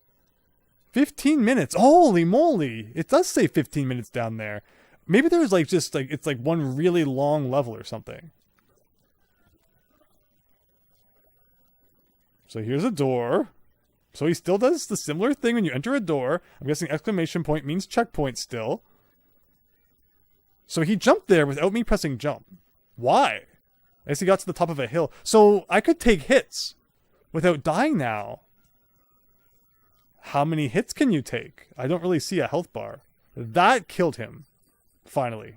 15 minutes. Holy moly. It does say 15 minutes down there. Maybe there's like just like, it's like one really long level or something. So here's a door. So he still does the similar thing when you enter a door. I'm guessing exclamation point means checkpoint still. So he jumped there without me pressing jump. Why? I guess he got to the top of a hill. So I could take hits without dying now. How many hits can you take? I don't really see a health bar. That killed him. Finally.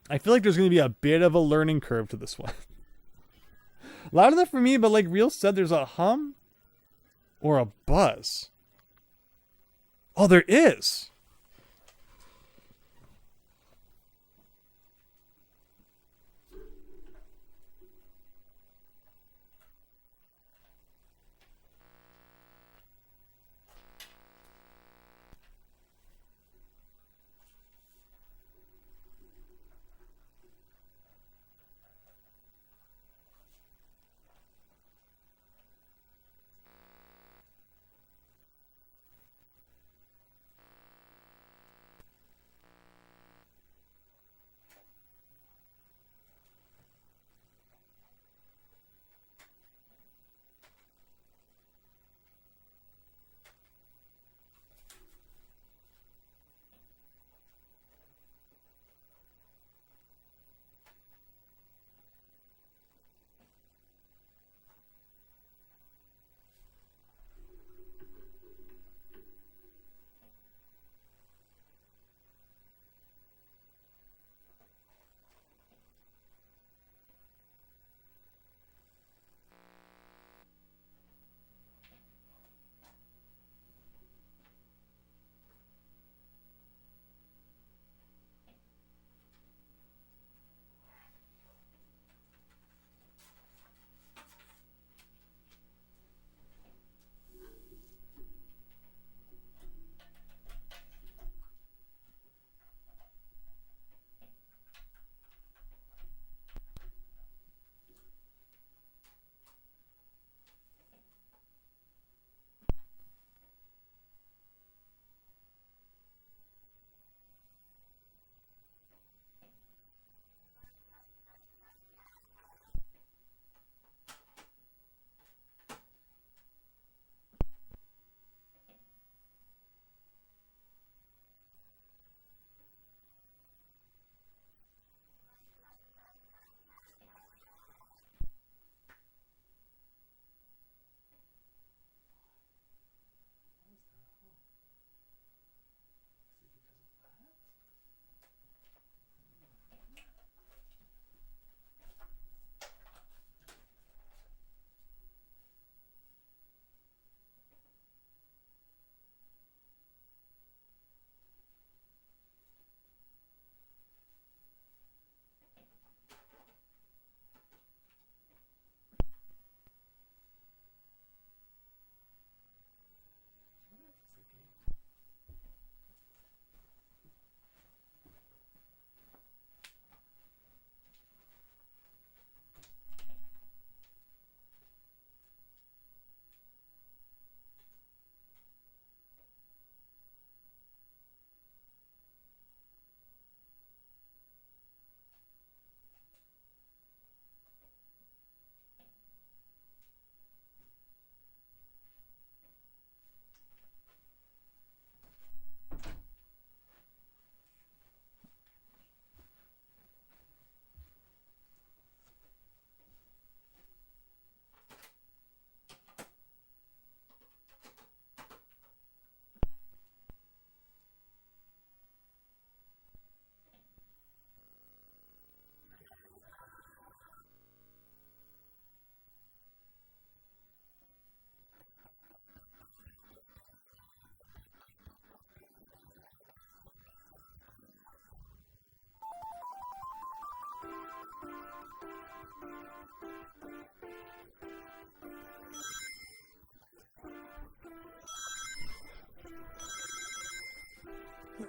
I feel like there's going to be a bit of a learning curve to this one. Loud enough for me, but like Real said, there's a hum or a buzz. Oh, there is.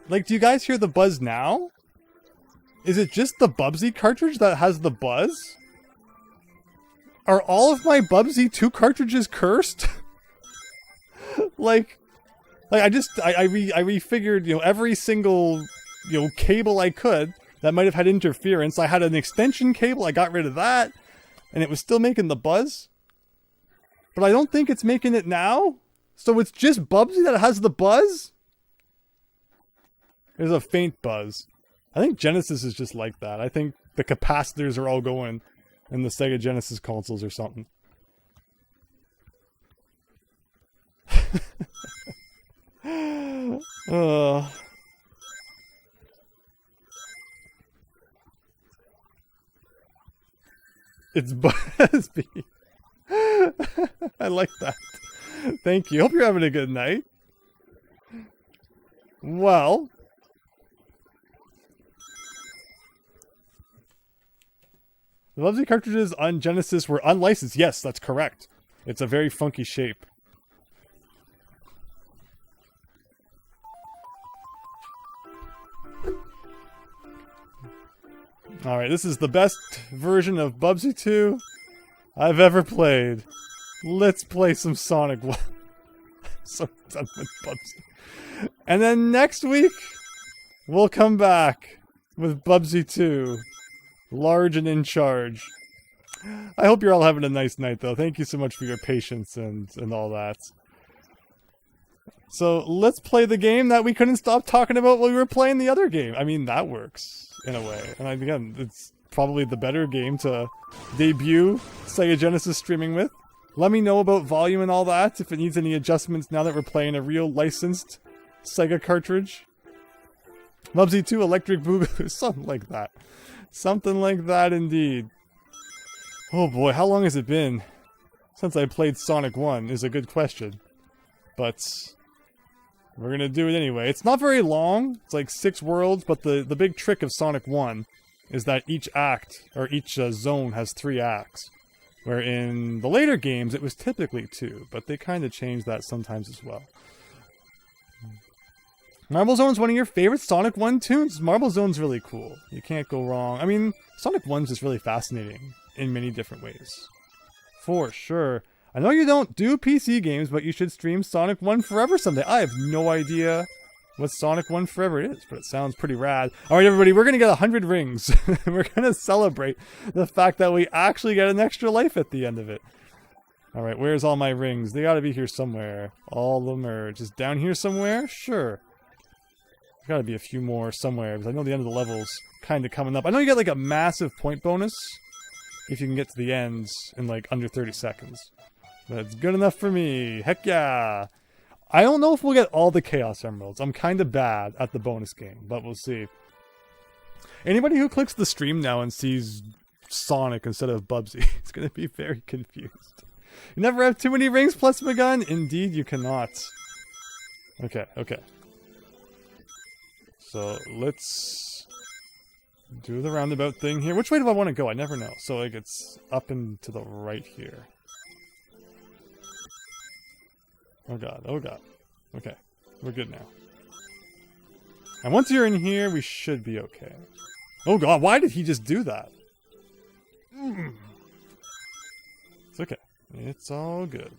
Like, do you guys hear the buzz now? Is it just the Bubsy cartridge that has the buzz? Are all of my Bubsy 2 cartridges cursed? like I refigured, you know, every single, you know, cable I could that might have had interference. I had an extension cable, I got rid of that, and it was still making the buzz. But I don't think it's making it now. So it's just Bubsy that has the buzz? There's a faint buzz. I think Genesis is just like that. I think the capacitors are all going in the Sega Genesis consoles or something. It's Buzzy. I like that. Thank you. Hope you're having a good night. Well, the Bubsy cartridges on Genesis were unlicensed. Yes, that's correct. It's a very funky shape. Alright, this is the best version of Bubsy 2 I've ever played. Let's play some Sonic 1. So done with Bubsy. And then next week, we'll come back with Bubsy 2. Large and in charge. I hope you're all having a nice night, though. Thank you so much for your patience and all that. So let's play the game that we couldn't stop talking about while we were playing the other game. I mean, that works in a way. And again, it's probably the better game to debut Sega Genesis streaming with. Let me know about volume and all that, if it needs any adjustments now that we're playing a real licensed Sega cartridge. Bubsy 2 Electric Boogaloo, something like that. Something like that indeed. Oh boy, how long has it been since I played Sonic 1 is a good question. But we're gonna do it anyway. It's not very long, it's like 6 worlds, but the big trick of Sonic 1 is that each act, or each zone has 3 acts. Where in the later games it was typically 2, but they kind of changed that sometimes as well. Marble Zone's one of your favorite Sonic 1 tunes? Marble Zone's really cool. You can't go wrong. I mean, Sonic 1's just really fascinating in many different ways. For sure. I know you don't do PC games, but you should stream Sonic 1 Forever someday. I have no idea what Sonic 1 Forever is, but it sounds pretty rad. Alright everybody, we're gonna get 100 rings. We're gonna celebrate the fact that we actually get an extra life at the end of it. Alright, where's all my rings? They gotta be here somewhere. All of them are just down here somewhere? Sure. There's gotta be a few more somewhere, because I know the end of the level's kinda coming up. I know you get like a massive point bonus if you can get to the ends in like under 30 seconds. But it's good enough for me. Heck yeah! I don't know if we'll get all the Chaos Emeralds. I'm kinda bad at the bonus game, but we'll see. Anybody who clicks the stream now and sees Sonic instead of Bubsy is gonna be very confused. You never have too many rings plus my gun? Indeed you cannot. Okay, okay. So let's do the roundabout thing here. Which way do I want to go? I never know. So like it's up and to the right here. Oh god, oh god. Okay, we're good now. And once you're in here, we should be okay. Oh god, why did he just do that? It's okay. It's all good.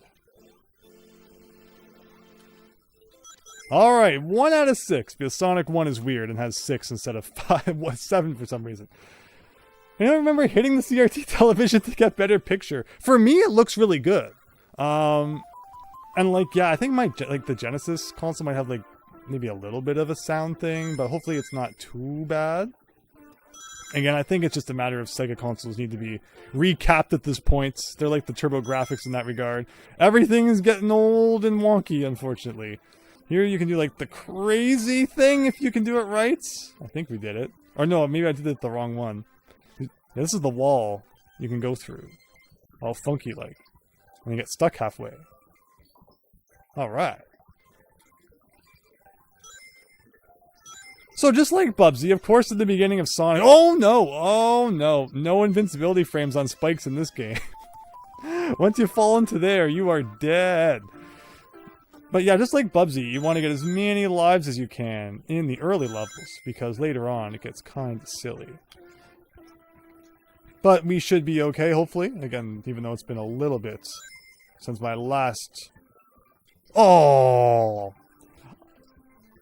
Alright, 1 out of 6, because Sonic 1 is weird and has 6 instead of 7 for some reason. I don't remember hitting the CRT television to get better picture. For me, it looks really good. And like, yeah, I think the Genesis console might have like maybe a little bit of a sound thing, but hopefully it's not too bad. Again, I think it's just a matter of Sega consoles need to be recapped at this point. They're like the TurboGrafx in that regard. Everything is getting old and wonky, unfortunately. Here you can do like the crazy thing if you can do it right. I think we did it. Or no, maybe I did it the wrong one. Yeah, this is the wall you can go through. All funky like. And you get stuck halfway. Alright. So just like Bubsy, of course at the beginning of Sonic... Oh no! No invincibility frames on spikes in this game. Once you fall into there, you are dead. But yeah, just like Bubsy, you want to get as many lives as you can in the early levels, because later on it gets kind of silly. But we should be okay, hopefully. Again, even though it's been a little bit since my last... Oh!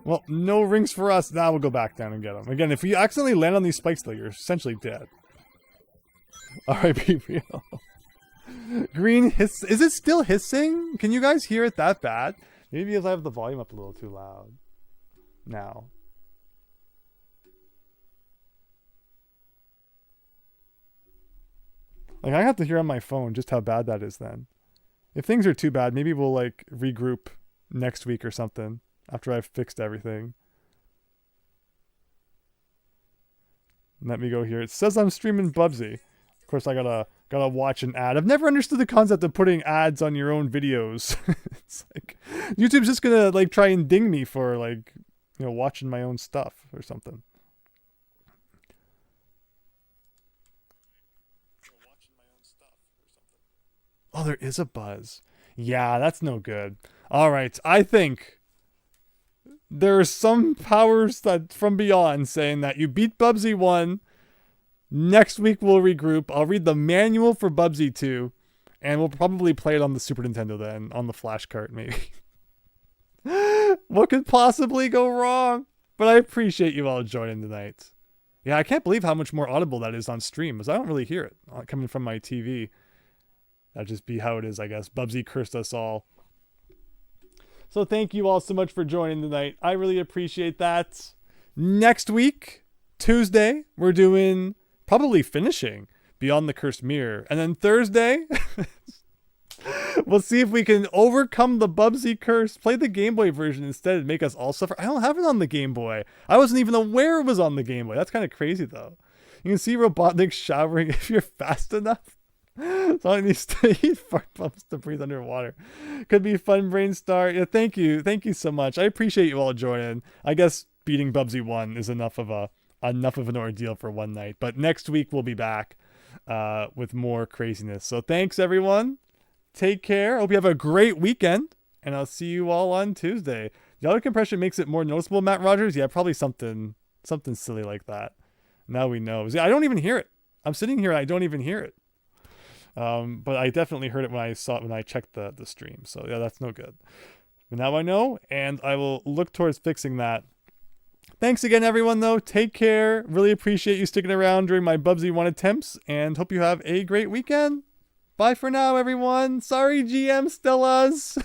Well, no rings for us. Now we'll go back down and get them. Again, if you accidentally land on these spikes, though, you're essentially dead. Alright, be real. Green hiss... Is it still hissing? Can you guys hear it that bad? Maybe because I have the volume up a little too loud. Now. Like, I have to hear on my phone just how bad that is then. If things are too bad, maybe we'll, like, regroup next week or something after I've fixed everything. Let me go here. It says I'm streaming Bubsy. Of course, I gotta watch an ad. I've never understood the concept of putting ads on your own videos. It's like, YouTube's just gonna, like, try and ding me for, like, you know, watching my own stuff or something. Oh, there is a buzz. Yeah, that's no good. All right, I think there are some powers that from beyond saying that you beat Bubsy 1. Next week we'll regroup. I'll read the manual for Bubsy 2, and we'll probably play it on the Super Nintendo then, on the flash cart maybe. What could possibly go wrong? But I appreciate you all joining tonight. Yeah, I can't believe how much more audible that is on stream, because I don't really hear it coming from my TV. That'd just be how it is, I guess. Bubsy cursed us all. So thank you all so much for joining tonight. I really appreciate that. Next week, Tuesday, we're doing, probably finishing Beyond the Cursed Mirror. And then Thursday, we'll see if we can overcome the Bubsy curse. Play the Game Boy version instead and make us all suffer. I don't have it on the Game Boy. I wasn't even aware it was on the Game Boy. That's kind of crazy, though. You can see Robotnik showering if you're fast enough. So I need to eat fart bumps to breathe underwater. Could be fun, Brainstar. Yeah, thank you so much. I appreciate you all joining. I guess beating Bubsy 1 is enough of an ordeal for one night. But next week we'll be back with more craziness. So thanks everyone. Take care. Hope you have a great weekend, and I'll see you all on Tuesday. The auto compression makes it more noticeable, Matt Rogers. Yeah, probably something silly like that. Now we know. See, I don't even hear it. I'm sitting here and I don't even hear it. But I definitely heard it when I checked the stream. So yeah, that's no good. But now I know, and I will look towards fixing that. Thanks again, everyone, though. Take care. Really appreciate you sticking around during my Bubsy 1 attempts, and hope you have a great weekend. Bye for now, everyone. Sorry, GM Stellas.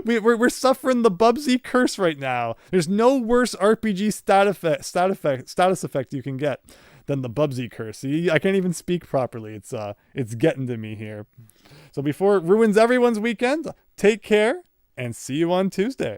We're suffering the Bubsy curse right now. There's no worse RPG status effect you can get than the Bubsy curse. See, I can't even speak properly. It's getting to me here. So before it ruins everyone's weekend, take care and see you on Tuesday.